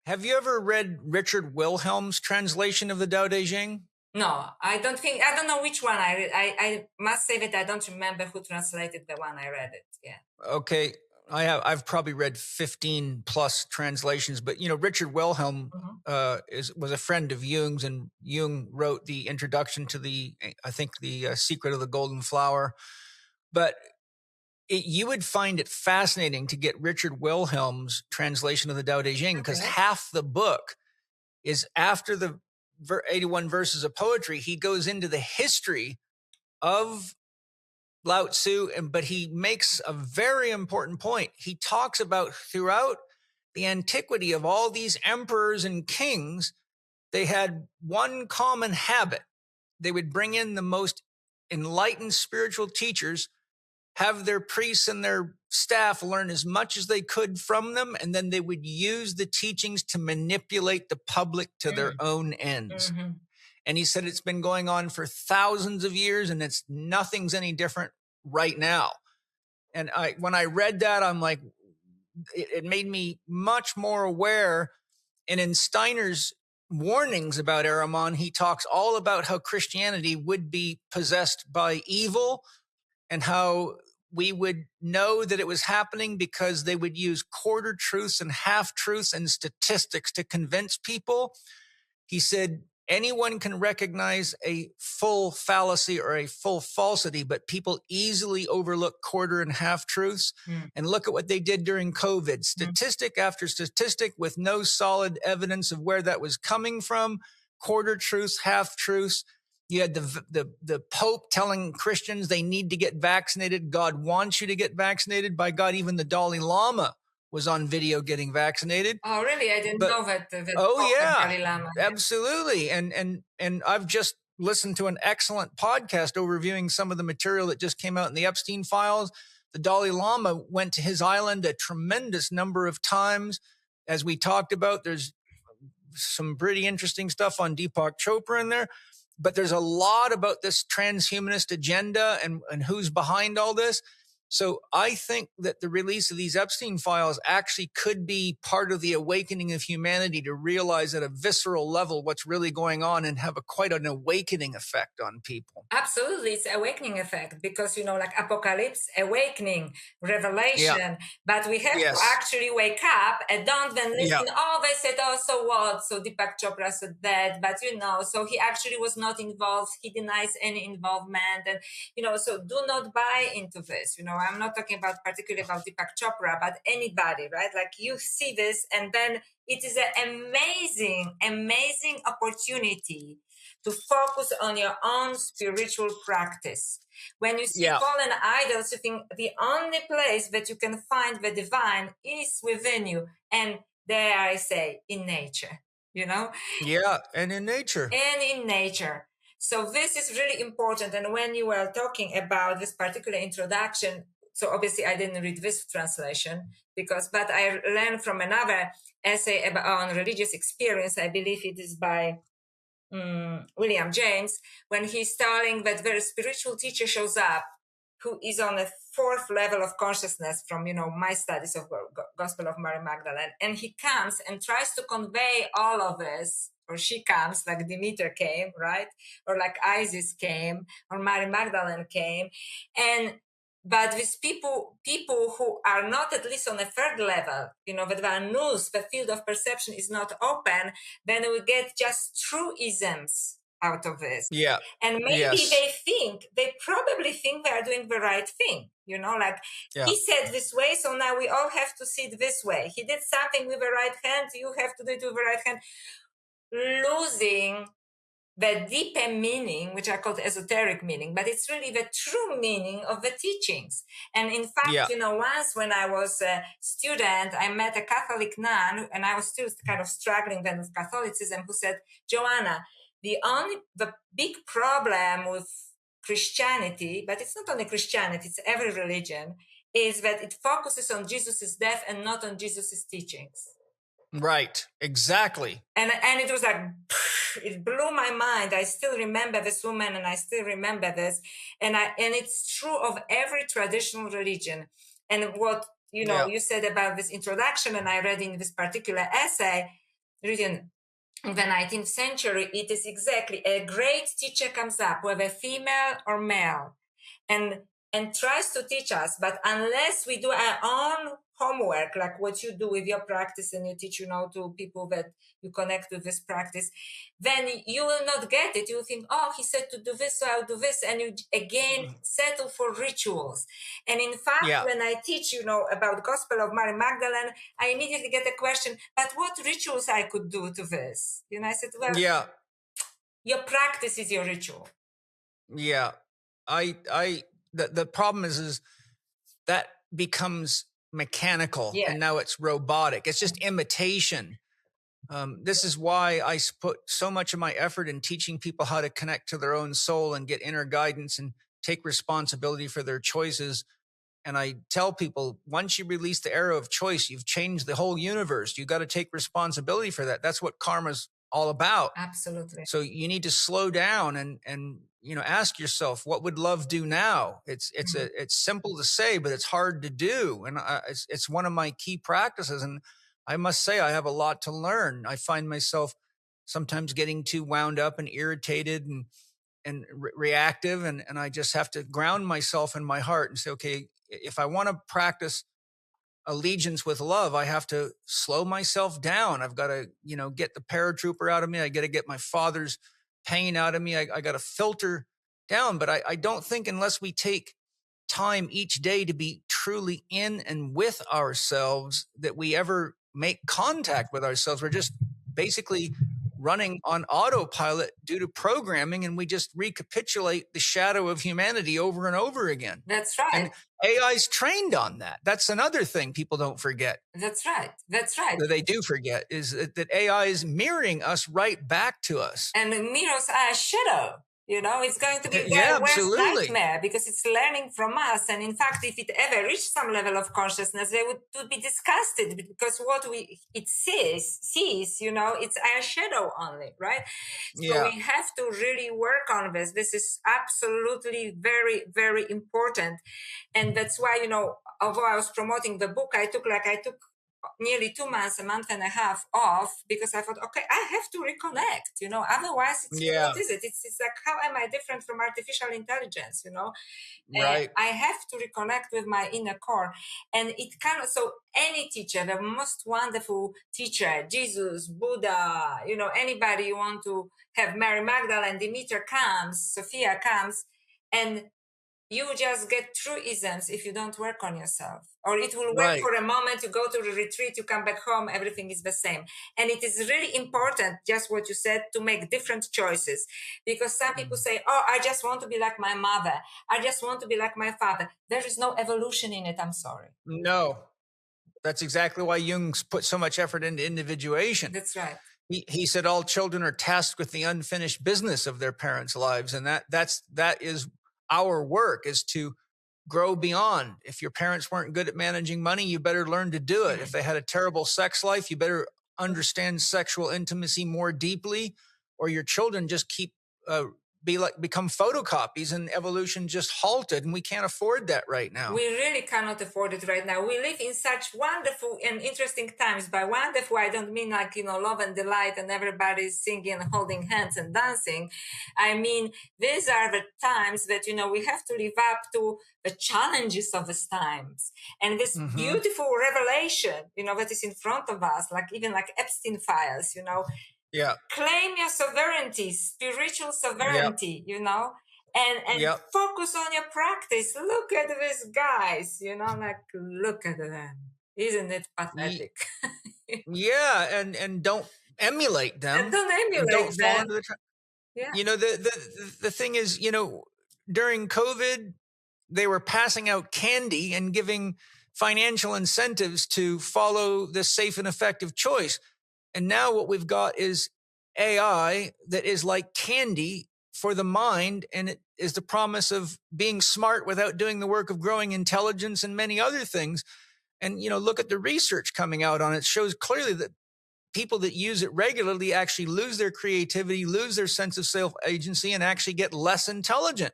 S1: Have you ever read Richard Wilhelm's translation of the Tao Te Ching?
S2: No, I don't know which one I read. I must say that I don't remember who translated the one I read it. Yeah.
S1: Okay. I've probably read 15 plus translations, but Richard Wilhelm was a friend of Jung's, and Jung wrote the introduction to the Secret of the Golden Flower. But you would find it fascinating to get Richard Wilhelm's translation of the Tao Te Ching, because half the book is after the 81 verses of poetry. He goes into the history of Lao Tzu, but he makes a very important point. He talks about throughout the antiquity of all these emperors and kings, they had one common habit. They would bring in the most enlightened spiritual teachers, have their priests and their staff learn as much as they could from them, and then they would use the teachings to manipulate the public to their own ends. Mm-hmm. And he said it's been going on for thousands of years, and nothing's any different right now. And when I read that, I'm like, it made me much more aware. And in Steiner's warnings about Ahriman, he talks all about how Christianity would be possessed by evil, and how we would know that it was happening because they would use quarter truths and half truths and statistics to convince people. He said, anyone can recognize a full fallacy or a full falsity, but people easily overlook quarter and half truths. And look at what they did during COVID. Statistic after statistic with no solid evidence of where that was coming from. Quarter truths, half truths. You had the Pope telling Christians they need to get vaccinated. God wants you to get vaccinated. By God, even the Dalai Lama was on video getting vaccinated.
S2: Oh, really? I didn't know that.
S1: Dalai Lama. Absolutely. And I've just listened to an excellent podcast overviewing some of the material that just came out in the Epstein files. The Dalai Lama went to his island a tremendous number of times. As we talked about, there's some pretty interesting stuff on Deepak Chopra in there. But there's a lot about this transhumanist agenda and who's behind all this. So I think that the release of these Epstein files actually could be part of the awakening of humanity to realize at a visceral level what's really going on and have quite an awakening effect on people.
S2: Absolutely. It's an awakening effect because, like apocalypse, awakening, revelation. Yeah. But we have to actually wake up and don't then listen. Oh, they said, oh, so what? So Deepak Chopra said that. But, so he actually was not involved. He denies any involvement. And, so do not buy into this. I'm not talking particularly about Deepak Chopra, but anybody, right? Like you see this, and then it is an amazing, amazing opportunity to focus on your own spiritual practice. When you see fallen idols, you think the only place that you can find the divine is within you. And there I say, in nature, Yeah,
S1: and in nature.
S2: So this is really important. And when you were talking about this particular introduction, so obviously I didn't read this translation but I learned from another essay on religious experience. I believe it is by William James, when he's telling that very spiritual teacher shows up who is on a fourth level of consciousness from, my studies of Gospel of Mary Magdalene. And he comes and tries to convey all of this, or she comes, like Demeter came, right? Or like Isis came, or Mary Magdalene came. But with people who are not at least on a third level, that their news, the field of perception is not open, then we get just truisms out of this.
S1: Yeah.
S2: And maybe they probably think they are doing the right thing. He said this way, so now we all have to see it this way. He did something with the right hand, you have to do it with the right hand. Losing the deeper meaning, which I call esoteric meaning, but it's really the true meaning of the teachings. And in fact, once when I was a student, I met a Catholic nun, and I was still kind of struggling then with Catholicism, who said, Joanna, the big problem with Christianity, but it's not only Christianity, it's every religion, is that it focuses on Jesus' death and not on Jesus' teachings.
S1: Right, exactly.
S2: And it was like, it blew my mind. I still remember this woman, and I still remember this. And it's true of every traditional religion. And what, you said about this introduction, and I read in this particular essay, written in the 19th century, it is exactly a great teacher comes up, whether female or male, and tries to teach us. But unless we do our own homework, like what you do with your practice, and you teach, to people that you connect with this practice, then you will not get it. You will think, oh, he said to do this, so I'll do this. And you again settle for rituals. And in fact, when I teach, about Gospel of Mary Magdalene, I immediately get a question, but what rituals I could do to this? I said, well, your practice is your ritual.
S1: Yeah. The problem is that becomes mechanical, and now it's robotic. It's just imitation. This is why I put so much of my effort in teaching people how to connect to their own soul and get inner guidance and take responsibility for their choices. And I tell people, once you release the arrow of choice, you've changed the whole universe. You got to take responsibility for that. That's what karma's all about.
S2: Absolutely.
S1: So you need to slow down and ask yourself, what would love do now? It's simple to say, but it's hard to do. And it's one of my key practices. And I must say, I have a lot to learn. I find myself sometimes getting too wound up and irritated and reactive. And I just have to ground myself in my heart and say, okay, if I want to practice allegiance with love, I have to slow myself down. I've got to, get the paratrooper out of me. I got to get my father's pain out of me. I got to filter down. But I don't think unless we take time each day to be truly in and with ourselves, that we ever make contact with ourselves. We're just basically running on autopilot due to programming, and we just recapitulate the shadow of humanity over and over again.
S2: That's right.
S1: And AI's trained on that. That's another thing people don't forget.
S2: That's right. That
S1: they do forget is that AI is mirroring us right back to us.
S2: And the mirrors are a shadow. It's going to be their worst nightmare, because it's learning from us. And in fact, if it ever reached some level of consciousness, they would be disgusted, because what it sees, it's our shadow only, right? So we have to really work on this. This is absolutely very, very important. And that's why, although I was promoting the book, I took nearly 2 months, a month and a half off, because I thought, okay, I have to reconnect, otherwise it's, what is it? It's like, how am I different from artificial intelligence,
S1: Right.
S2: I have to reconnect with my inner core. And so any teacher, the most wonderful teacher, Jesus, Buddha, anybody you want to have, Mary Magdalene, Demeter comes, Sophia comes, and you just get truisms if you don't work on yourself. Or it will work for a moment, you go to the retreat, you come back home, everything is the same. And it is really important, just what you said, to make different choices. Because some people say, oh, I just want to be like my mother. I just want to be like my father. There is no evolution in it, I'm sorry.
S1: No, that's exactly why Jung's put so much effort into individuation.
S2: That's right.
S1: He said all children are tasked with the unfinished business of their parents' lives. And that is our work, is to grow beyond. If your parents weren't good at managing money, you better learn to do it. If they had a terrible sex life, you better understand sexual intimacy more deeply, or your children just keep become photocopies, and evolution just halted, and we can't afford that right now.
S2: We really cannot afford it right now. We live in such wonderful and interesting times. By wonderful, I don't mean like, love and delight and everybody's singing and holding hands and dancing. I mean, these are the times that, we have to live up to the challenges of these times. And this beautiful revelation, that is in front of us, like even like Epstein files,
S1: Yeah.
S2: Claim your sovereignty, spiritual sovereignty, and focus on your practice. Look at these guys, look at them. Isn't it pathetic?
S1: Yeah, and don't emulate them.
S2: And don't emulate
S1: don't
S2: them.
S1: Fall into the thing is, during COVID, they were passing out candy and giving financial incentives to follow this safe and effective choice. And now what we've got is AI that is like candy for the mind, and it is the promise of being smart without doing the work of growing intelligence and many other things. And, look at the research coming out on it. It shows clearly that people that use it regularly actually lose their creativity, lose their sense of self-agency, and actually get less intelligent.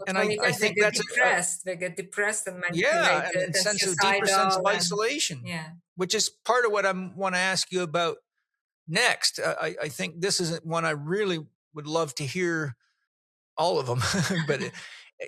S1: And I think
S2: they get
S1: that's
S2: depressed. They get depressed and manipulated.
S1: Yeah, and deeper sense of isolation.
S2: Yeah,
S1: which is part of what I want to ask you about next. I think this is one I really would love to hear all of them. But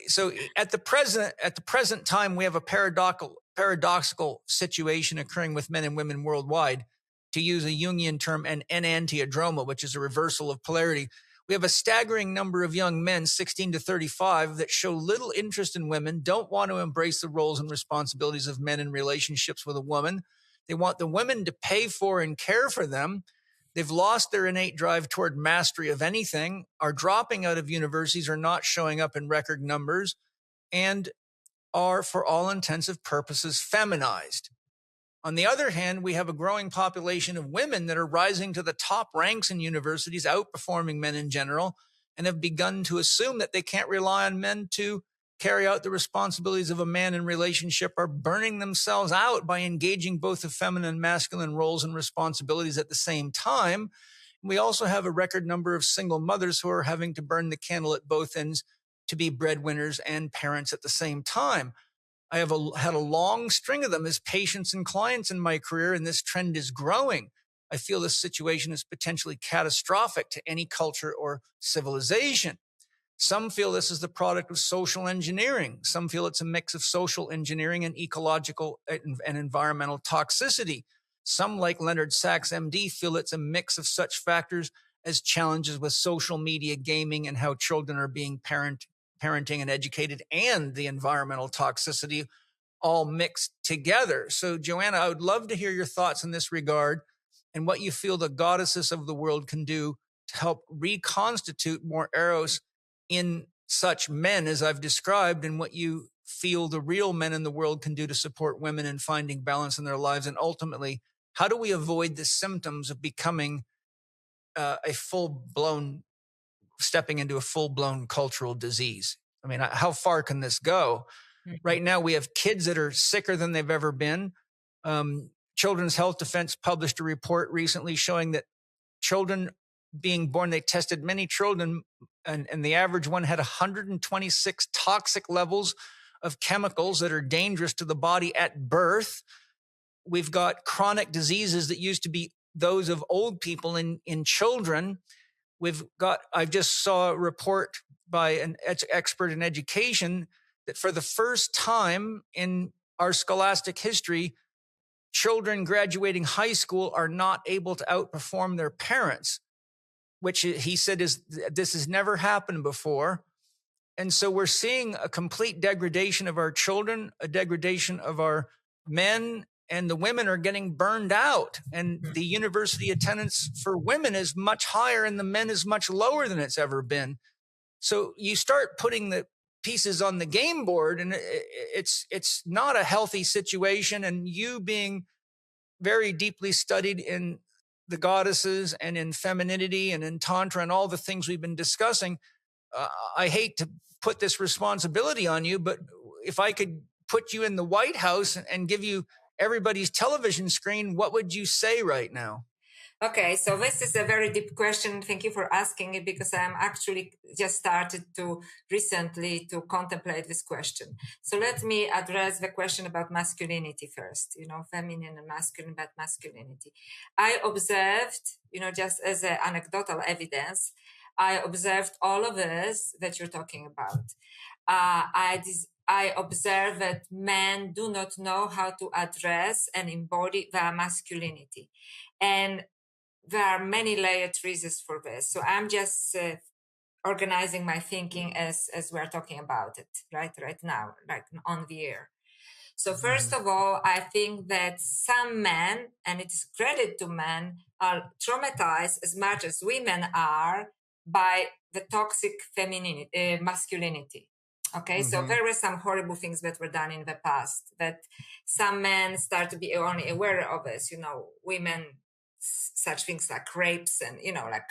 S1: so at the present time, we have a paradoxical situation occurring with men and women worldwide. To use a Jungian term, an enantiodroma, which is a reversal of polarity. We have a staggering number of young men, 16 to 35, that show little interest in women, don't want to embrace the roles and responsibilities of men in relationships with a woman. They want the women to pay for and care for them. They've lost their innate drive toward mastery of anything, are dropping out of universities, are not showing up in record numbers, and are, for all intensive purposes, feminized. On the other hand, we have a growing population of women that are rising to the top ranks in universities, outperforming men in general, and have begun to assume that they can't rely on men to carry out the responsibilities of a man in relationship, are burning themselves out by engaging both the feminine and masculine roles and responsibilities at the same time. We also have a record number of single mothers who are having to burn the candle at both ends to be breadwinners and parents at the same time. I have had a long string of them as patients and clients in my career, and this trend is growing. I feel this situation is potentially catastrophic to any culture or civilization. Some feel this is the product of social engineering. Some feel it's a mix of social engineering and ecological and environmental toxicity. Some, like Leonard Sachs, MD, feel it's a mix of such factors as challenges with social media, gaming, and how children are being parenting and educated, and the environmental toxicity all mixed together. So, Joanna, I would love to hear your thoughts in this regard and what you feel the goddesses of the world can do to help reconstitute more Eros in such men as I've described, and what you feel the real men in the world can do to support women in finding balance in their lives. And ultimately, how do we avoid the symptoms of becoming stepping into a full-blown cultural disease? I mean, how far can this go? Mm-hmm. Right now, we have kids that are sicker than they've ever been. Children's Health Defense published a report recently showing that children being born, they tested many children, and the average one had 126 toxic levels of chemicals that are dangerous to the body at birth. We've got chronic diseases that used to be those of old people in children. I just saw a report by an expert in education that for the first time in our scholastic history, children graduating high school are not able to outperform their parents, which he said this has never happened before. And so we're seeing a complete degradation of our children, a degradation of our men, and the women are getting burned out. And the university attendance for women is much higher and the men is much lower than it's ever been. So you start putting the pieces on the game board, and it's not a healthy situation. And you being very deeply studied in the goddesses and in femininity and in Tantra and all the things we've been discussing, I hate to put this responsibility on you, but if I could put you in the White House and give you everybody's television screen, what would you say right now?
S2: Okay, so this is a very deep question. Thank you for asking it, because I'm actually just started to recently to contemplate this question. So let me address the question about masculinity first, feminine and masculine, but masculinity. I observed, just as an anecdotal evidence, I observed all of this that you're talking about. I observe that men do not know how to address and embody their masculinity. And there are many layered reasons for this. So I'm just organizing my thinking as we're talking about it right now, like on the air. So first of all, I think that some men, and it is credit to men, are traumatized as much as women are by the toxic masculinity. Okay, so there were some horrible things that were done in the past that some men start to be only aware of as, women, such things like rapes and, like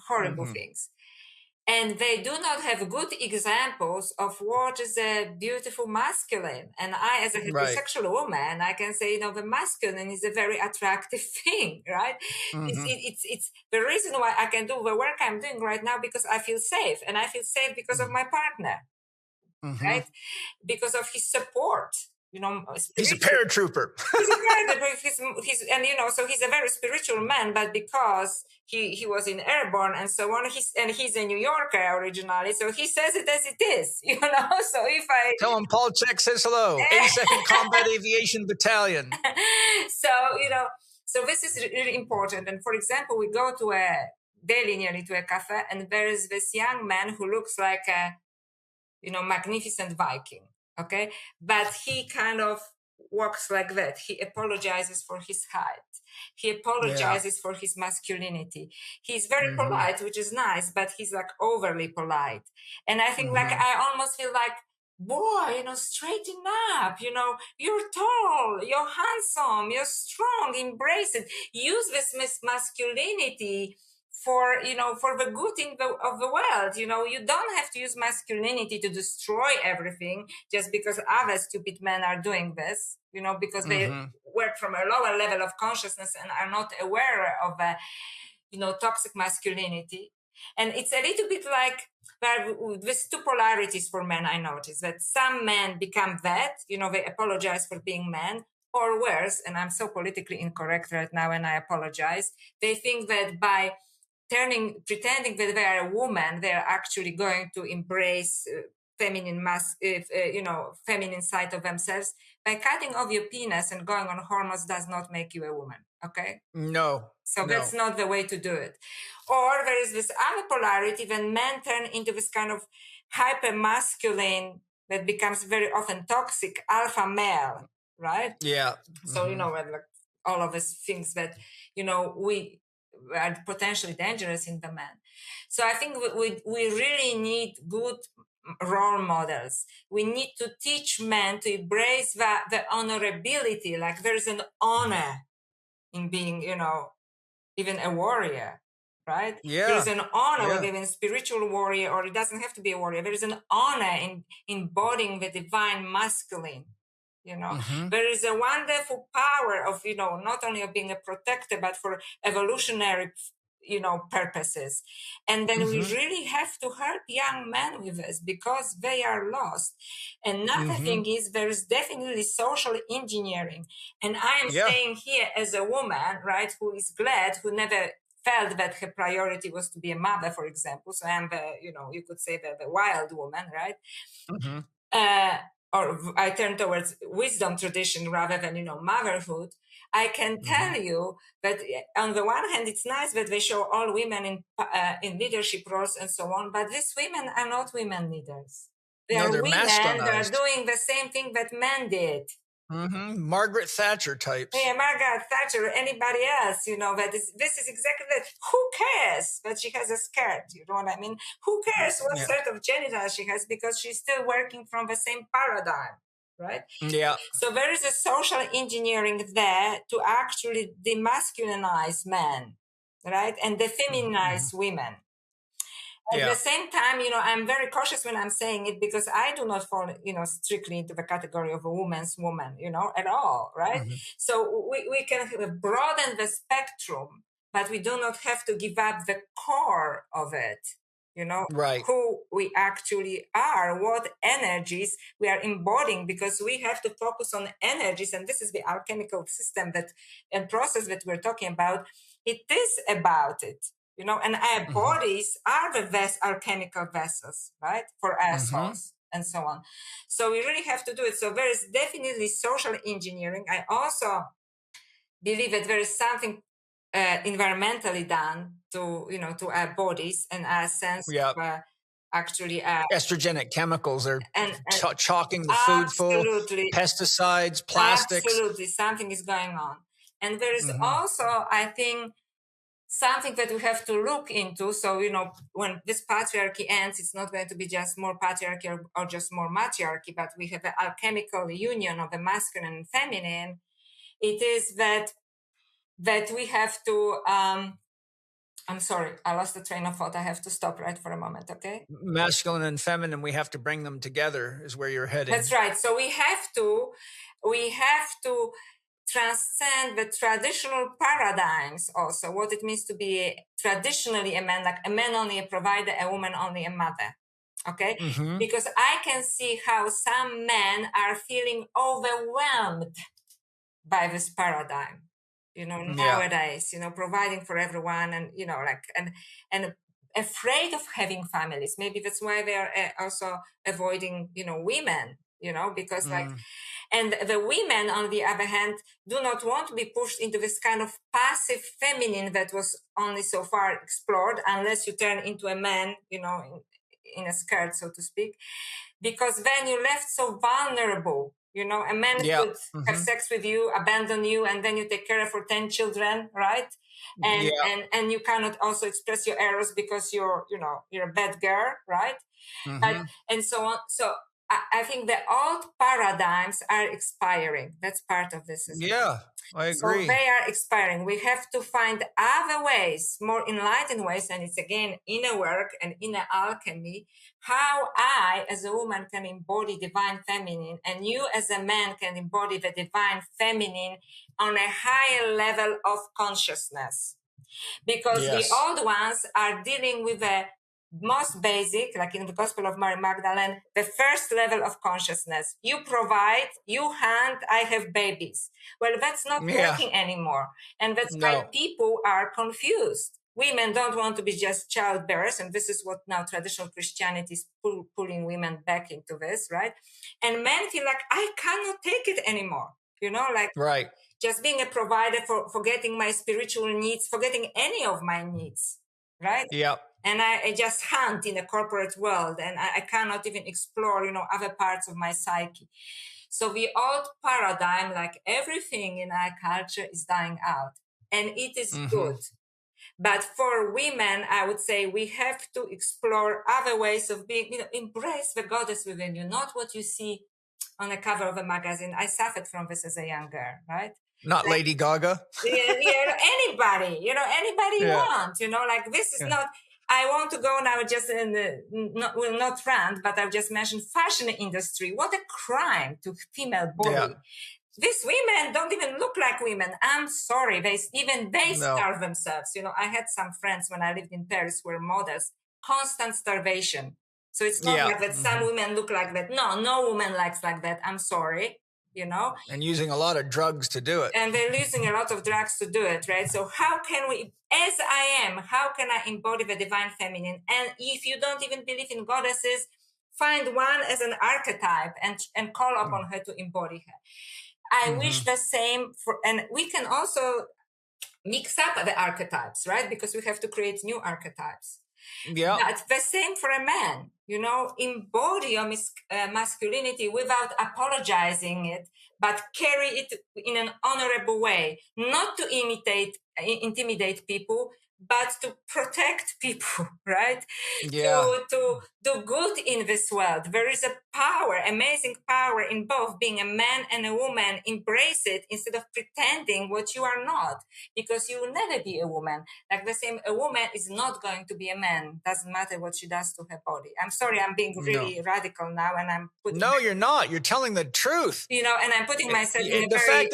S2: horrible things. And they do not have good examples of what is a beautiful masculine. And I, as a heterosexual woman, I can say, the masculine is a very attractive thing, right? It's the reason why I can do the work I'm doing right now, because I feel safe. And I feel safe because of my partner, right? Because of his support.
S1: He's a paratrooper.
S2: He's a paratrooper. And so he's a very spiritual man, but because he was in airborne and so on, he's a New Yorker originally, so he says it as it is. So if I
S1: tell him Paul Chek says hello, 82nd Combat Aviation Battalion.
S2: So this is really important. And for example, we go to daily nearly to a cafe, and there is this young man who looks like a magnificent Viking. Okay, but he kind of walks like that. He apologizes for his height. He apologizes for his masculinity. He's very polite, which is nice, but he's like overly polite. And I think I almost feel like, boy, straighten up. You're tall, you're handsome, you're strong, embrace it. Use this masculinity for the good of the world. You don't have to use masculinity to destroy everything just because other stupid men are doing this, because they work from a lower level of consciousness and are not aware of toxic masculinity. And it's a little bit like there's two polarities for men. I notice that some men become that, they apologize for being men, or worse, and I'm so politically incorrect right now and I apologize, they think that by pretending that they are a woman, they are actually going to embrace feminine side of themselves. By cutting off your penis and going on hormones does not make you a woman. Okay?
S1: No.
S2: That's not the way to do it. Or there is this other polarity when men turn into this kind of hyper masculine that becomes very often toxic alpha male, right?
S1: Yeah.
S2: So like all of these things that we are potentially dangerous in the man. So I think we really need good role models. We need to teach men to embrace the honorability, like there's an honor in being, even a warrior, right?
S1: Yeah.
S2: There's an honor of being a spiritual warrior, or it doesn't have to be a warrior. There is an honor in embodying the divine masculine. There is a wonderful power of, not only of being a protector, but for evolutionary, purposes. And then we really have to help young men with this because they are lost. Another thing is there is definitely social engineering. And I am saying here as a woman, right, who is glad, who never felt that her priority was to be a mother, for example. So I'm the, you could say the wild woman, right? Or I turn towards wisdom tradition rather than, motherhood. I can tell you that on the one hand, it's nice that they show all women in leadership roles and so on, but these women are not women leaders. They are women that are doing the same thing that men did.
S1: Margaret Thatcher types.
S2: Yeah, Margaret Thatcher or anybody else, this is exactly that. Who cares that she has a skirt? You know what I mean? Who cares what sort of genitals she has, because she's still working from the same paradigm, right?
S1: Yeah.
S2: So there is a social engineering there to actually demasculinize men, right? And defeminize women. At the same time, I'm very cautious when I'm saying it because I do not fall, strictly into the category of a woman's woman, at all, right? So we can broaden the spectrum, but we do not have to give up the core of it,
S1: Right.
S2: who we actually are, what energies we are embodying, because we have to focus on energies. And this is the alchemical system and process that we're talking about. It is about it, and our bodies are the alchemical vessels, right, for our souls and so on. So we really have to do it. So there is definitely social engineering. I also believe that there is something environmentally done to our bodies and our sense of actually
S1: estrogenic chemicals are
S2: and
S1: chalking the food full,
S2: absolutely,
S1: pesticides, plastics.
S2: Absolutely, something is going on. And there is also, I think, something that we have to look into. So, when this patriarchy ends, it's not going to be just more patriarchy or just more matriarchy, but we have an alchemical union of the masculine and feminine. It is that we have to, I'm sorry, I lost the train of thought. I have to stop right for a moment, okay?
S1: Masculine and feminine, we have to bring them together is where you're heading.
S2: That's right. So we have to transcend the traditional paradigms also, what it means to be traditionally a man, like a man only a provider, a woman only a mother. Okay? Because I can see how some men are feeling overwhelmed by this paradigm, nowadays, providing for everyone and, and afraid of having families. Maybe that's why they are also avoiding, women, because and the women, on the other hand, do not want to be pushed into this kind of passive feminine that was only so far explored, unless you turn into a man, in a skirt, so to speak, because then you're left so vulnerable. A man could have sex with you, abandon you, and then you take care for 10 children, right? And you cannot also express your Eros because you're a bad girl, right? And so on. So I think the old paradigms are expiring. That's part of this.
S1: Yeah, I agree.
S2: So they are expiring. We have to find other ways, more enlightened ways, and it's again inner work and inner alchemy, how I as a woman can embody divine feminine and you as a man can embody the divine feminine on a higher level of consciousness. Because the old ones are dealing with the most basic, like in the Gospel of Mary Magdalene, the first level of consciousness. You provide, you hunt, I have babies. Well, that's not working anymore. And that's why people are confused. Women don't want to be just childbearers, and this is what now traditional Christianity is pulling women back into this, right? And men feel like, I cannot take it anymore,
S1: right.
S2: Just being a provider, forgetting my spiritual needs, forgetting any of my needs, right?
S1: Yeah.
S2: And I just hunt in the corporate world, and I cannot even explore, other parts of my psyche. So the old paradigm, like everything in our culture, is dying out, and it is good. But for women, I would say we have to explore other ways of being, embrace the goddess within you, not what you see on the cover of a magazine. I suffered from this as a young girl, right?
S1: Not Lady Gaga.
S2: Anybody, anybody you want, this is not, I want to go now just will not rant, but I've just mentioned fashion industry. What a crime to female body. Yeah. These women don't even look like women. I'm sorry. They starve themselves. I had some friends when I lived in Paris who were models, constant starvation. So it's not like that some women look like that. No woman likes like that. I'm sorry.
S1: And using a lot of drugs to do it.
S2: And they're using a lot of drugs to do it, right? So how can we, as I am, how can I embody the divine feminine? And if you don't even believe in goddesses, find one as an archetype and call upon her to embody her. I wish the same and we can also mix up the archetypes, right? Because we have to create new archetypes.
S1: Yeah.
S2: But the same for a man, embody your masculinity without apologizing it, but carry it in an honorable way, not to intimidate people, but to protect people, right?
S1: Yeah.
S2: To do good in this world. There is a power, amazing power in both being a man and a woman. Embrace it instead of pretending what you are not, because you will never be a woman. Like the same, a woman is not going to be a man. Doesn't matter what she does to her body. I'm sorry, I'm being really radical now, and I'm putting.
S1: No, you're not. You're telling the truth.
S2: And I'm putting myself in
S1: the fact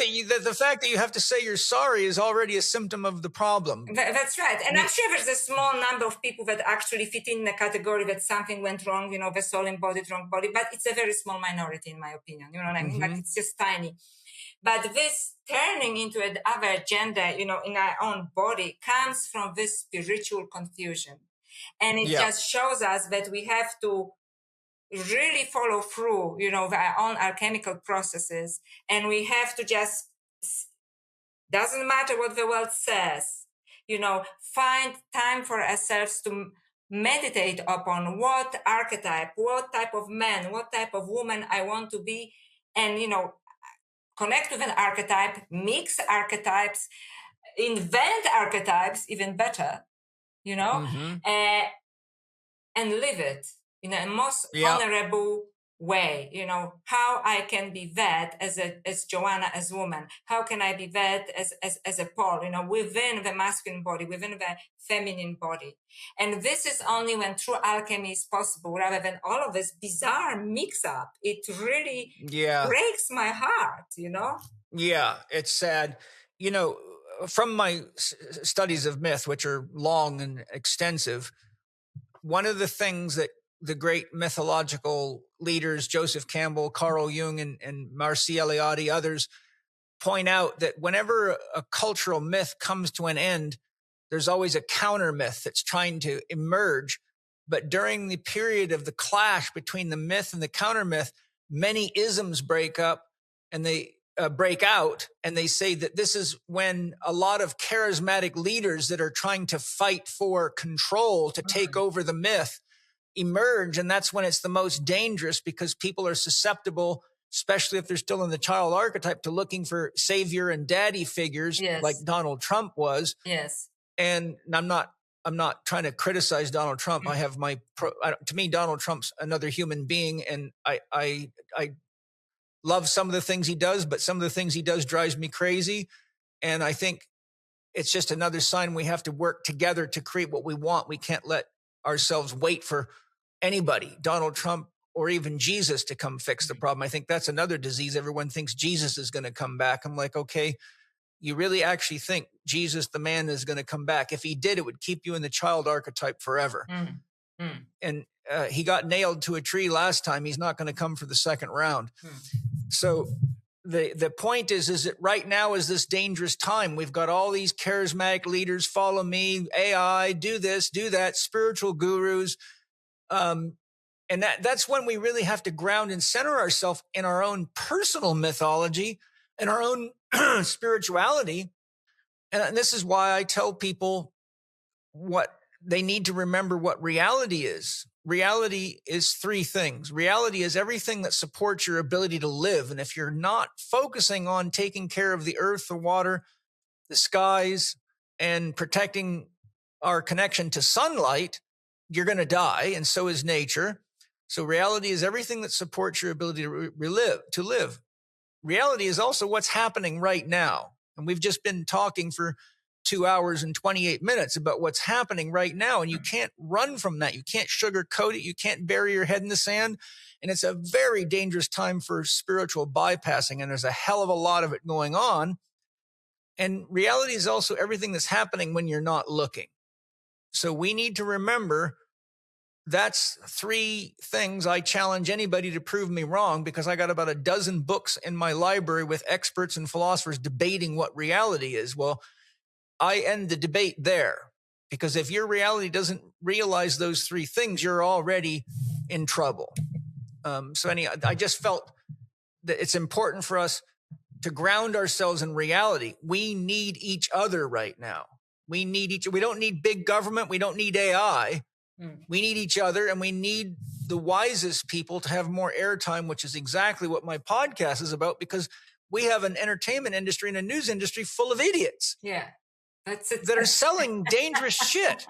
S1: that you have to say you're sorry is already a symptom of the problem.
S2: That's right. And I'm sure there's a small number of people that actually fit in the category that something went wrong, the soul embodied wrong body, but it's a very small minority in my opinion. You know what I mean? Like, it's just tiny. But this turning into another gender, in our own body comes from this spiritual confusion. And it just shows us that we have to really follow through, our own alchemical processes. And we have to just, doesn't matter what the world says, find time for ourselves to meditate upon what archetype, what type of man, what type of woman I want to be. And, connect with an archetype, mix archetypes, invent archetypes, even better, and live it in a most honorable way. How I can be that as Joanna, as woman. How can I be that as a Paul, within the masculine body, within the feminine body. And this is only when true alchemy is possible, rather than all of this bizarre mix up. It really breaks my heart,
S1: Yeah, it's sad. From my studies of myth, which are long and extensive, one of the things that the great mythological leaders, Joseph Campbell, Carl Jung, and Marci Eliade, others, point out that whenever a cultural myth comes to an end, there's always a counter myth that's trying to emerge. But during the period of the clash between the myth and the counter myth, many isms break up and they break out. And they say that this is when a lot of charismatic leaders that are trying to fight for control to take over the myth emerge. And that's when it's the most dangerous, because people are susceptible, especially if they're still in the child archetype, to looking for savior and daddy figures like Donald Trump was.
S2: Yes.
S1: And I'm not trying to criticize Donald Trump. I have to me, Donald Trump's another human being. And I love some of the things he does, but some of the things he does drives me crazy. And I think it's just another sign we have to work together to create what we want. We can't let ourselves wait for anybody, Donald Trump or even Jesus, to come fix the problem. I think that's another disease. Everyone thinks Jesus is going to come back. I'm like, okay, you really actually think Jesus, the man, is going to come back? If he did, it would keep you in the child archetype forever. And he got nailed to a tree last time. He's not going to come for the second round. So the point is that right now is this dangerous time. We've got all these charismatic leaders, follow me, AI, do this, do that, spiritual gurus. And that's when we really have to ground and center ourselves in our own personal mythology and our own spirituality. And this is why I tell people what they need to remember what reality is. Reality is three things. Reality is everything that supports your ability to live. And if you're not focusing on taking care of the earth, the water, the skies, and protecting our connection to sunlight, you're going to die. And so is nature. So reality is everything that supports your ability to live. Reality is also what's happening right now. And we've just been talking for 2 hours and 28 minutes about what's happening right now. And you can't run from that. You can't sugarcoat it. You can't bury your head in the sand. And it's a very dangerous time for spiritual bypassing. And there's a hell of a lot of it going on. And reality is also everything that's happening when you're not looking. So we need to remember that's three things I challenge anybody to prove me wrong, because I got about a dozen books in my library with experts and philosophers debating what reality is. Well, I end the debate there, because if your reality doesn't realize those three things, you're already in trouble. I just felt that it's important for us to ground ourselves in reality. We need each other right now. We don't need big government. We don't need AI. We need each other, and we need the wisest people to have more airtime, which is exactly what my podcast is about, because we have an entertainment industry and a news industry full of idiots.
S2: Yeah.
S1: That are selling dangerous shit.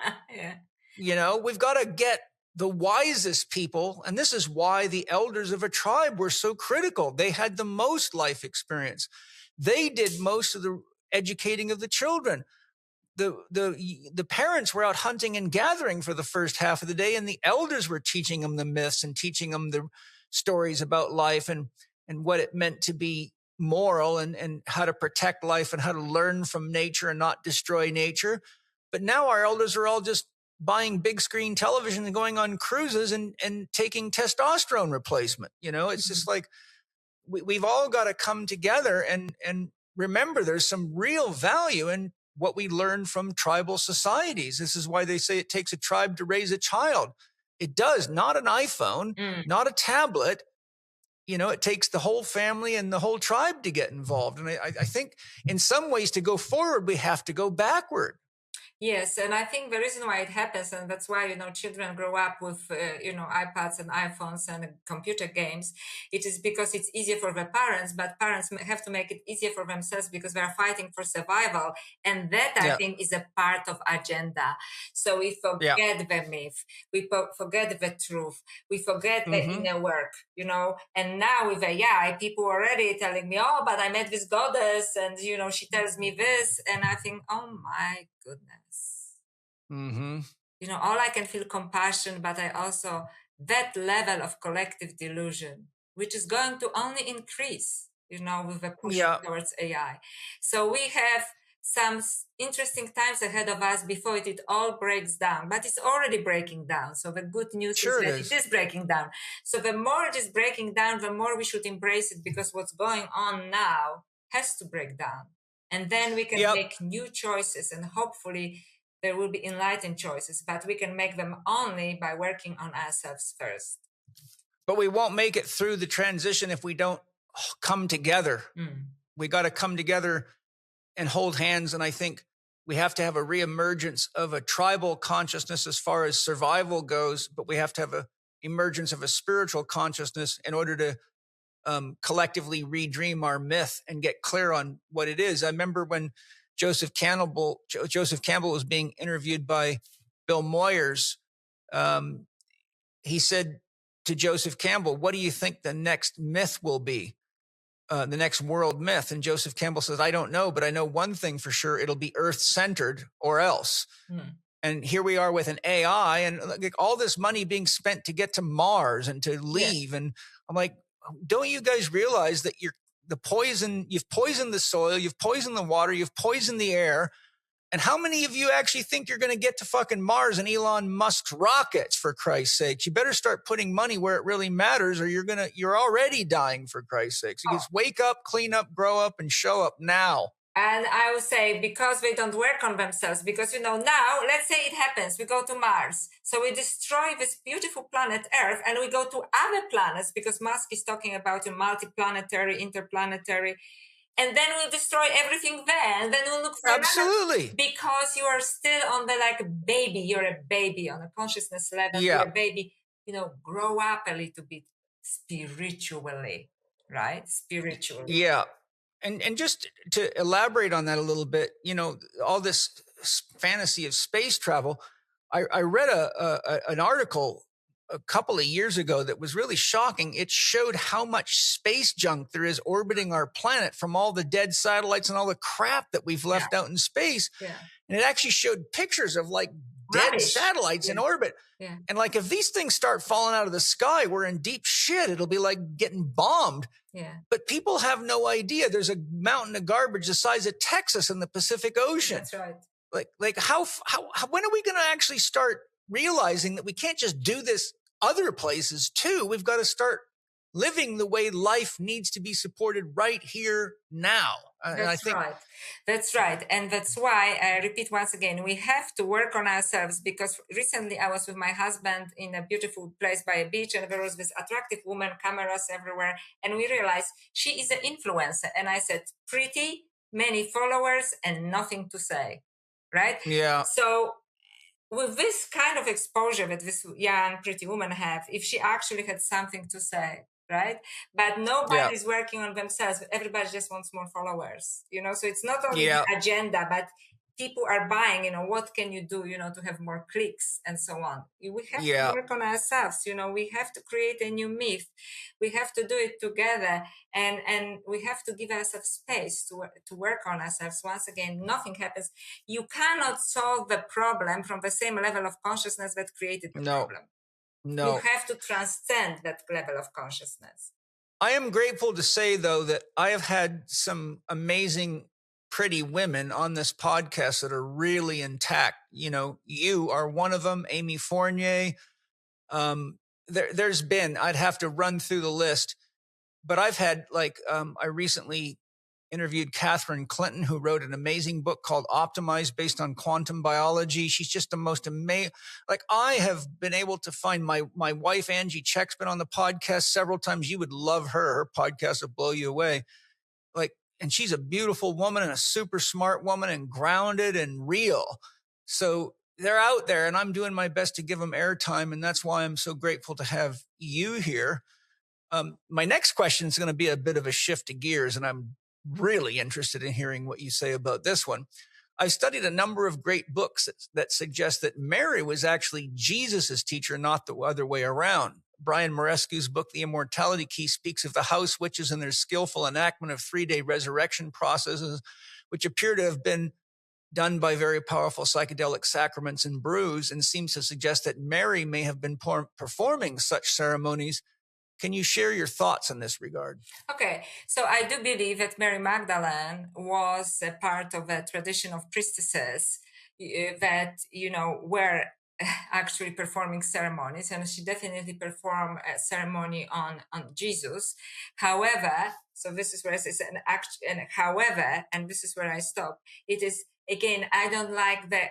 S2: Yeah.
S1: We've got to get the wisest people, and this is why the elders of a tribe were so critical. They had the most life experience. They did most of the educating of the children. The parents were out hunting and gathering for the first half of the day, and the elders were teaching them the myths and teaching them the stories about life and what it meant to be moral and how to protect life and how to learn from nature and not destroy nature. But now our elders are all just buying big screen television and going on cruises and taking testosterone replacement. It's just like we've all got to come together and remember there's some real value in what we learn from tribal societies. This is why they say it takes a tribe to raise a child. It does, not an iPhone, not a tablet. It takes the whole family and the whole tribe to get involved. And I think in some ways to go forward, we have to go backward.
S2: Yes, and I think the reason why it happens, and that's why, children grow up with, iPads and iPhones and computer games, it is because it's easier for the parents, but parents have to make it easier for themselves because they're fighting for survival. And that, I think, is a part of agenda. So we forget the myth, we forget the truth, we forget the inner work, and now with AI, people are already telling me, oh, but I met this goddess and, she tells me this. And I think, oh my goodness. All I can feel compassion, but I also that level of collective delusion, which is going to only increase, with the push towards AI. So we have some interesting times ahead of us before it all breaks down, but it's already breaking down. So the good news is that it is breaking down. So the more it is breaking down, the more we should embrace it, because what's going on now has to break down. And then we can make new choices, and hopefully there will be enlightened choices, but we can make them only by working on ourselves first.
S1: But we won't make it through the transition if we don't come together. We got to come together and hold hands. And I think we have to have a reemergence of a tribal consciousness as far as survival goes, but we have to have an emergence of a spiritual consciousness in order to collectively redream our myth and get clear on what it is. I remember when Joseph Campbell was being interviewed by Bill Moyers. He said to Joseph Campbell, what do you think the next myth will be? The next world myth? And Joseph Campbell says, I don't know, but I know one thing for sure. It'll be earth-centered or else. And here we are with an AI and like all this money being spent to get to Mars and to leave. And I'm like, don't you guys realize that you've poisoned the soil, you've poisoned the water, you've poisoned the air. And how many of you actually think you're going to get to fucking Mars and Elon Musk's rockets, for Christ's sakes? You better start putting money where it really matters, or you're already dying, for Christ's sakes. You just wake up, clean up, grow up, and show up now.
S2: And I would say because they don't work on themselves, because, now, let's say it happens, we go to Mars. So we destroy this beautiful planet Earth and we go to other planets, because Musk is talking about multiplanetary, interplanetary. And then we'll destroy everything there. And then we'll look for
S1: absolutely
S2: another, because you are still on the baby. You're a baby on a consciousness level. You're a baby. Grow up a little bit spiritually, right? Spiritually.
S1: Yeah. And just to elaborate on that a little bit, all this fantasy of space travel, I read an article a couple of years ago that was really shocking. It showed how much space junk there is orbiting our planet from all the dead satellites and all the crap that we've left out in space. And it actually showed pictures of dead satellites in orbit. And if these things start falling out of the sky, we're in deep shit. It'll be like getting bombed. But people have no idea. There's a mountain of garbage the size of Texas in the Pacific Ocean.
S2: That's right.
S1: How when are we going to actually start realizing that we can't just do this other places too? We've got to start living the way life needs to be supported right here now.
S2: Right. That's right. And that's why I repeat once again, we have to work on ourselves, because recently I was with my husband in a beautiful place by a beach, and there was this attractive woman, cameras everywhere. And we realized she is an influencer. And I said, pretty, many followers and nothing to say. Right?
S1: Yeah.
S2: So with this kind of exposure that this young, pretty woman have, if she actually had something to say, right? But nobody's working on themselves. Everybody just wants more followers, so it's not only the agenda, but people are buying, what can you do, to have more clicks and so on. We have to
S1: Yeah.
S2: work on ourselves, we have to create a new myth. We have to do it together, and we have to give ourselves space to work on ourselves. Once again, nothing happens. You cannot solve the problem from the same level of consciousness that created the
S1: No.
S2: problem.
S1: No.
S2: You have to transcend that level of consciousness.
S1: I am grateful to say, though, that I have had some amazing, pretty women on this podcast that are really intact. You are one of them, Amy Fournier. There's been, I'd have to run through the list, but I've had I recently interviewed Catherine Clinton, who wrote an amazing book called Optimized based on quantum biology. She's just the most amazing. I have been able to find my wife, Angie Chek's been on the podcast several times. You would love her. Her podcast will blow you away. And she's a beautiful woman and a super smart woman and grounded and real. So they're out there, and I'm doing my best to give them airtime. And that's why I'm so grateful to have you here. My next question is going to be a bit of a shift of gears, and I'm really interested in hearing what you say about this one. I've studied a number of great books that suggest that Mary was actually Jesus's teacher, not the other way around. Brian Marescu's book, The Immortality Key, speaks of the house witches and their skillful enactment of 3-day resurrection processes, which appear to have been done by very powerful psychedelic sacraments and brews, and seems to suggest that Mary may have been performing such ceremonies. Can you share your thoughts in this regard?
S2: Okay, so I do believe that Mary Magdalene was a part of a tradition of priestesses that, were actually performing ceremonies, and she definitely performed a ceremony on Jesus. However, so this is where it is an act, and however, and this is where I stop. It is, again, I don't like the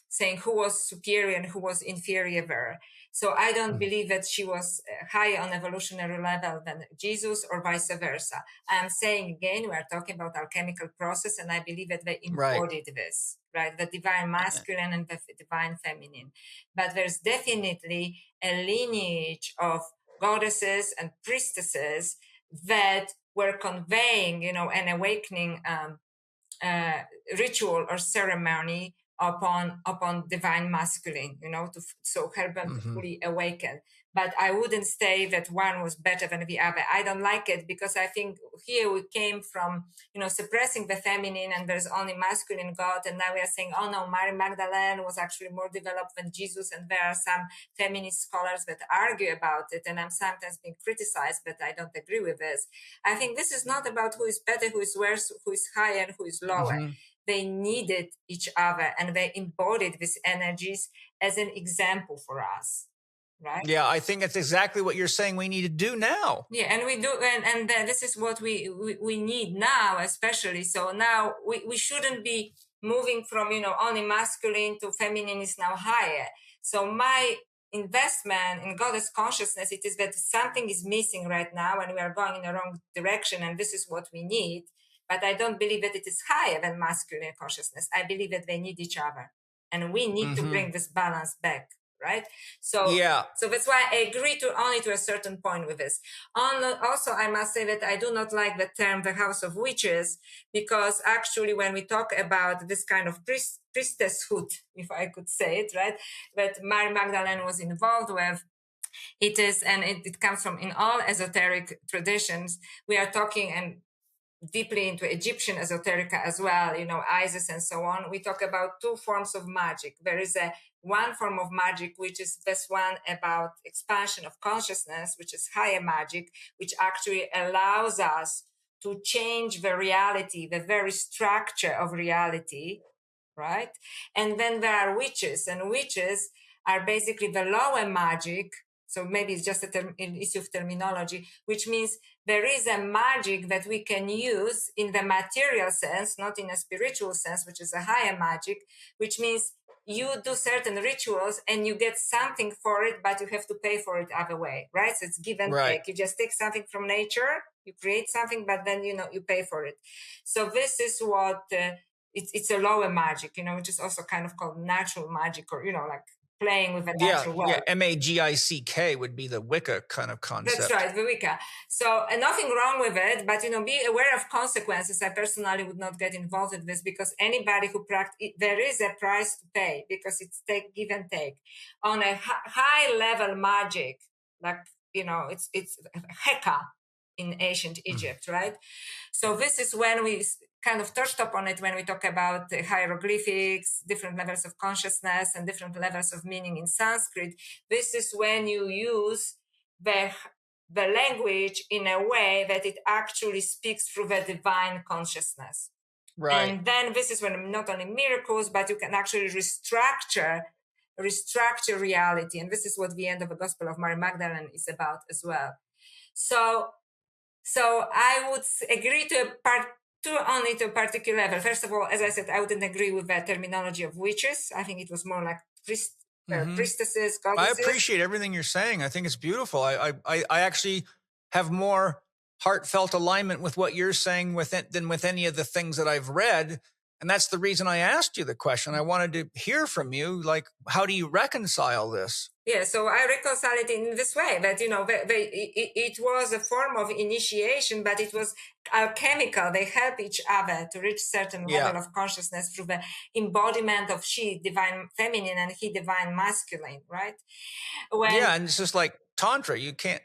S2: saying who was superior and who was inferior. So I don't believe that she was higher on evolutionary level than Jesus or vice versa. I'm saying again, we are talking about alchemical process, and I believe that they embodied this, right? The divine masculine and the divine feminine. But there's definitely a lineage of goddesses and priestesses that were conveying, an awakening ritual or ceremony upon divine masculine, so help them to fully awaken. But I wouldn't say that one was better than the other. I don't like it, because I think here we came from, suppressing the feminine, and there's only masculine God, and now we are saying, oh no, Mary Magdalene was actually more developed than Jesus, and there are some feminist scholars that argue about it, and I'm sometimes being criticized, but I don't agree with this. I think this is not about who is better, who is worse, who is higher, and who is lower. They needed each other, and they embodied these energies as an example for us, right?
S1: Yeah, I think that's exactly what you're saying we need to do now.
S2: Yeah, and we do, and this is what we need now, especially. So now we shouldn't be moving from, only masculine to feminine is now higher. So my investment in goddess consciousness, it is that something is missing right now, and we are going in the wrong direction, and this is what we need. But I don't believe that it is higher than masculine consciousness. I believe that they need each other, and we need to bring this balance back, right? So that's why I agree only to a certain point with this. Also, I must say that I do not like the term the house of witches, because actually when we talk about this kind of priestesshood, if I could say it, right, that Mary Magdalene was involved with, it is, and it comes from, in all esoteric traditions, we are talking, and deeply into Egyptian esoterica as well, Isis and so on. We talk about two forms of magic. There is one form of magic, which is this one about expansion of consciousness, which is higher magic, which actually allows us to change the reality, the very structure of reality, right? And then there are witches, and witches are basically the lower magic. So maybe it's just an issue of terminology, which means there is a magic that we can use in the material sense, not in a spiritual sense, which is a higher magic, which means you do certain rituals and you get something for it, but you have to pay for it other way, right? So it's give and take. You just take something from nature, you create something, but then, you pay for it. So this is what, it's a lower magic, which is also kind of called natural magic, or, like playing with the natural world.
S1: Yeah, Magick would be the Wicca kind of concept.
S2: That's right, the Wicca. So nothing wrong with it, but be aware of consequences. I personally would not get involved in this, because anybody who practice, there is a price to pay, because it's give and take. On a high level magic, like it's Heka in ancient Egypt, right? So this is when we kind of touched upon it when we talk about the hieroglyphics, different levels of consciousness and different levels of meaning in Sanskrit. This is when you use the language in a way that it actually speaks through the divine consciousness.
S1: Right.
S2: And then this is when not only miracles, but you can actually restructure reality. And this is what the end of the Gospel of Mary Magdalene is about as well. So I would agree only to a particular level. First of all, as I said, I wouldn't agree with the terminology of witches. I think it was more like priestesses, goddesses.
S1: I appreciate everything you're saying. I think it's beautiful. I actually have more heartfelt alignment with what you're saying than with any of the things that I've read. And that's the reason I asked you the question. I wanted to hear from you, like, how do you reconcile this?
S2: Yeah, so I reconcile it in this way, that, it was a form of initiation, but it was alchemical. They help each other to reach certain level of consciousness through the embodiment of she, divine feminine, and he, divine masculine, right?
S1: And it's just like Tantra.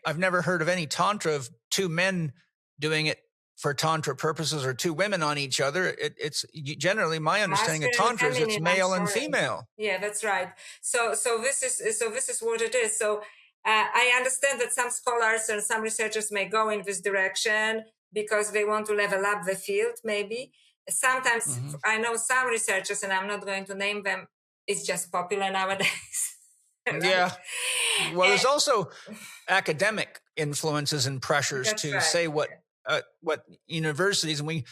S1: I've never heard of any Tantra of two men doing it for Tantra purposes, or two women on each other. It's generally my understanding of Tantra is it's male and female.
S2: Yeah, that's right. So this is what it is. So I understand that some scholars and some researchers may go in this direction because they want to level up the field, maybe. Sometimes I know some researchers, and I'm not going to name them, it's just popular nowadays. Right?
S1: Yeah. Well, there's also academic influences and pressures to say what universities, and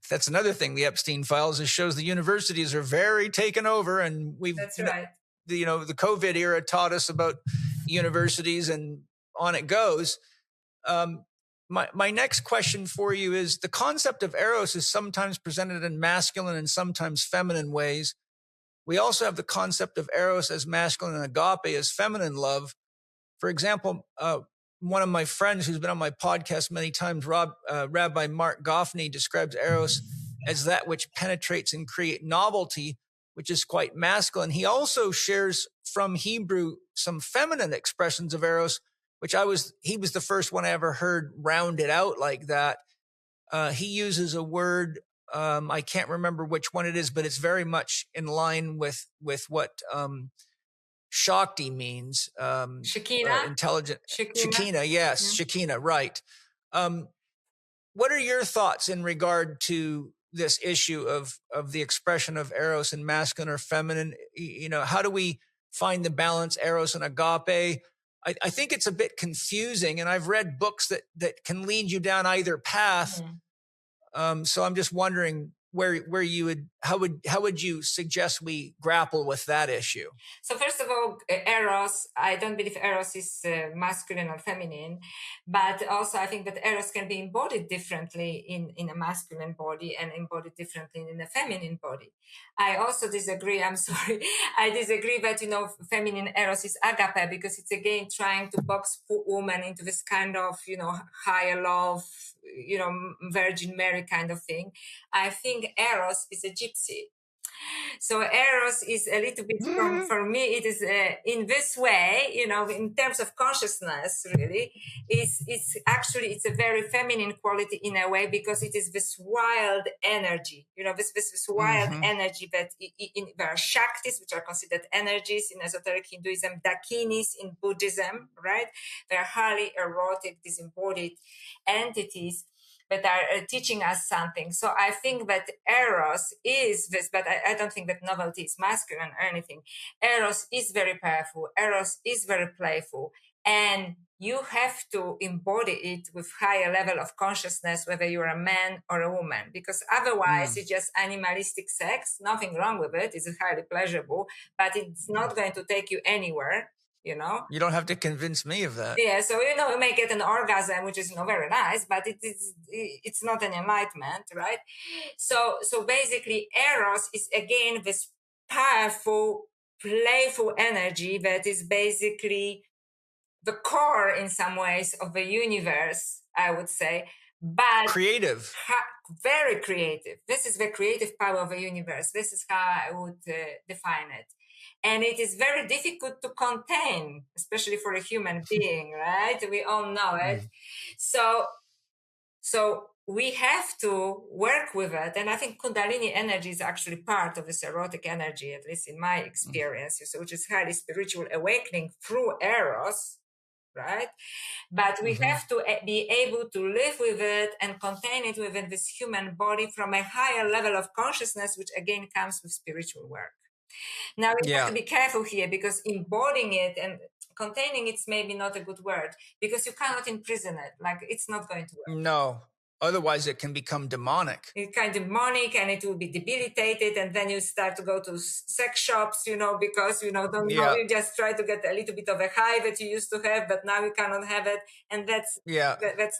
S1: that's another thing, the Epstein files, it shows the universities are very taken over, and
S2: that's right.
S1: The COVID era taught us about universities, and on it goes. My next question for you is, the concept of Eros is sometimes presented in masculine and sometimes feminine ways. We also have the concept of Eros as masculine and agape as feminine love. For example, one of my friends who's been on my podcast many times, Rabbi Mark Goffney, describes Eros as that which penetrates and creates novelty, which is quite masculine. He also shares from Hebrew some feminine expressions of Eros, which he was the first one I ever heard rounded out like that. He uses a word, I can't remember which one it is, but it's very much in line with what Shakti means.
S2: Shekinah?
S1: Intelligent. Shekinah, yes. Mm-hmm. Shekinah, right. What are your thoughts in regard to this issue of the expression of Eros and masculine or feminine? How do we find the balance, Eros and agape? I think it's a bit confusing, and I've read books that can lead you down either path. Mm-hmm. So I'm just wondering how would you suggest we grapple with that issue?
S2: So first of all, Eros, I don't believe Eros is masculine or feminine, but also I think that Eros can be embodied differently in a masculine body and embodied differently in a feminine body. I also disagree. I'm sorry. I disagree that, feminine Eros is agape, because it's again trying to box woman into this kind of, higher love, Virgin Mary kind of thing. I think Eros is a gypsy. So Eros is a little bit for me, it is in this way, in terms of consciousness, really, it's a very feminine quality in a way, because it is this wild energy, this wild energy that there are Shaktis, which are considered energies in esoteric Hinduism, Dakinis in Buddhism, right? They are highly erotic, disembodied entities that are teaching us something. So I think that Eros is this, but I don't think that novelty is masculine or anything. Eros is very powerful. Eros is very playful. And you have to embody it with higher level of consciousness, whether you're a man or a woman, because otherwise it's just animalistic sex. Nothing wrong with it. It's highly pleasurable, but it's not going to take you anywhere.
S1: You don't have to convince me of that.
S2: Yeah, so you may get an orgasm, which is very nice, but it's not an enlightenment, right? So basically, Eros is again this powerful playful energy that is basically the core in some ways of the universe, I would say, but
S1: creative.
S2: Very creative. This is the creative power of the universe. This is how I would define it. And it is very difficult to contain, especially for a human being, right? We all know it. So we have to work with it. And I think Kundalini energy is actually part of this erotic energy, at least in my experience, which is highly spiritual awakening through Eros, right? But we have to be able to live with it and contain it within this human body from a higher level of consciousness, which again comes with spiritual work. Now we have to be careful here, because embodying it and containing it's maybe not a good word, because you cannot imprison it. Like, it's not going to work.
S1: No. Otherwise, it can become demonic.
S2: It's kind of demonic, and it will be debilitated. And then you start to go to sex shops, because you just try to get a little bit of a high that you used to have, but now you cannot have it. And that's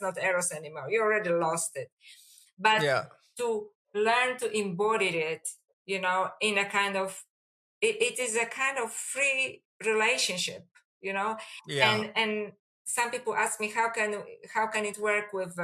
S2: not Eros anymore. You already lost it. But to learn to embody it, in a kind of, it is a kind of free relationship, and some people ask me, how can it work with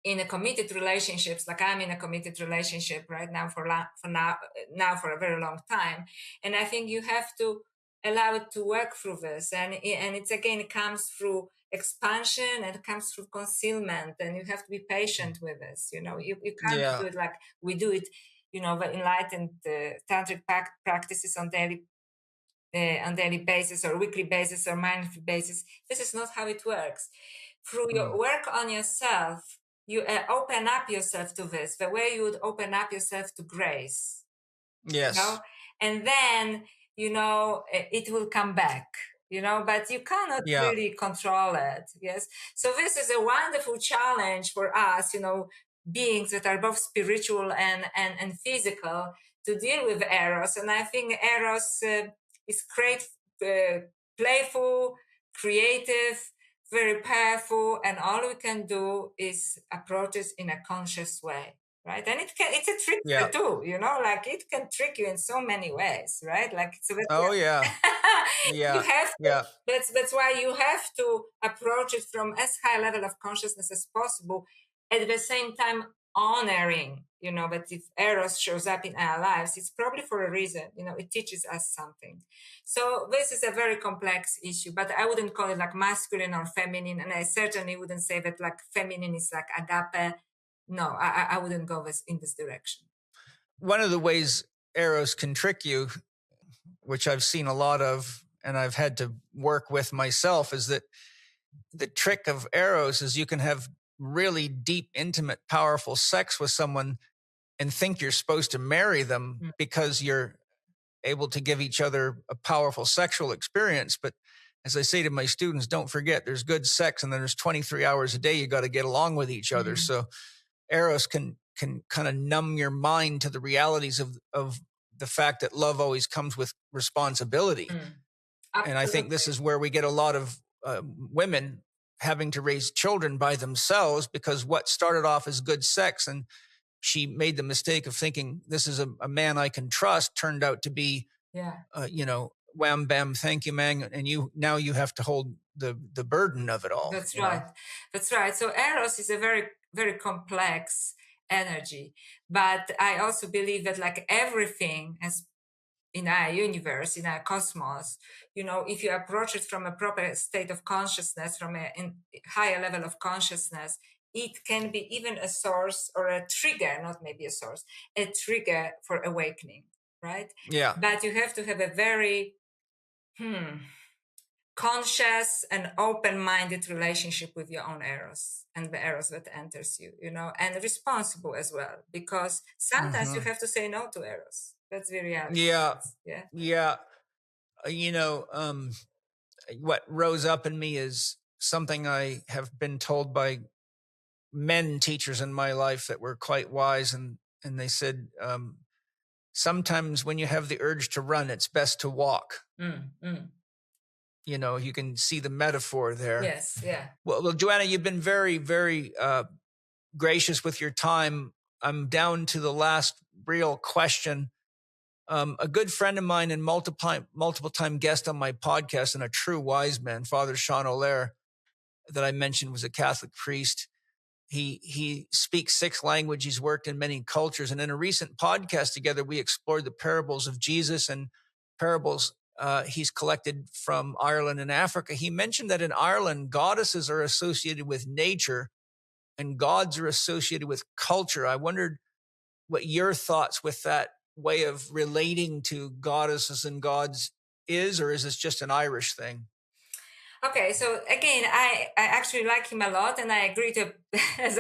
S2: in a committed relationships? Like, I'm in a committed relationship right now for a very long time, and I think you have to allow it to work through this, and it's again, it comes through expansion, and it comes through concealment, and you have to be patient with this. You can't do it like we do it. The enlightened tantric practices on daily basis, or weekly basis, or monthly basis. This is not how it works. Through your work on yourself, you open up yourself to this, the way you would open up yourself to grace.
S1: Yes.
S2: And then, it will come back, but you cannot really control it. Yes. So this is a wonderful challenge for us, beings that are both spiritual and physical, to deal with Eros. And I think Eros is great, playful, creative, very powerful, and all we can do is approach it in a conscious way, right? And it's a trick too, like, it can trick you in so many ways, right? Like, you have to, that's why you have to approach it from as high level of consciousness as possible, at the same time honoring, that if Eros shows up in our lives, it's probably for a reason. It teaches us something. So this is a very complex issue, but I wouldn't call it like masculine or feminine, and I certainly wouldn't say that like feminine is like agape. No, I wouldn't go in this direction.
S1: One of the ways Eros can trick you, which I've seen a lot of, and I've had to work with myself, is that the trick of Eros is you can have really deep, intimate, powerful sex with someone and think you're supposed to marry them because you're able to give each other a powerful sexual experience. But as I say to my students, don't forget there's good sex, and then there's 23 hours a day you got to get along with each other. So Eros can kind of numb your mind to the realities of the fact that love always comes with responsibility. And I think this is where we get a lot of women having to raise children by themselves, because what started off as good sex, and she made the mistake of thinking this is a man I can trust, turned out to be, wham, bam, thank you, man. And you have to hold the burden of it all.
S2: That's right. That's right. So Eros is a very, very complex energy. But I also believe that, like everything as in our universe, in our cosmos, if you approach it from a proper state of consciousness, from a higher level of consciousness, it can be even a source or a trigger, not maybe a source, a trigger for awakening, right?
S1: Yeah.
S2: But you have to have a very conscious and open-minded relationship with your own Eros and the Eros that enters you, and responsible as well, because sometimes you have to say no to Eros. That's the reality.
S1: Yeah. What rose up in me is something I have been told by men teachers in my life that were quite wise. And they said, sometimes when you have the urge to run, it's best to walk. You can see the metaphor there.
S2: Yes. Yeah.
S1: Well, Joanna, you've been very, very gracious with your time. I'm down to the last real question. A good friend of mine and multiple time guest on my podcast and a true wise man, Father Sean O'Lear, that I mentioned, was a Catholic priest. He speaks 6 languages. He's worked in many cultures. And in a recent podcast together, we explored the parables of Jesus and parables he's collected from Ireland and Africa. He mentioned that in Ireland, goddesses are associated with nature and gods are associated with culture. I wondered what your thoughts with that way of relating to goddesses and gods is, or is this just an Irish thing?
S2: Okay, so again, I actually like him a lot, and I agree to as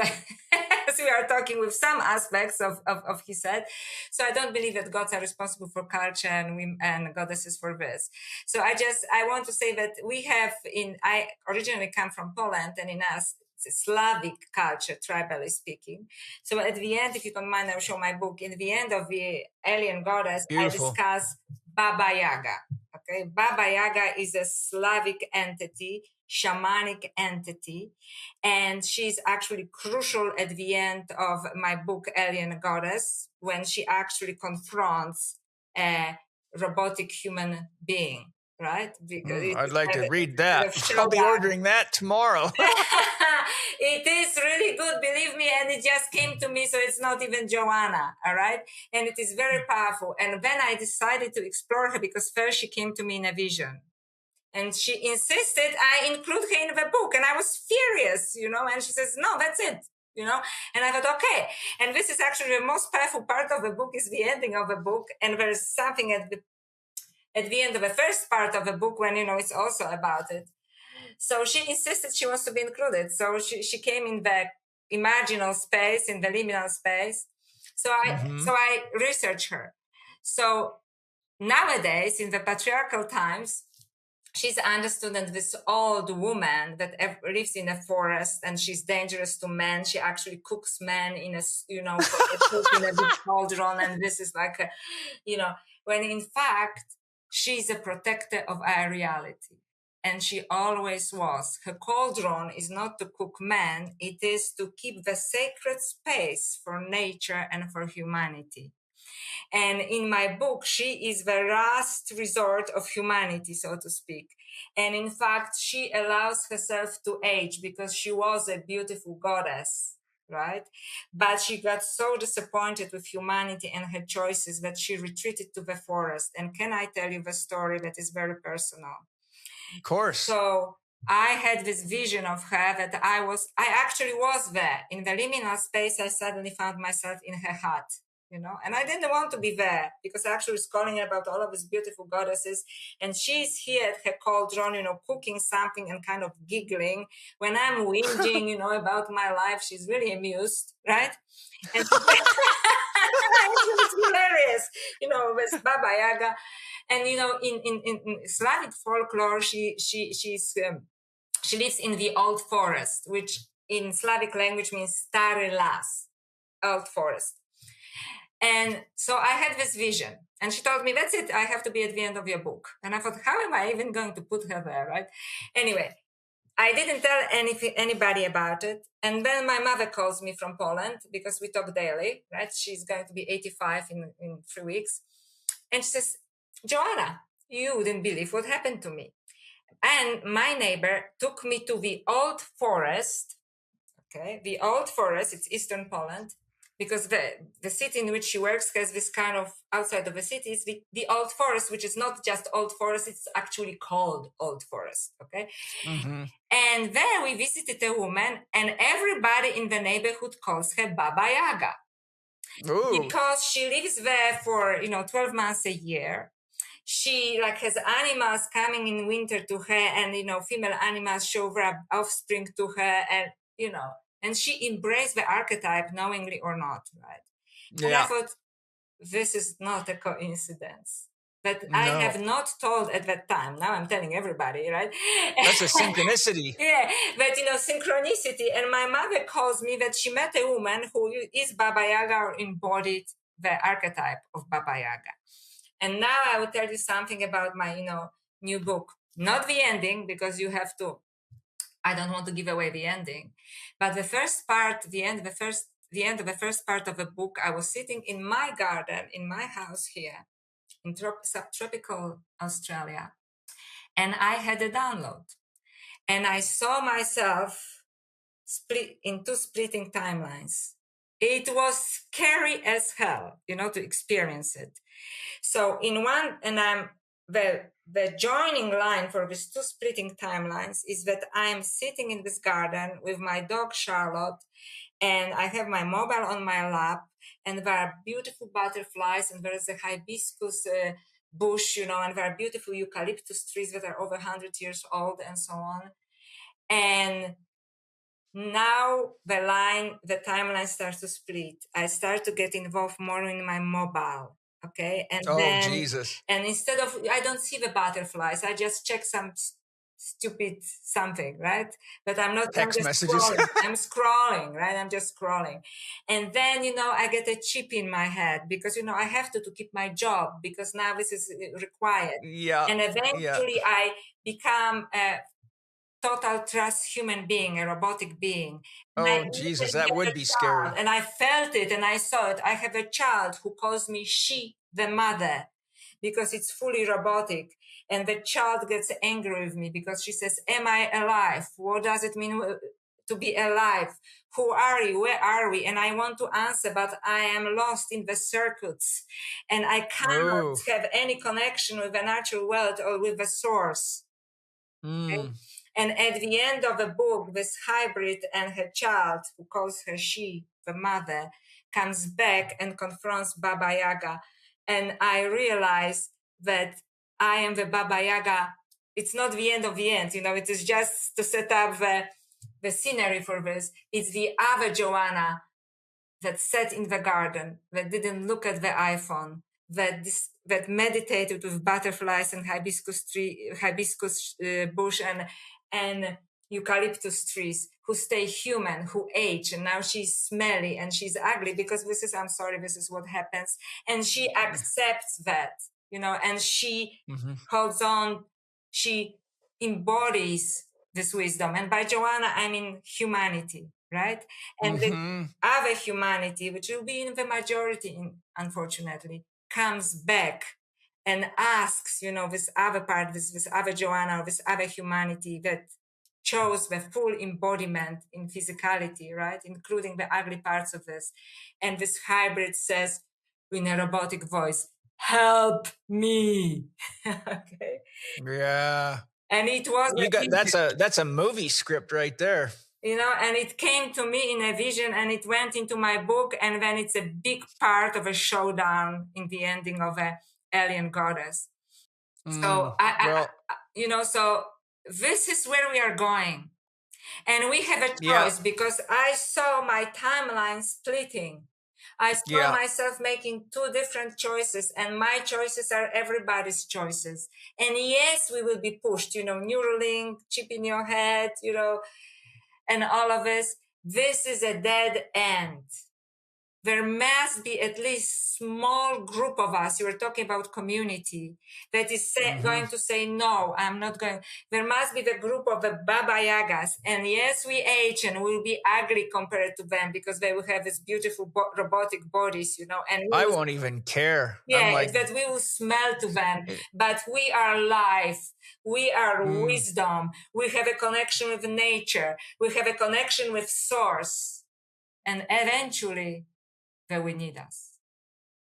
S2: we are talking with some aspects of he said. So I don't believe that gods are responsible for culture and goddesses for this. So I want to say that I originally come from Poland, and in us it's Slavic culture, tribally speaking. So at the end, if you don't mind, I'll show my book. In the end of the alien goddess,
S1: Beautiful.
S2: I discuss Baba Yaga. Okay, Baba Yaga is a Slavic entity, shamanic entity, and she's actually crucial at the end of my book, Alien Goddess, when she actually confronts a robotic human being, right? Because
S1: I'd like to read that.
S2: Show
S1: I'll be ordering that tomorrow.
S2: It is really good, believe me, and it just came to me, so it's not even Joanna, all right? And it is very powerful. And then I decided to explore her because first she came to me in a vision. And she insisted I include her in the book. And I was furious, and she says, no, that's it, And I thought, okay. And this is actually the most powerful part of the book is the ending of the book. And there's something at the end of the first part of the book when, it's also about it. So she insisted she wants to be included. So she came in the imaginal space, in the liminal space. So I researched her. So nowadays, in the patriarchal times, she's understood as this old woman that lives in a forest, and she's dangerous to men. She actually cooks men in a in a big cauldron, and this is like when in fact she's a protector of our reality. And she always was. Her cauldron is not to cook men, it is to keep the sacred space for nature and for humanity. And in my book, she is the last resort of humanity, so to speak. And in fact, she allows herself to age because she was a beautiful goddess, right? But she got so disappointed with humanity and her choices that she retreated to the forest. And can I tell you the story that is very personal?
S1: Of course.
S2: So I had this vision of her that I actually was there in the liminal space. I suddenly found myself in her hut, and I didn't want to be there because I actually was calling about all of these beautiful goddesses. And she's here at her cauldron, cooking something and kind of giggling. When I'm whinging, about my life, she's really amused, right? And it's hilarious, with Baba Yaga. And in Slavic folklore, she lives in the old forest, which in Slavic language means stary las, old forest. And so I had this vision, and she told me, "That's it. I have to be at the end of your book." And I thought, how am I even going to put her there, right? Anyway, I didn't tell anybody about it. And then my mother calls me from Poland because we talk daily, right? She's going to be 85 in 3 weeks, and she says, "Joanna, you wouldn't believe what happened to me." And my neighbor took me to the old forest. Okay, the old forest, it's Eastern Poland, because the city in which she works has this kind of, outside of the city, is the old forest, which is not just old forest, it's actually called old forest, okay? Mm-hmm. And there we visited a woman, and everybody in the neighborhood calls her Baba Yaga. Ooh. Because she lives there for 12 months a year. She has animals coming in winter to her, and female animals show their offspring to her, and and she embraced the archetype knowingly or not, right? Yeah. And I thought, this is not a coincidence. But no. I have not told at that time. Now I'm telling everybody, right?
S1: That's a synchronicity.
S2: Yeah, but synchronicity. And my mother calls me that she met a woman who is Baba Yaga, or embodied the archetype of Baba Yaga. And now I will tell you something about my, new book. Not the ending, because you have to. I don't want to give away the ending, but the first part, the end of the first part of the book, I was sitting in my garden, in my house here, in subtropical Australia. And I had a download. And I saw myself split into splitting timelines. It was scary as hell, to experience it. So in one, and I'm the joining line for these two splitting timelines is that I'm sitting in this garden with my dog Charlotte, and I have my mobile on my lap, and there are beautiful butterflies, and there is a hibiscus bush, and there are beautiful eucalyptus trees that are over 100 years old, and so on. And now the timeline starts to split. I start to get involved more in my mobile. Okay. And
S1: Jesus.
S2: And instead of, I don't see the butterflies, I just check some stupid something, right? But I'm not
S1: text messages.
S2: Scrolling. I'm scrolling, right? I'm just scrolling. And then, I get a chip in my head because, I have to keep my job because now this is required.
S1: Yeah.
S2: And eventually I become a total transhuman being, a robotic being.
S1: Oh, Jesus, that would be scary.
S2: And I felt it and I saw it. I have a child who calls me she, the mother, because it's fully robotic. And the child gets angry with me because she says, am I alive? What does it mean to be alive? Who are you? Where are we? And I want to answer, but I am lost in the circuits. And I cannot have any connection with the natural world or with the source. Okay? And at the end of the book, this hybrid and her child, who calls her she, the mother, comes back and confronts Baba Yaga. And I realize that I am the Baba Yaga. It's not the end of the end, it is just to set up the scenery for this. It's the other Joanna that sat in the garden, that didn't look at the iPhone, that meditated with butterflies and hibiscus bush and eucalyptus trees, who stay human, who age, and now she's smelly and she's ugly because this is what happens. And she accepts that, and she holds on, she embodies this wisdom. And by Joanna, I mean humanity, right? And the other humanity, which will be in the majority, unfortunately, comes back and asks, this other part, this other Joanna, this other humanity that chose the full embodiment in physicality, right? Including the ugly parts of this. And this hybrid says in a robotic voice, help me. Okay.
S1: Yeah.
S2: And it was
S1: that's a movie script right there.
S2: And it came to me in a vision and it went into my book, and then it's a big part of a showdown in the ending of a alien goddess. So so this is where we are going. And we have a choice because I saw my timeline splitting. I saw myself making two different choices, and my choices are everybody's choices. And yes, we will be pushed, Neuralink, chip in your head, and all of this. This is a dead end. There must be at least small group of us, you were talking about community, that is going to say, no, I'm not going. There must be the group of the Baba Yagas. And yes, we age and we'll be ugly compared to them because they will have these beautiful robotic bodies, and
S1: I won't even care.
S2: Yeah, that we will smell to them. But we are life. We are wisdom. We have a connection with nature. We have a connection with source. And eventually, that we need us.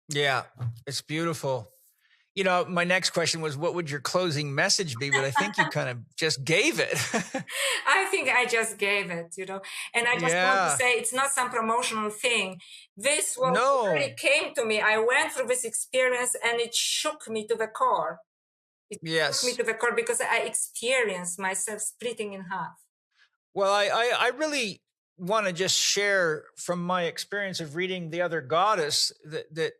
S1: Yeah, it's beautiful. My next question was, what would your closing message be? But I think you kind of just gave it.
S2: I think I just gave it, And I just want to say it's not some promotional thing. This really came to me. I went through this experience and it shook me to the core. It shook me to the core because I experienced myself splitting in half.
S1: Well, I really want to just share from my experience of reading The Other Goddess that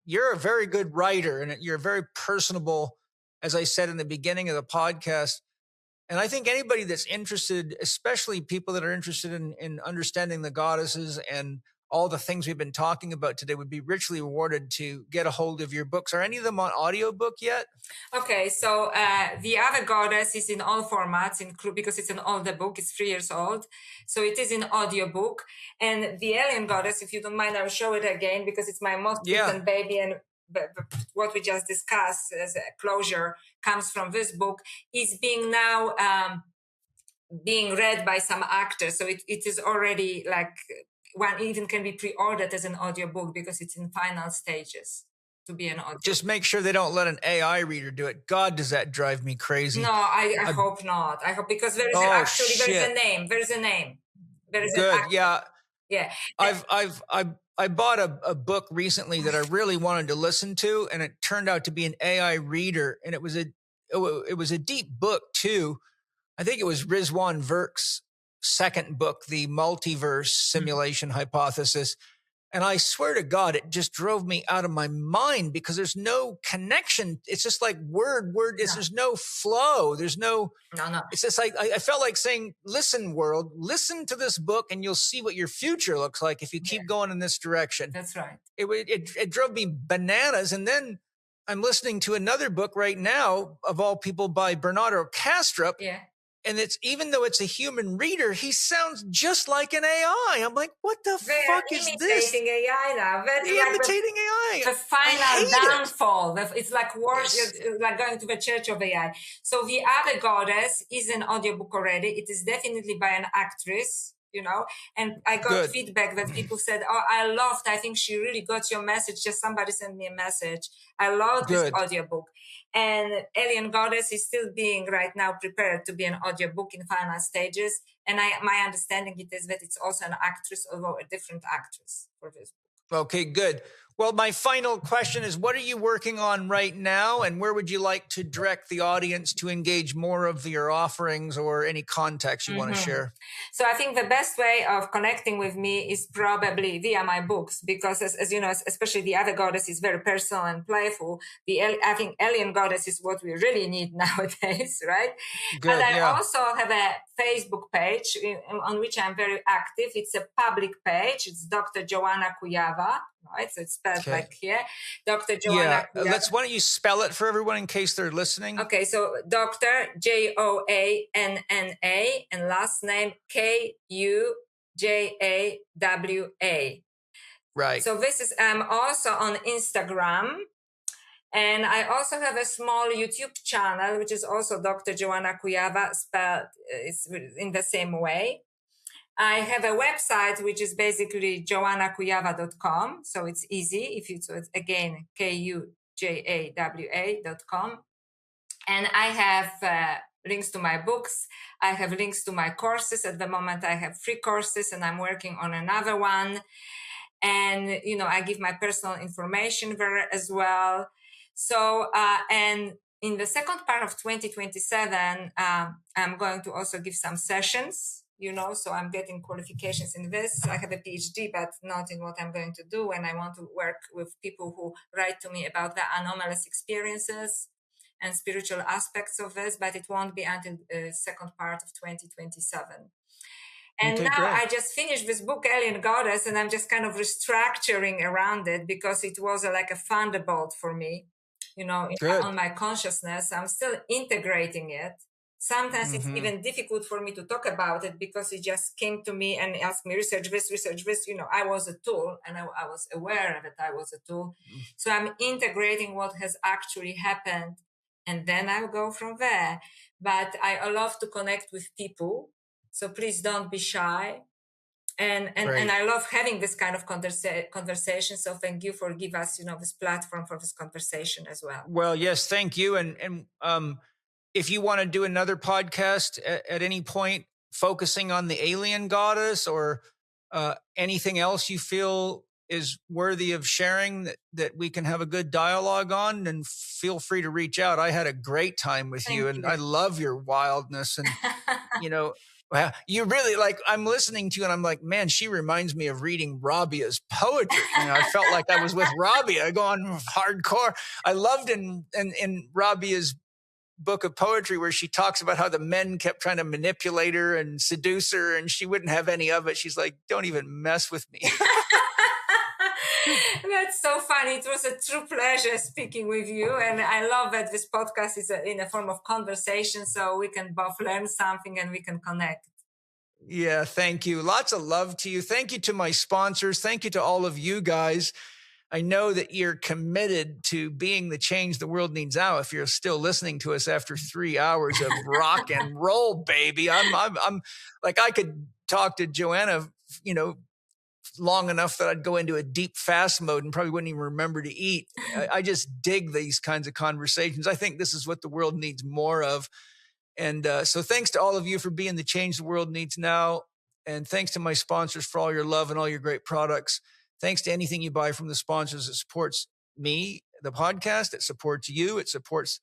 S1: you're a very good writer and you're very personable, as I said in the beginning of the podcast. And I think anybody that's interested, especially people that are interested in understanding the goddesses and all the things we've been talking about today, would be richly rewarded to get a hold of your books. Are any of them on audiobook yet?
S2: Okay, so The Other Goddess is in all formats, because it's an older book, it's 3 years old. So it is in audiobook. And The Alien Goddess, if you don't mind, I'll show it again because it's my most recent baby and what we just discussed as a closure comes from this book, is being now being read by some actors. So it is already like one even can be pre-ordered as an audiobook because it's in final stages to be an audio.
S1: Just make sure they don't let an AI reader do it. God, does that drive me crazy?
S2: No, I hope not. I hope, because there is a name. There is a name. There is
S1: good.
S2: Yeah.
S1: I bought a book recently that I really wanted to listen to, and it turned out to be an AI reader, and it was a deep book too. I think it was Rizwan Virk's second book, The Multiverse Simulation Hypothesis. And I swear to God, it just drove me out of my mind because there's no connection. It's just like word. There's no flow. There's no. It's just like, I felt like saying, listen, world, listen to this book and you'll see what your future looks like if you keep going in this direction.
S2: That's right.
S1: It drove me bananas. And then I'm listening to another book right now, of all people, by Bernardo Kastrup.
S2: Yeah.
S1: And even though it's a human reader, he sounds just like an AI. I'm like, what the fuck is this?
S2: Imitating AI now.
S1: Imitating AI.
S2: The final downfall. It's like like going to the church of AI. So The Other Goddess is an audiobook already. It is definitely by an actress, and I got feedback that people said, oh, I think she really got your message. Just somebody sent me a message. I love this audiobook. And Alien Goddess is still being right now prepared to be an audiobook in final stages. And my understanding is that it's also an actress, although a different actress for this book.
S1: Okay, good. Well, my final question is, what are you working on right now? And where would you like to direct the audience to engage more of your offerings or any context you want to share?
S2: So I think the best way of connecting with me is probably via my books, because as you know, especially The Other Goddess is very personal and playful. I think Alien Goddess is what we really need nowadays, right?
S1: Good,
S2: but I also have a Facebook page on which I'm very active. It's a public page. It's Dr. Joanna Kujawa, right? So it's spelled like here, Dr. Joanna Kujawa.
S1: Why don't you spell it for everyone in case they're listening?
S2: Okay, so Dr. Joanna and last name Kujawa.
S1: Right.
S2: So I'm also on Instagram. And I also have a small YouTube channel, which is also Dr. Joanna Kujawa, spelled in the same way. I have a website, which is basically joannakujawa.com. So it's easy. So it's again, Kujawa.com. And I have links to my books. I have links to my courses. At the moment, I have 3 courses and I'm working on another one. And, I give my personal information there as well. So, and in the second part of 2027, I'm going to also give some sessions, so I'm getting qualifications in this. I have a PhD, but not in what I'm going to do. And I want to work with people who write to me about the anomalous experiences and spiritual aspects of this, but it won't be until the second part of 2027. And now great. I just finished this book, Alien Goddess, and I'm just kind of restructuring around it because it was like a thunderbolt for me, on my consciousness. I'm still integrating it. Sometimes it's even difficult for me to talk about it because it just came to me and asked me, research this. I was a tool and I was aware of it. I was a tool. So I'm integrating what has actually happened and then I'll go from there. But I love to connect with people. So please don't be shy. And I love having this kind of conversation. So thank you for giving us, this platform for this conversation as well.
S1: Well, yes, thank you. And if you want to do another podcast at any point, focusing on the Alien Goddess or anything else you feel is worthy of sharing that we can have a good dialogue on, then feel free to reach out. I had a great time with you, and I love your wildness. And, well, you really I'm listening to you and I'm like, man, she reminds me of reading Rabia's poetry. I felt like I was with Rabia going hardcore. I loved in Rabia's book of poetry where she talks about how the men kept trying to manipulate her and seduce her and she wouldn't have any of it. She's like, don't even mess with me.
S2: That's so funny. It was a true pleasure speaking with you. And I love that this podcast is in a form of conversation so we can both learn something and we can connect.
S1: Yeah, thank you. Lots of love to you. Thank you to my sponsors. Thank you to all of you guys. I know that you're committed to being the change the world needs now. If you're still listening to us after 3 hours of rock and roll, baby, I'm like, I could talk to Joanna, long enough that I'd go into a deep fast mode and probably wouldn't even remember to eat. I just dig these kinds of conversations. I think this is what the world needs more of. And so thanks to all of you for being the change the world needs now. And thanks to my sponsors for all your love and all your great products. Thanks to anything you buy from the sponsors. It supports me, the podcast. It supports you. It supports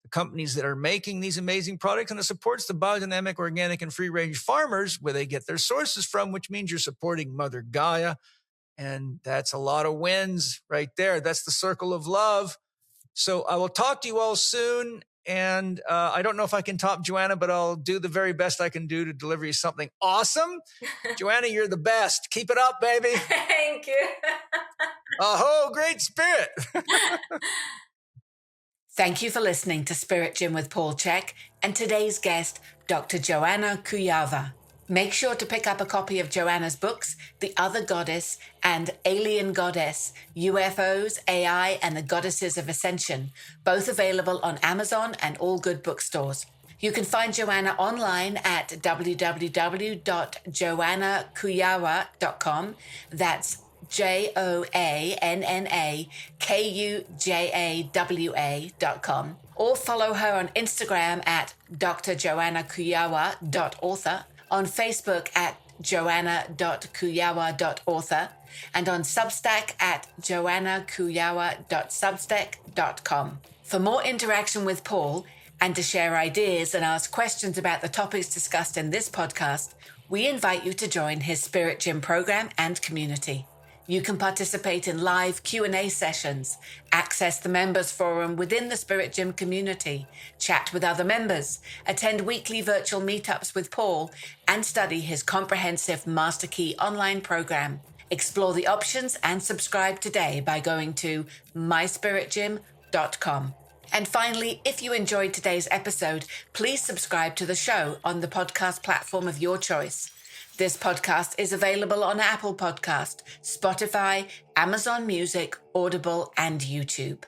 S1: the companies that are making these amazing products. And it supports the biodynamic, organic, and free-range farmers where they get their sources from, which means you're supporting Mother Gaia. And that's a lot of wins right there. That's the circle of love. So I will talk to you all soon. And I don't know if I can top Joanna, but I'll do the very best I can do to deliver you something awesome. Joanna, you're the best. Keep it up, baby.
S2: Thank you.
S1: Aho, great spirit.
S3: Thank you for listening to Spirit Gym with Paul Chek and today's guest, Dr. Joanna Kujawa. Make sure to pick up a copy of Joanna's books, The Other Goddess and Alien Goddess, UFOs, AI, and the Goddesses of Ascension, both available on Amazon and all good bookstores. You can find Joanna online at www.joannakujawa.com. That's JoannaKujawa.com. Or follow her on Instagram at drjoannakujawa.author, on Facebook at joanna.kujawa.author, and on Substack at joannakujawa.substack.com. For more interaction with Paul and to share ideas and ask questions about the topics discussed in this podcast, we invite you to join his Spirit Gym program and community. You can participate in live Q&A sessions, access the members forum within the Spirit Gym community, chat with other members, attend weekly virtual meetups with Paul, and study his comprehensive Master Key online program. Explore the options and subscribe today by going to myspiritgym.com. And finally, if you enjoyed today's episode, please subscribe to the show on the podcast platform of your choice. This podcast is available on Apple Podcast, Spotify, Amazon Music, Audible, and YouTube.